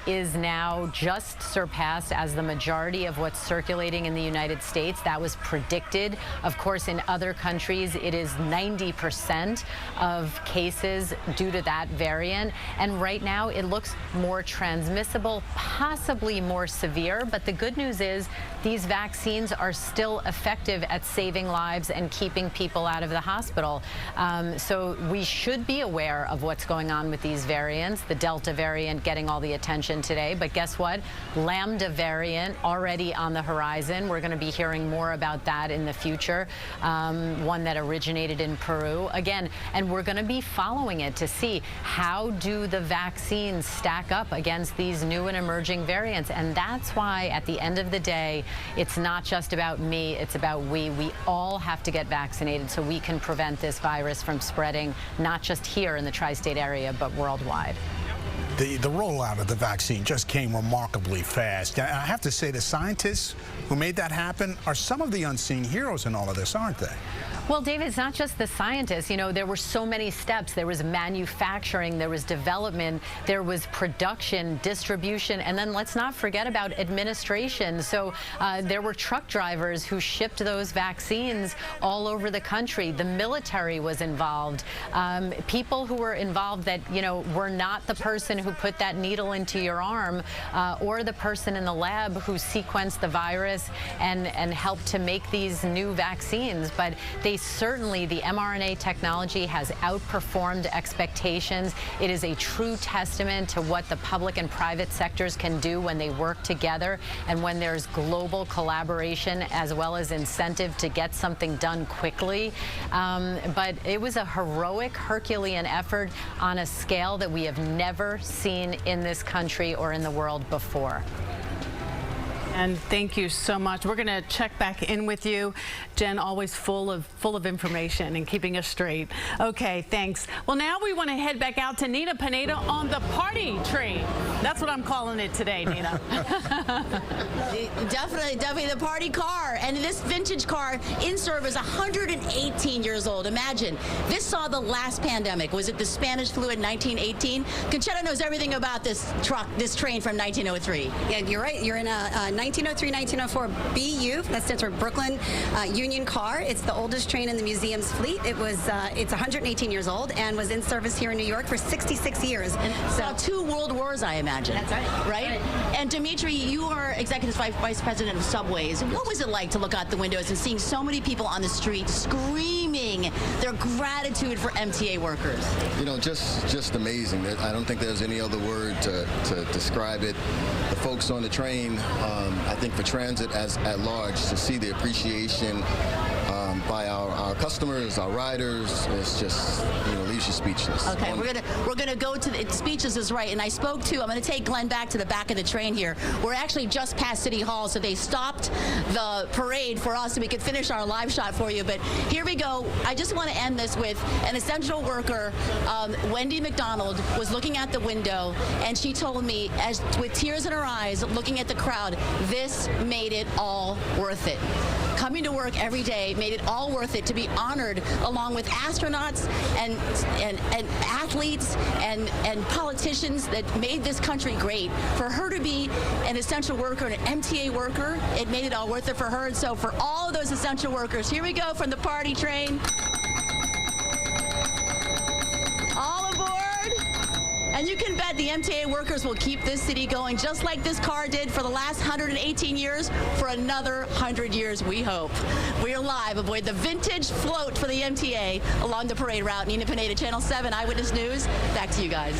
is now just surpassed as the majority of what's circulating in the United States. That was predicted. Of course, in other countries, it is 90% of cases due to that variant. And right now, it looks more transmissible, possibly more severe. But the good news is these vaccines are still effective at saving lives and keeping people out of the hospital. So we should be aware of what's going on with these variants. The Delta variant getting all the attention today, but guess what? Lambda variant already on the horizon. We're going to be hearing more about that in the future. One that originated in Peru again, and we're going to be following it to see how do the vaccines stack up against these new and emerging variants. And that's why at the end of the day, it's not just about me, it's about we. We all have to get vaccinated so we can prevent this virus from spreading, not just here in the tri-state area, but worldwide. The rollout of the vaccine just came remarkably fast. And I have to say the scientists who made that happen are some of the unseen heroes in all of this, aren't they? Well, David, it's not just the scientists. You know, there were so many steps. There was manufacturing, there was development, there was production, distribution, and then let's not forget about administration. So there were truck drivers who shipped those vaccines all over the country. The military was involved. People who were involved that, you know, were not the person who put that needle into your arm or the person in the lab who sequenced the virus and helped to make these new vaccines. But they certainly, the mRNA technology has outperformed expectations. It is a true testament to what the public and private sectors can do when they work together and when there's global collaboration as well as incentive to get something done quickly. But it was a heroic, Herculean effort on a scale that we have never seen in this country or in the world before. And thank you so much. We're going to check back in with you. Jen, always full of information and keeping us straight. Okay, thanks. Well, now we want to head back out to Nina Pineda on the party train. That's what I'm calling it today, Nina. Definitely the party car. And this vintage car in service, 118 years old. Imagine, this saw the last pandemic. Was it the Spanish flu in 1918? Conchetta knows everything about this truck, this train from 1903. Yeah, you're right. You're in a 1903-1904 BU. That stands for Brooklyn Union Car. It's the oldest train in the museum's fleet. It's 118 years old and was in service here in New York for 66 years. And so 2 world wars, I imagine. That's right. Right? And Dimitri, you are executive vice president of Subways. What was it like to look out the windows and seeing so many people on the street screaming their gratitude for MTA workers? You know, just amazing. I don't think there's any other word to describe it. The folks on the train, I think for transit at large, to see the appreciation by our customers, our riders, it's just, you know, leaves you speechless. Okay, we're gonna go to the speechless is right, and I'm gonna take Glenn back to the back of the train here. We're actually just past City Hall, so they stopped the parade for us so we could finish our live shot for you. But here we go. I just want to end this with an essential worker, Wendy McDonald, was looking out the window, and she told me, with tears in her eyes, looking at the crowd, this made it all worth it. Coming to work every day made it all worth it to be honored along with astronauts and athletes and politicians that made this country great. For her to be an essential worker, an MTA worker, it made it all worth it for her. And so for all of those essential workers, here we go from the party train. All aboard. And you can bet the MTA workers will keep this city going just like this car did for the last 118 years for another 100 years, we hope. We are live aboard the vintage float for the MTA along the parade route. Nina Pineda, Channel 7 Eyewitness News. Back to you guys.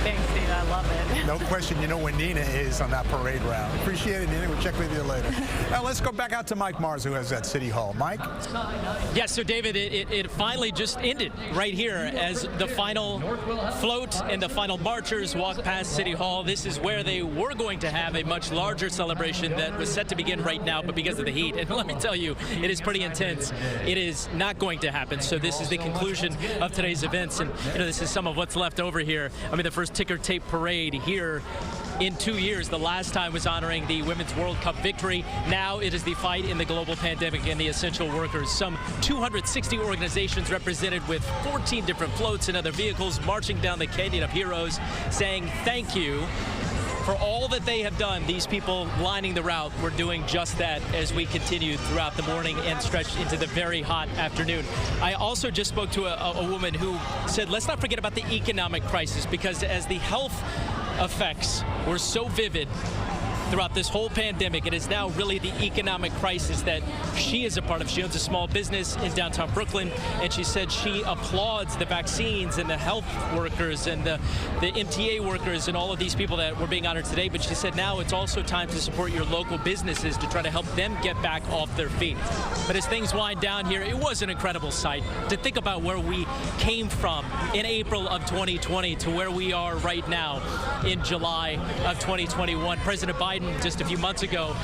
Thanks, Nina. I love it. No question, you know where Nina is on that parade route. Appreciate it, Nina. We'll check with you later. Now let's go back out to Mike Mars, who has that City Hall. Mike? Yes, so David, it finally just ended right here as the final float and the final marchers walk past City Hall. This is where they were going to have a much larger celebration that was set to begin right now, but because of the heat, and let me tell you, it is pretty intense. It is not going to happen. So this is the conclusion of today's events, and you know, this is some of what's left over here. I mean, the first ticker tape parade here in 2 years. The last time was honoring the Women's World Cup victory. Now it is the fight in the global pandemic and the essential workers. Some 260 organizations represented with 14 different floats and other vehicles marching down the Canyon of Heroes, saying thank you for all that they have done. These people lining the route were doing just that as we continued throughout the morning and stretched into the very hot afternoon. I also just spoke to a woman who said, let's not forget about the economic crisis, because as the health effects were so vivid throughout this whole pandemic, it is now really the economic crisis that she is a part of. She owns a small business in downtown Brooklyn, and she said she applauds the vaccines and the health workers and the MTA workers and all of these people that were being honored today. But she said now it's also time to support your local businesses to try to help them get back off their feet. But as things wind down here, it was an incredible sight to think about where we came from in April of 2020 to where we are right now in July of 2021. President Biden, just a few months ago,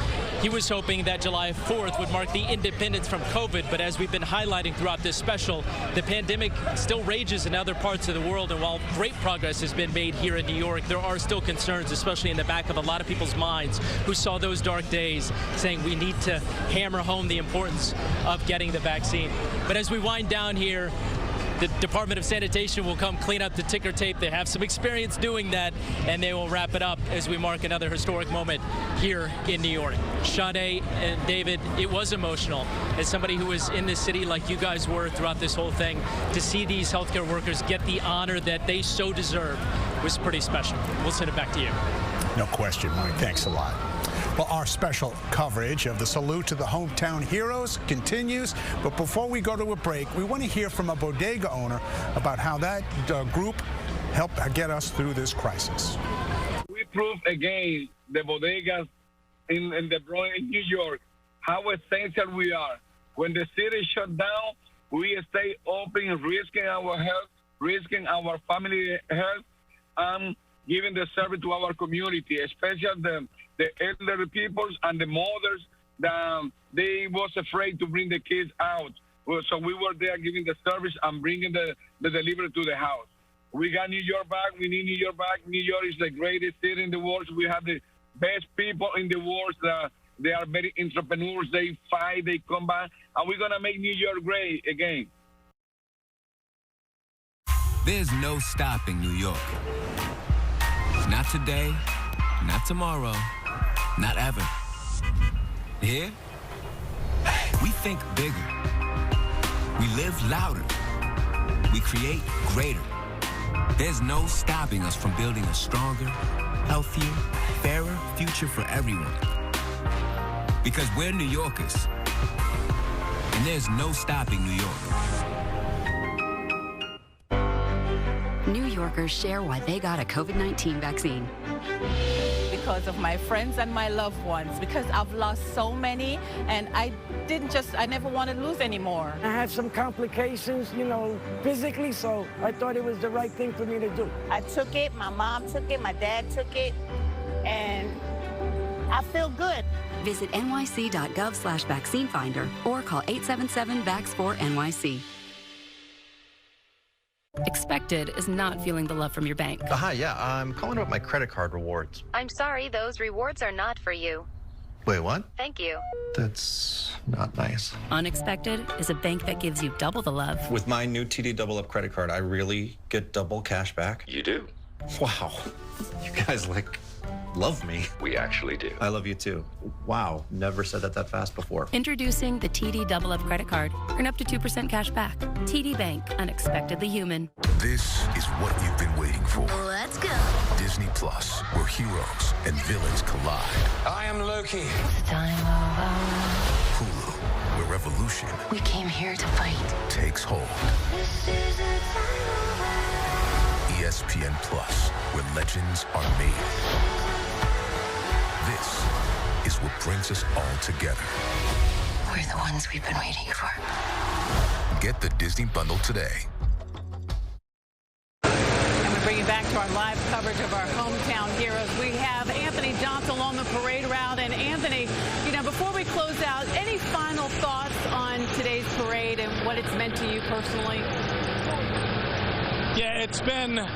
he was hoping that July 4th would mark the independence from COVID, but as we've been highlighting throughout this special, the pandemic still rages in other parts of the world, and while great progress has been made here in New York, there are still concerns, especially in the back of a lot of people's minds who saw those dark days, saying we need to hammer home the importance of getting the vaccine. But as we wind down here, the Department of Sanitation will come clean up the ticker tape. They have some experience doing that, and they will wrap it up as we mark another historic moment here in New York. Sade and David, it was emotional. As somebody who was in this city like you guys were throughout this whole thing, to see these healthcare workers get the honor that they so deserve was pretty special. We'll send it back to you. No question, Mike. Thanks a lot. Well, our special coverage of the salute to the hometown heroes continues. But before we go to a break, we want to hear from a bodega owner about how that group helped get us through this crisis. We prove again the bodegas in the Bronx, in New York, how essential we are. When the city shut down, we stay open, risking our health, risking our family health, and giving the service to our community, especially the elderly people and the mothers that they was afraid to bring the kids out. So we were there giving the service and bringing the delivery to the house. We got New York back. We need New York back. New York is the greatest city in the world. We have the best people in the world. They are very entrepreneurs. They fight, they come back, and we're going to make New York great again. There's no stopping New York. Not today, not tomorrow, not ever. Here, we think bigger. We live louder. We create greater. There's no stopping us from building a stronger, healthier, fairer future for everyone. Because we're New Yorkers, and there's no stopping New York. New Yorkers share why they got a COVID-19 vaccine. Because of my friends and my loved ones, because I've lost so many, and I never want to lose anymore. I had some complications, physically, so I thought it was the right thing for me to do. I took it, my mom took it, my dad took it, and I feel good. Visit nyc.gov/vaccine finder or call 877-VAX4-NYC. Expected is not feeling the love from your bank. Hi, yeah, I'm calling about my credit card rewards. I'm sorry, those rewards are not for you. Wait, what? Thank you. That's not nice. Unexpected is a bank that gives you double the love. With my new TD Double Up credit card, I really get double cash back. You do? Wow. You guys, love me. We actually do. I love you too. Wow, never said that fast before. Introducing the TD Double Up credit card. Earn up to 2% cash back. TD Bank, unexpectedly human. This is what you've been waiting for. Let's go. Disney Plus, where heroes and villains collide. I am Loki. Hulu, where revolution We came here to fight. takes hold. ESPN Plus, where legends are made. This is what brings us all together. We're the ones we've been waiting for. Get the Disney Bundle today. And we bring you back to our live coverage of our hometown heroes. We have Anthony Johnson along the parade route. And Anthony, you know, before we close out, any final thoughts on today's parade and what it's meant to you personally? Yeah, it's been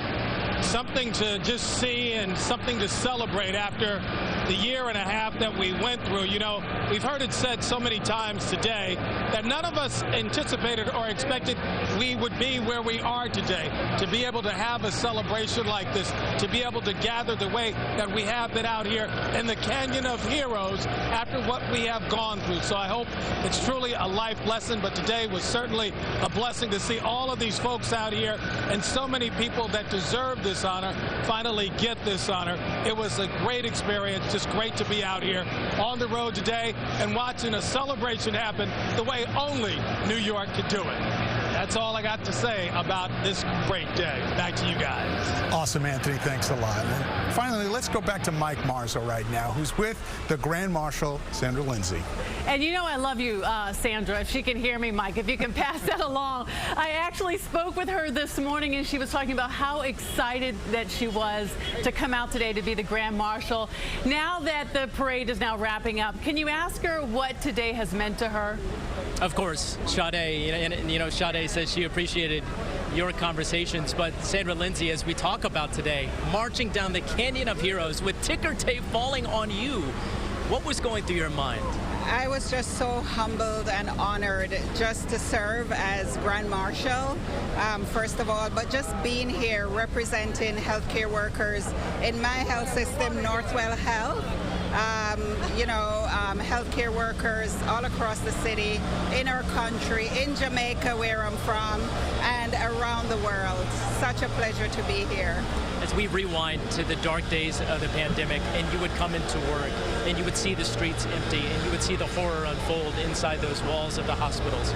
something to just see and something to celebrate after the year and a half that we went through. You know, we've heard it said so many times today that none of us anticipated or expected we would be where we are today, to be able to have a celebration like this, to be able to gather the way that we have been out here in the Canyon of Heroes after what we have gone through. So I hope it's truly a life lesson, but today was certainly a blessing to see all of these folks out here and so many people that deserve this honor finally get this honor. It was a great experience, just great to be out here on the road today and watching a celebration happen the way only New York could do it. That's all I got to say about this great day. Back to you guys. Awesome, Anthony. Thanks a lot. And finally, let's go back to Mike Marzo right now, who's with the Grand Marshal, Sandra Lindsay. And you know I love you, Sandra. If she can hear me, Mike, if you can pass that along. I actually spoke with her this morning, and she was talking about how excited that she was to come out today to be the Grand Marshal. Now that the parade is now wrapping up, can you ask her what today has meant to her? Of course, Sade, and you know, Sade says she appreciated your conversations, but Sandra Lindsay, as we talk about today, marching down the Canyon of Heroes with ticker tape falling on you, what was going through your mind? I was just so humbled and honored just to serve as Grand Marshal, first of all, but just being here representing healthcare workers in my health system, Northwell Health. Healthcare workers all across the city, in our country, in Jamaica, where I'm from, and around the world. Such a pleasure to be here. As we rewind to the dark days of the pandemic, and you would come into work, and you would see the streets empty, and you would see the horror unfold inside those walls of the hospitals.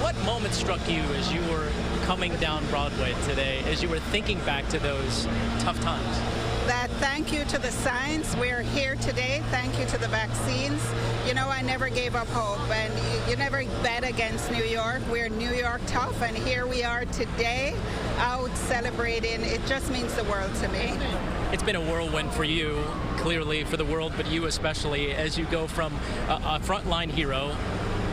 What moment struck you as you were coming down Broadway today, as you were thinking back to those tough times? That thank you to the science. We're here today. Thank you to the vaccines. You know, I never gave up hope, and you never bet against New York. We're New York tough, and here we are today out celebrating. It just means the world to me. It's been a whirlwind for you, clearly, for the world, but you especially, as you go from a frontline hero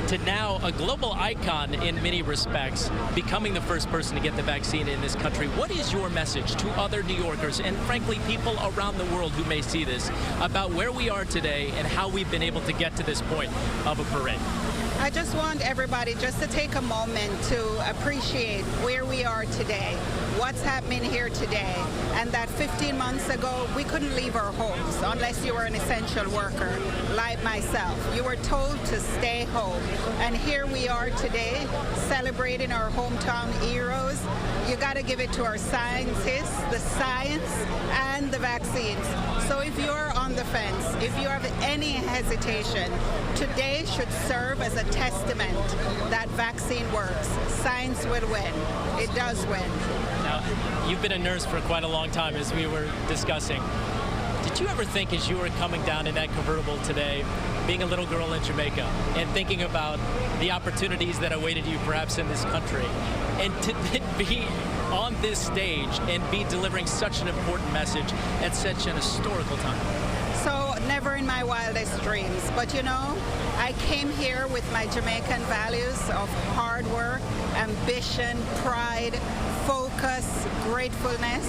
to now a global icon in many respects, becoming the first person to get the vaccine in this country. What is your message to other New Yorkers and, frankly, people around the world who may see this about where we are today and how we've been able to get to this point of a parade? I just want everybody just to take a moment to appreciate where we are today, what's happening here today, and that 15 months ago, we couldn't leave our homes unless you were an essential worker, like myself. You were told to stay home. And here we are today, celebrating our hometown heroes. You got to give it to our scientists, the science, and the vaccines. So if you're on the fence, if you have any hesitation, today should serve as a testament that vaccine works. Science will win. It does win. Now, you've been a nurse for quite a long time, as we were discussing. Did you ever think, as you were coming down in that convertible today, being a little girl in Jamaica and thinking about the opportunities that awaited you perhaps in this country, and to be on this stage and be delivering such an important message at such an historical time? So never in my wildest dreams, but you know, I came here with my Jamaican values of hard work, ambition, pride, focus, gratefulness.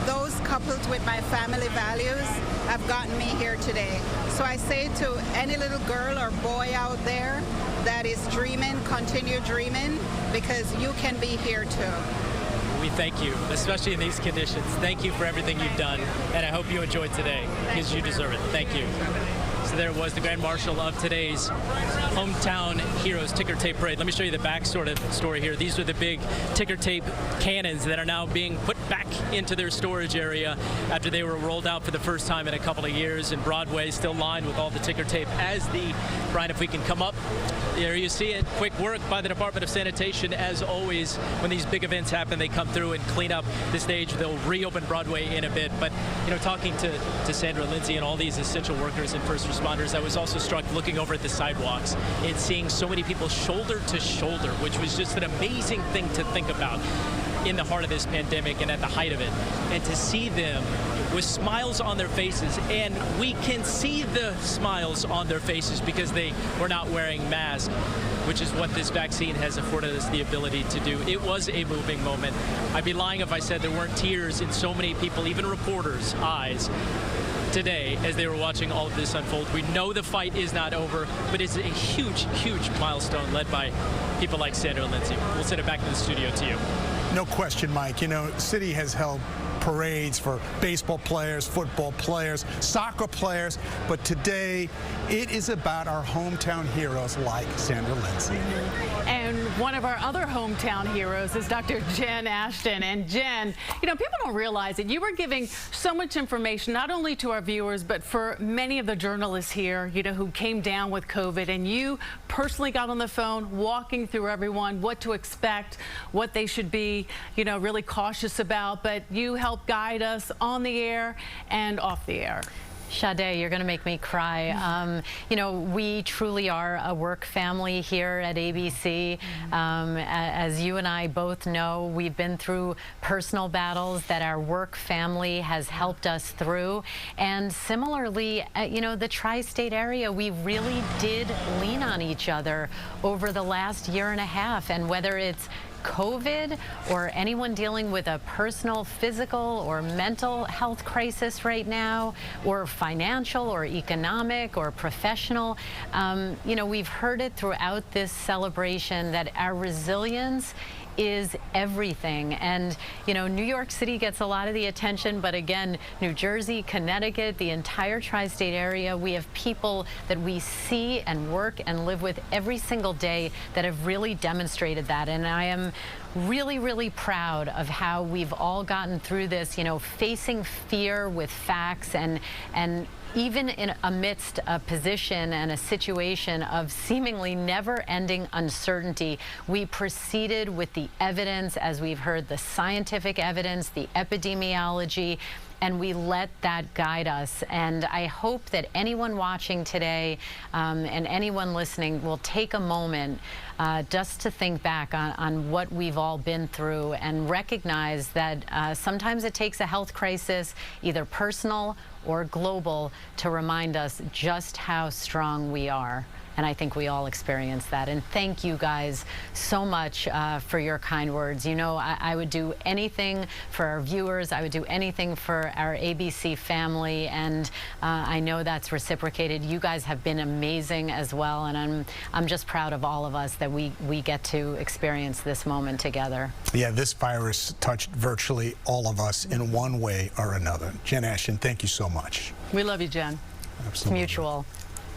Those coupled with my family values have gotten me here today. So I say to any little girl or boy out there that is dreaming, continue dreaming, because you can be here too. we thank you, especially in these conditions. Thank you for everything you've done, and I hope you enjoyed today because you deserve it. Thank you. So there was the Grand Marshal of today's Hometown Heroes ticker tape parade. Let me show you the back story here. These are the big ticker tape cannons that are now being put back into their storage area after they were rolled out for the first time in a couple of years. And Broadway still lined with all the ticker tape Brian, if we can come up, there you see it. Quick work by the Department of Sanitation. As always, when these big events happen, they come through and clean up the stage. They'll reopen Broadway in a bit. But, you know, talking to Sandra Lindsay and all these essential workers and first responders, I was also struck looking over at the sidewalks and seeing so many people shoulder to shoulder, which was just an amazing thing to think about in the heart of this pandemic and at the height of it. And to see them with smiles on their faces, and we can see the smiles on their faces because they were not wearing masks, which is what this vaccine has afforded us the ability to do. It was a moving moment. I'd be lying if I said there weren't tears in so many people, even reporters' eyes, today as they were watching all of this unfold. We know the fight is not over, but it's a huge, huge milestone led by people like Sandra Lindsay. We'll send it back to the studio to you. No question, Mike. You know, City has held parades for baseball players, football players, soccer players, but today it is about our hometown heroes like Sandra Lindsay. And one of our other hometown heroes is Dr. Jen Ashton. And Jen, you know, people don't realize it. You were giving so much information, not only to our viewers, but for many of the journalists here, you know, who came down with COVID. And you personally got on the phone, walking through everyone, what to expect, what they should be, you know, really cautious about. But you helped guide us on the air and off the air. Sade, you're going to make me cry. You know, we truly are a work family here at ABC. As you and I both know, we've been through personal battles that our work family has helped us through. And similarly, you know, the tri-state area, we really did lean on each other over the last year and a half. And whether it's COVID or anyone dealing with a personal, physical, or mental health crisis right now, or financial or economic or professional, you know, we've heard it throughout this celebration that our resilience is everything. And, you know, New York City gets a lot of the attention, but again, New Jersey, Connecticut, the entire tri-state area, we have people that we see and work and live with every single day that have really demonstrated that. And I am really, really proud of how we've all gotten through this, you know, facing fear with facts and even amidst a position and a situation of seemingly never-ending uncertainty, we proceeded with the evidence, as we've heard, the scientific evidence, the epidemiology, and we let that guide us. And I hope that anyone watching today and anyone listening will take a moment just to think back on what we've all been through and recognize that sometimes it takes a health crisis, either personal or global, to remind us just how strong we are. And I think we all experience that. And thank you guys so much for your kind words. You know, I would do anything for our viewers. I would do anything for our ABC family. And I know that's reciprocated. You guys have been amazing as well. And I'm just proud of all of us that we get to experience this moment together. Yeah, this virus touched virtually all of us in one way or another. Jen Ashton, thank you so much. We love you, Jen. Absolutely. It's mutual.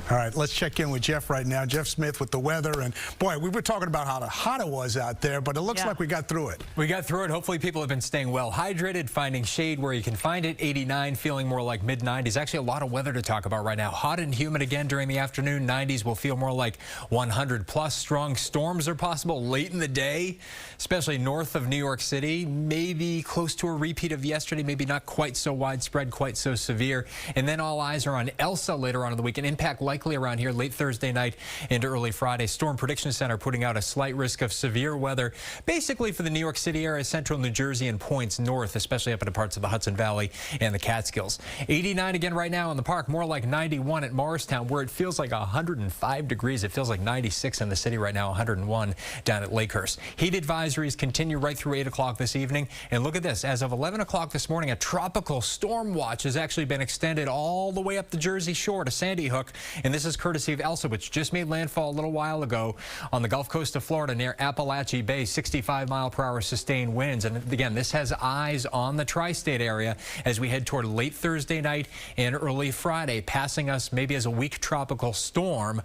All right, let's check in with Jeff right now. Jeff Smith with the weather. And boy, we were talking about how hot it was out there, but it looks like we got through it. We got through it. Hopefully people have been staying well hydrated, finding shade where you can find it. 89, feeling more like mid-90s. Actually, a lot of weather to talk about right now. Hot and humid again during the afternoon. 90s will feel more like 100 plus. Strong storms are possible late in the day, especially north of New York City. Maybe close to a repeat of yesterday, maybe not quite so widespread, quite so severe. And then all eyes are on Elsa later on in the week. An impact likely around here late Thursday night into early Friday. Storm Prediction Center putting out a slight risk of severe weather, basically for the New York City area, central New Jersey and points north, especially up into parts of the Hudson Valley and the Catskills. 89 again right now in the park, more like 91 at Morristown, where it feels like 105 degrees. It feels like 96 in the city right now, 101 down at Lakehurst. Heat advisories continue right through 8 o'clock this evening. And look at this, as of 11 o'clock this morning, a tropical storm watch has actually been extended all the way up the Jersey Shore to Sandy Hook. And this is courtesy of Elsa, which just made landfall a little while ago on the Gulf Coast of Florida near Appalachia Bay, 65-mile-per-hour sustained winds. And again, this has eyes on the tri-state area as we head toward late Thursday night and early Friday, passing us maybe as a weak tropical storm,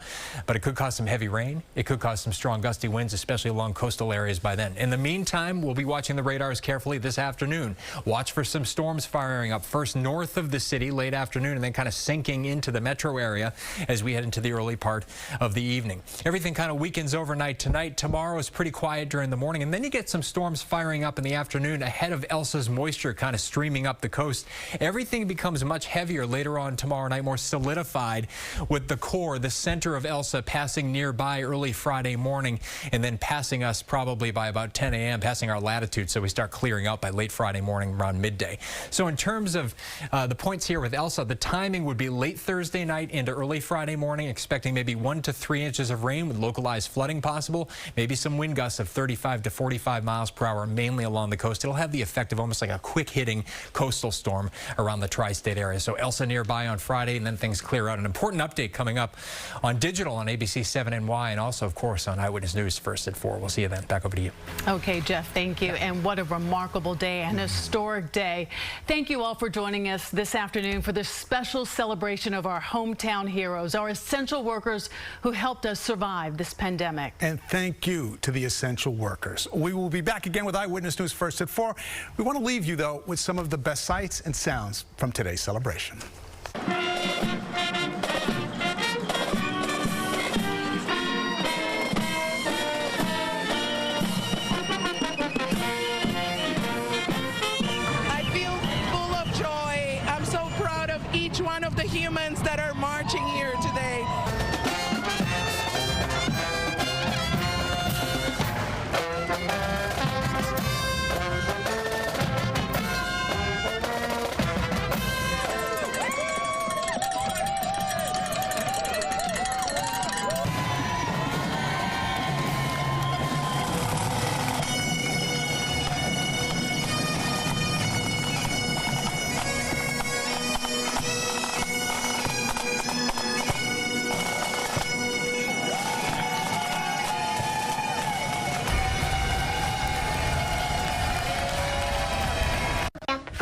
but it could cause some heavy rain. It could cause some strong gusty winds, especially along coastal areas by then. In the meantime, we'll be watching the radars carefully this afternoon. Watch for some storms firing up first north of the city late afternoon and then kind of sinking into the metro area as we head into the early part of the evening. Everything kind of weakens overnight tonight. Tomorrow is pretty quiet during the morning, and then you get some storms firing up in the afternoon ahead of Elsa's moisture kind of streaming up the coast. Everything becomes much heavier later on tomorrow night, more solidified with the core, the center of Elsa passing nearby early Friday morning and then passing us probably by about 10 a.m., passing our latitude, so we start clearing up by late Friday morning around midday. So in terms of the points here with Elsa, the timing would be late Thursday night into early Friday morning, expecting maybe 1 to 3 inches of rain with localized flooding possible, maybe some wind gusts of 35 to 45 miles per hour, mainly along the coast. It'll have the effect of almost like a quick hitting coastal storm around the tri-state area. So Elsa nearby on Friday, and then things clear out. An important update coming up on digital on ABC 7NY, and also, of course, on Eyewitness News first at 4. We'll see you then. Back over to you. Okay, Jeff, thank you. And what a remarkable day, an historic day. Thank you all for joining us this afternoon for this special celebration of our hometown heroes, our essential workers who helped us survive this pandemic. And thank you to the essential workers. We will be back again with Eyewitness News first at 4. We want to leave you, though, with some of the best sights and sounds from today's celebration. Each one of the humans that are marching here today.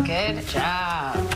Good job.